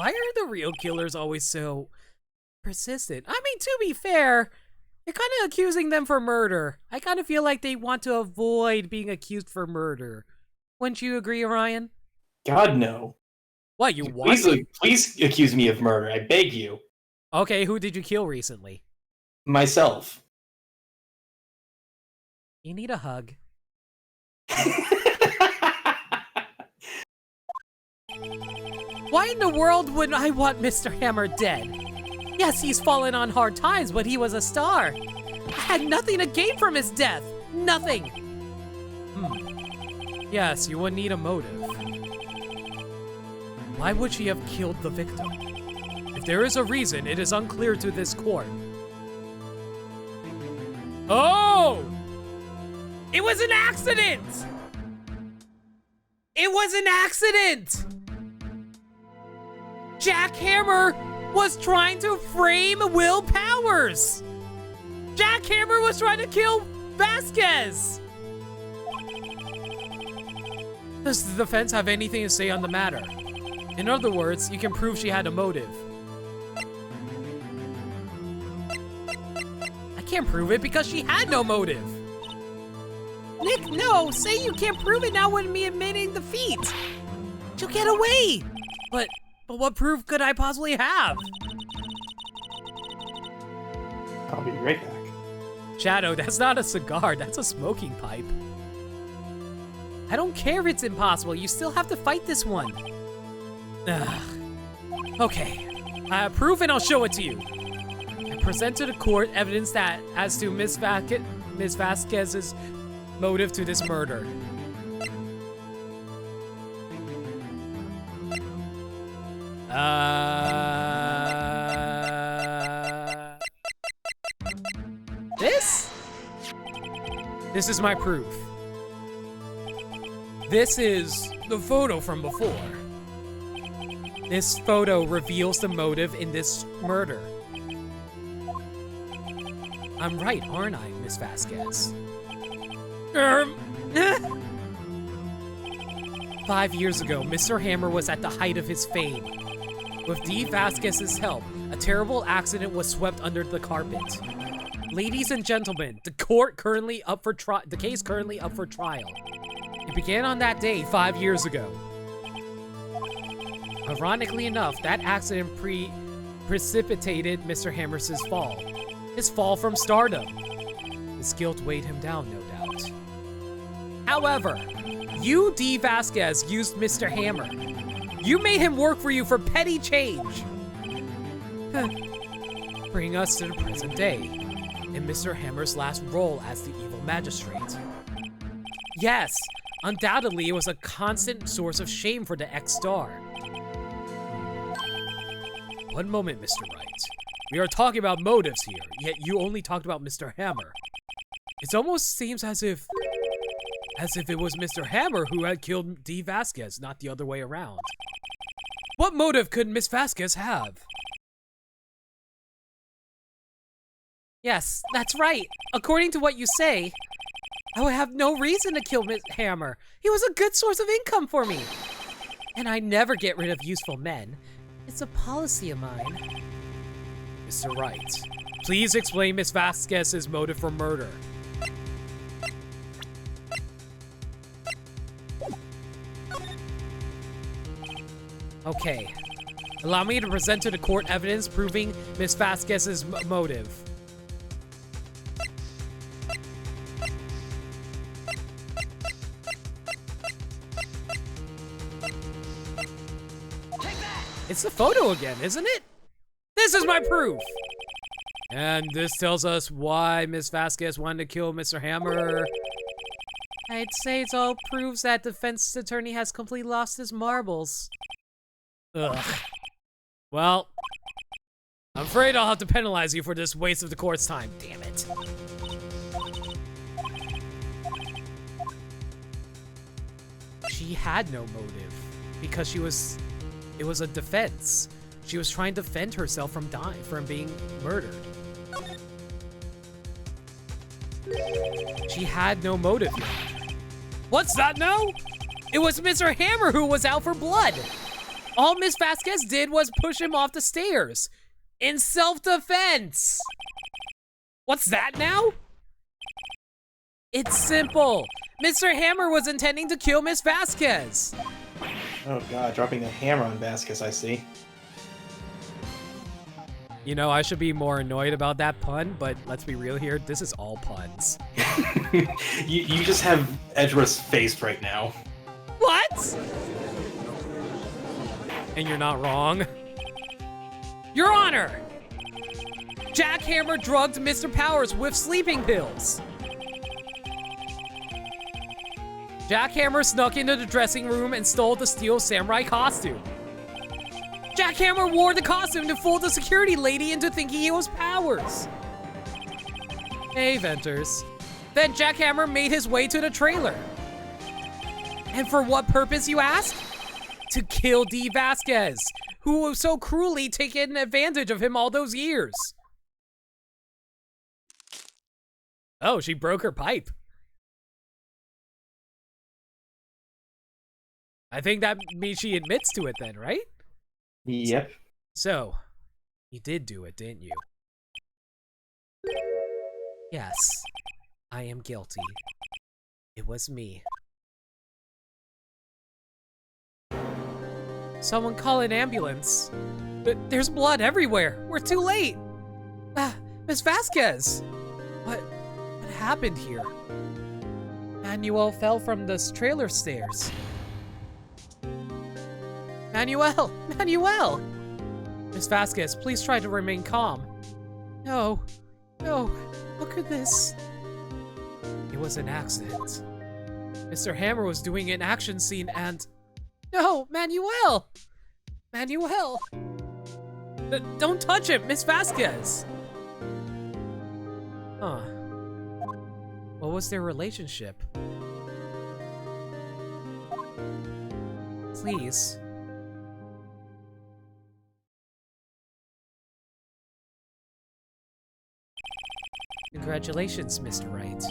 are the real killers always so persistent? I mean, to be fair, you're kind of accusing them for murder. I kind of feel like they want to avoid being accused for murder. Wouldn't you agree, Orion? God, no. What, you want Please accuse me of murder, I beg you. Okay, who did you kill recently? Myself. You need a hug. Why in the world would I want Mr. Hammer dead? Yes, he's fallen on hard times, but he was a star. I had nothing to gain from his death. Nothing. Yes, you would need a motive. Why would she have killed the victim? If there is a reason, it is unclear to this court. Oh! It was an accident! It was an accident! Jack Hammer was trying to frame Will Powers! Jack Hammer was trying to kill Vasquez! Does the defense have anything to say on the matter? In other words, you can prove she had a motive. I can't prove it because she had no motive! Nick, no! Saying you can't prove it now wouldn't be admitting defeat! She'll get away! But what proof could I possibly have? I'll be right back. Shadow, that's not a cigar, that's a smoking pipe. I don't care if it's impossible. You still have to fight this one. Ugh. Okay. I have proof and I'll show it to you. I present to the court evidence that as to Miss Vasquez's motive to this murder. This is my proof. This is the photo from before. This photo reveals the motive in this murder. I'm right, aren't I, Miss Vasquez? 5 years ago, Mr. Hammer was at the height of his fame. With Dee Vasquez's help, a terrible accident was swept under the carpet. Ladies and gentlemen, the case currently up for trial. It began on that day 5 years ago. Ironically enough, that accident precipitated Mr. Hammer's fall. His fall from stardom. His guilt weighed him down, no doubt. However, you, Dee Vasquez, used Mr. Hammer. You made him work for you for petty change. Bring us to the present day, in Mr. Hammer's last role as the evil magistrate. Yes, undoubtedly it was a constant source of shame for the ex-star. One moment, Mr. Wright. We are talking about motives here, yet you only talked about Mr. Hammer. It almost seems as if it was Mr. Hammer who had killed Dee Vasquez, not the other way around. What motive could Miss Vasquez have? Yes, that's right. According to what you say, I would have no reason to kill Miss Hammer. He was a good source of income for me. And I never get rid of useful men. It's a policy of mine. Mr. Wright, please explain Miss Vasquez's motive for murder. Okay. Allow me to present to the court evidence proving Miss Vasquez's motive. It's the photo again, isn't it? This is my proof! And this tells us why Miss Vasquez wanted to kill Mr. Hammer. I'd say it all proves that defense attorney has completely lost his marbles. Ugh. Well, I'm afraid I'll have to penalize you for this waste of the court's time. Damn it. She had no motive because it was a defense. She was trying to defend herself from being murdered. She had no motive. What's that now? It was Mr. Hammer who was out for blood. All Miss Vasquez did was push him off the stairs. In self-defense. What's that now? It's simple. Mr. Hammer was intending to kill Miss Vasquez. Oh god, dropping a hammer on Vasquez, I see. You know, I should be more annoyed about that pun, but let's be real here. This is all puns. you just have Edgeworth's face right now. What? And you're not wrong. Your Honor! Jack Hammer drugged Mr. Powers with sleeping pills. Jack Hammer snuck into the dressing room and stole the steel samurai costume. Jack Hammer wore the costume to fool the security lady into thinking it was Powers. Hey, Venters. Then Jack Hammer made his way to the trailer. And for what purpose, you ask? To kill Dee Vasquez, who was so cruelly taken advantage of him all those years. Oh, she broke her pipe. I think that means she admits to it then, right? Yep. So, you did do it, didn't you? Yes, I am guilty. It was me. Someone call an ambulance. But there's blood everywhere. We're too late. Miss Vasquez. What happened here? Manuel fell from the trailer stairs. Manuel! Manuel! Miss Vasquez, please try to remain calm. No. No. Look at this. It was an accident. Mr. Hammer was doing an action scene and... No! Manuel! Manuel! Don't touch him, Miss Vasquez! Huh. What was their relationship? Please. Congratulations, Mr. Wright.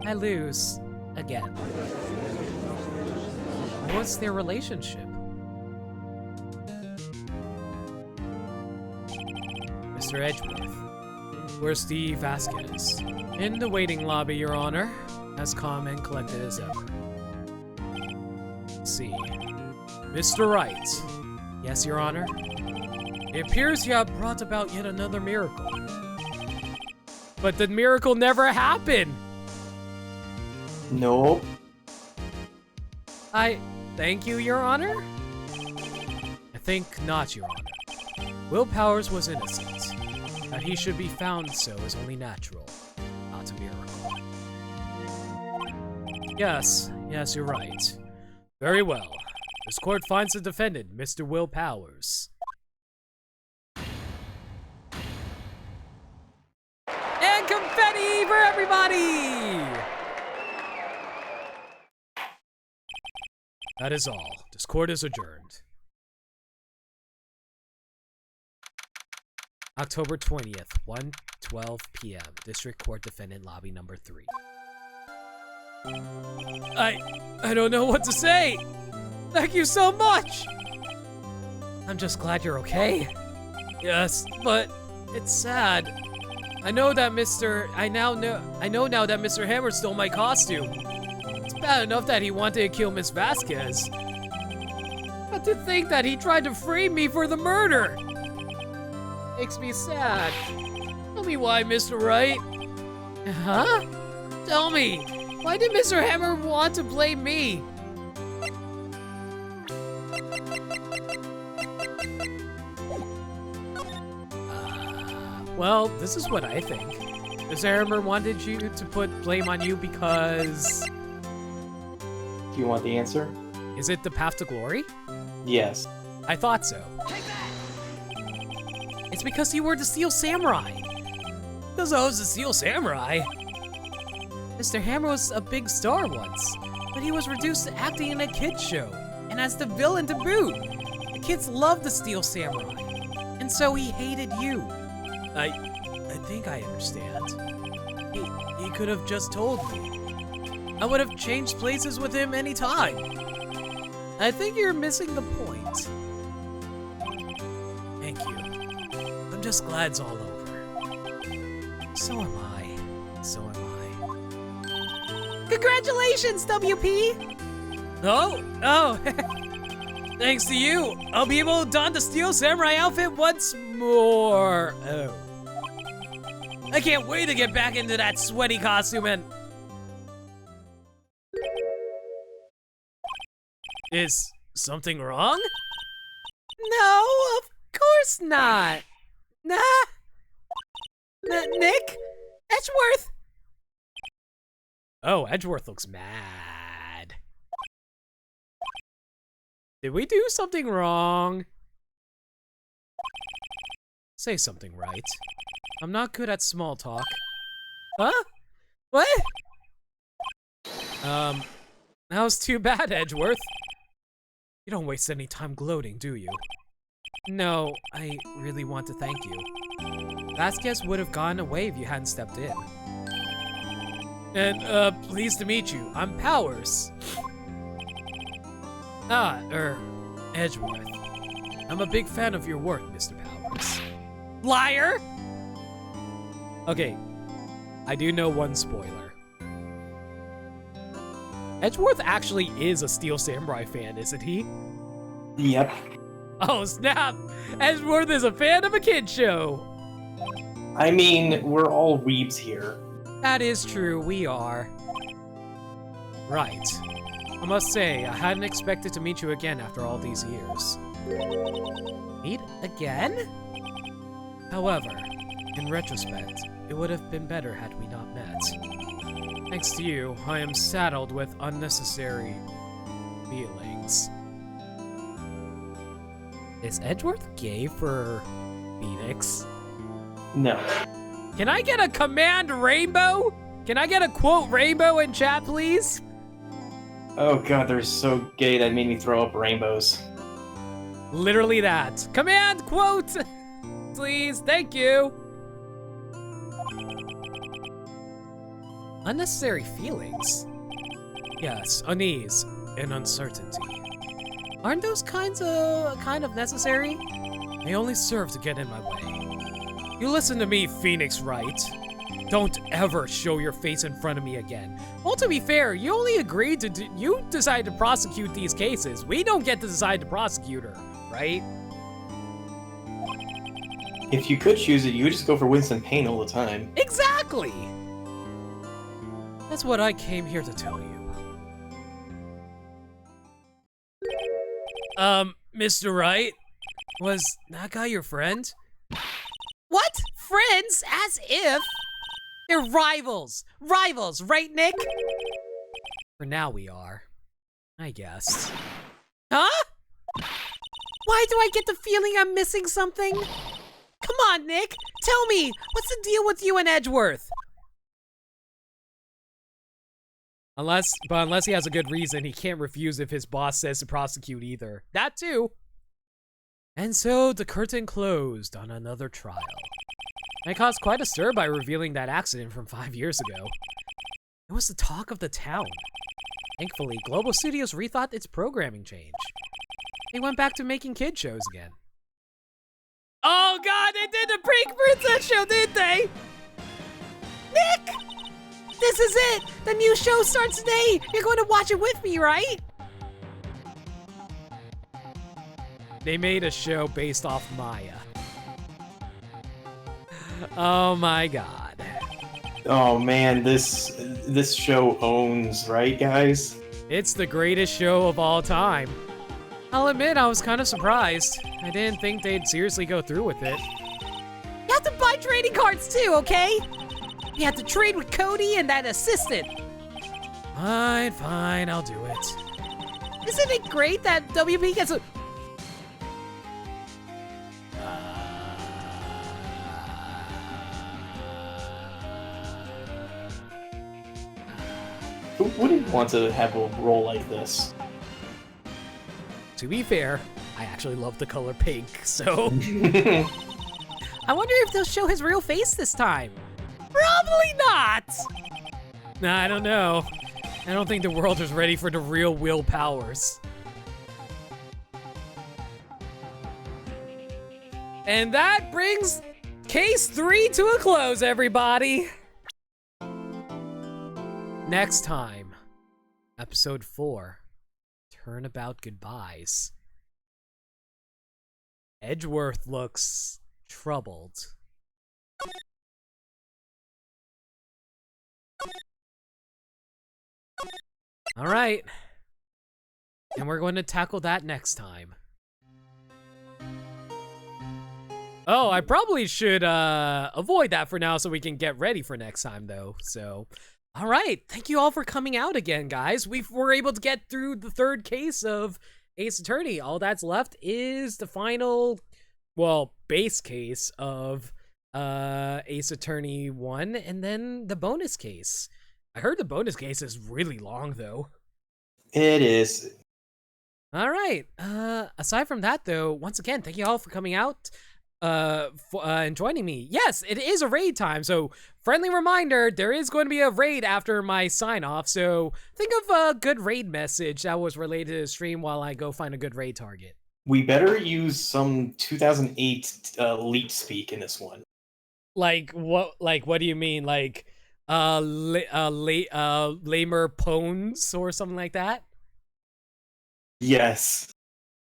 I lose. Again. What's their relationship? Mr. Edgeworth. Where's Steve Vasquez? In the waiting lobby, Your Honor. As calm and collected as ever. Let's see. Mr. Wright. Yes, Your Honor? It appears you have brought about yet another miracle. But the miracle never happened! Nope. I thank you, Your Honor? I think not, Your Honor. Will Powers was innocent. That he should be found so is only natural, not a miracle. Yes, you're right. Very well. This court finds the defendant, Mr. Will Powers. And confetti for everybody! That is all. This court is adjourned. October 20th, 1:12 p.m. District Court Defendant Lobby number 3. I don't know what to say. Thank you so much. I'm just glad you're okay. Yes, but it's sad. I know now that Mr. Hammer stole my costume. It's bad enough that he wanted to kill Miss Vasquez. But to think that he tried to frame me for the murder makes me sad. Tell me why, Mr. Wright. Huh? Tell me, why did Mr. Hammer want to blame me? Well, this is what I think. Mr. Hammer wanted you to put blame on you because... Do you want the answer? Is it the path to glory? Yes. I thought so. It's because you were the Steel Samurai. Because I was the Steel Samurai. Mr. Hammer was a big star once, but he was reduced to acting in a kid's show, and as the villain to boot. The kids loved the Steel Samurai, and so he hated you. I think I understand. He could have just told me. I would have changed places with him anytime. I think you're missing the point. Thank you. I'm just glad it's all over. So am I. So am I. Congratulations, WP! Oh! Thanks to you, I'll be able to don the Steel Samurai outfit once more. Oh. I can't wait to get back into that sweaty costume and... Is something wrong? No, of course not. Nah. Nick? Edgeworth? Oh, Edgeworth looks mad. Did we do something wrong? Say something right. I'm not good at small talk. Huh? What? That was too bad, Edgeworth. You don't waste any time gloating, do you? No, I really want to thank you. Vasquez would have gone away if you hadn't stepped in. And, pleased to meet you. I'm Powers. Edgeworth. I'm a big fan of your work, Mr. Powers. Liar! Okay, I do know one spoiler. Edgeworth actually is a Steel Samurai fan, isn't he? Yep. Oh snap! Edgeworth is a fan of a kid show! I mean, we're all weebs here. That is true, we are. Right. I must say, I hadn't expected to meet you again after all these years. Meet again? However, in retrospect, it would have been better had we not met. Thanks to you, I am saddled with unnecessary feelings. Is Edgeworth gay for Phoenix? No. Can I get a command rainbow? Can I get a quote rainbow in chat, please? Oh god, they're so gay that made me throw up rainbows. Literally that. Command quote! Please, thank you. Unnecessary feelings? Yes, unease and uncertainty. Aren't those kind of necessary? They only serve to get in my way. You listen to me, Phoenix Wright. Don't ever show your face in front of me again. Well, to be fair, you only agreed to you decided to prosecute these cases. We don't get to decide to prosecute her, right? If you could choose it, you would just go for Winston Payne all the time. Exactly! That's what I came here to tell you. Mr. Wright? Was that guy your friend? What? Friends? As if? They're rivals! Rivals, right, Nick? For now we are. I guess. Huh? Why do I get the feeling I'm missing something? Come on, Nick! Tell me! What's the deal with you and Edgeworth? Unless he has a good reason, he can't refuse if his boss says to prosecute either. That too. And so the curtain closed on another trial. I caused quite a stir by revealing that accident from 5 years ago. It was the talk of the town. Thankfully, Global Studios rethought its programming change. They went back to making kid shows again. Oh god, they did the Pink Princess show, didn't they? Nick! This is it! The new show starts today! You're going to watch it with me, right? They made a show based off Maya. Oh my god. Oh man, this show owns, right guys? It's the greatest show of all time. I'll admit I was kind of surprised. I didn't think they'd seriously go through with it. You have to buy trading cards too, okay? You have to trade with Cody and that assistant. Fine, I'll do it. Isn't it great that WB gets a... Who wouldn't want to have a role like this? To be fair, I actually love the color pink, so... I wonder if they'll show his real face this time. Probably not! Nah, I don't know. I don't think the world is ready for the real Will Powers. And that brings case 3 to a close, everybody. Next time, episode 4, Turnabout Goodbyes. Edgeworth looks troubled. All right. And we're going to tackle that next time. Oh, I probably should avoid that for now so we can get ready for next time, though. So, all right. Thank you all for coming out again, guys. We were able to get through the 3rd case of Ace Attorney. All that's left is the final, well, base case of Ace Attorney 1 and then the bonus case. I heard the bonus case is really long, though. It is. All right. Aside from that, though, once again, thank you all for coming out and joining me. Yes, it is a raid time, so friendly reminder, there is going to be a raid after my sign-off, so think of a good raid message that was related to the stream while I go find a good raid target. We better use some 2008 leet speak in this one. Like, what do you mean? Like, lamer pones or something like that? Yes.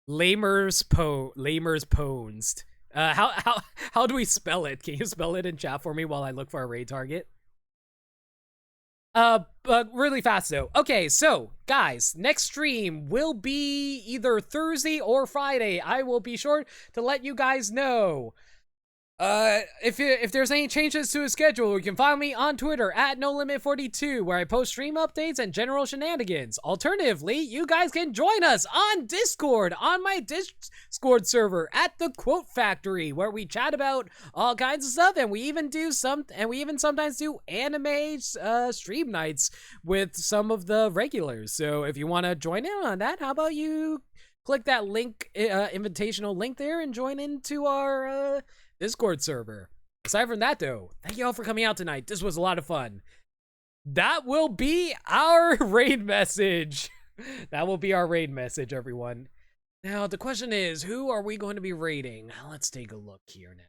Lamers pones. How do we spell it? Can you spell it in chat for me while I look for a raid target? But really fast though. Okay, so guys, next stream will be either Thursday or Friday. I will be sure to let you guys know. If there's any changes to his schedule, you can find me on Twitter at NoLimit42, where I post stream updates and general shenanigans. Alternatively, you guys can join us on Discord, on my Discord server at the Quote Factory, where we chat about all kinds of stuff, and we even sometimes do anime stream nights with some of the regulars. So if you want to join in on that, how about you click that link, invitational link there, and join into our Discord server. Aside from that, though, thank you all for coming out tonight. This was a lot of fun. That will be our raid message. That will be our raid message, everyone. Now, the question is, who are we going to be raiding? Let's take a look here now.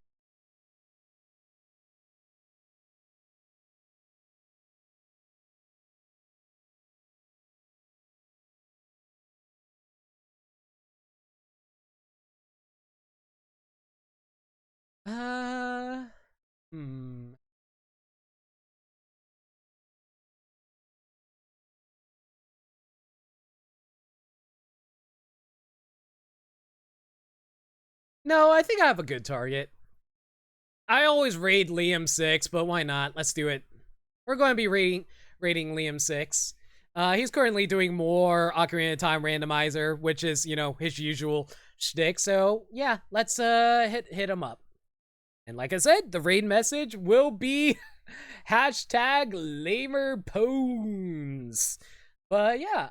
Hmm. No, I think I have a good target. I always raid Liam 6, but why not? Let's do it. We're going to be raiding Liam 6. He's currently doing more Ocarina of Time randomizer, which is, you know, his usual shtick. So yeah, let's hit him up. And like I said, the raid message will be hashtag LamerPones. But yeah,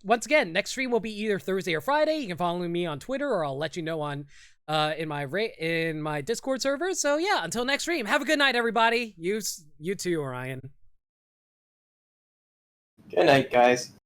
once again, next stream will be either Thursday or Friday. You can follow me on Twitter, or I'll let you know on in my Discord server. So yeah, until next stream, have a good night, everybody. You too, Orion. Good night, guys.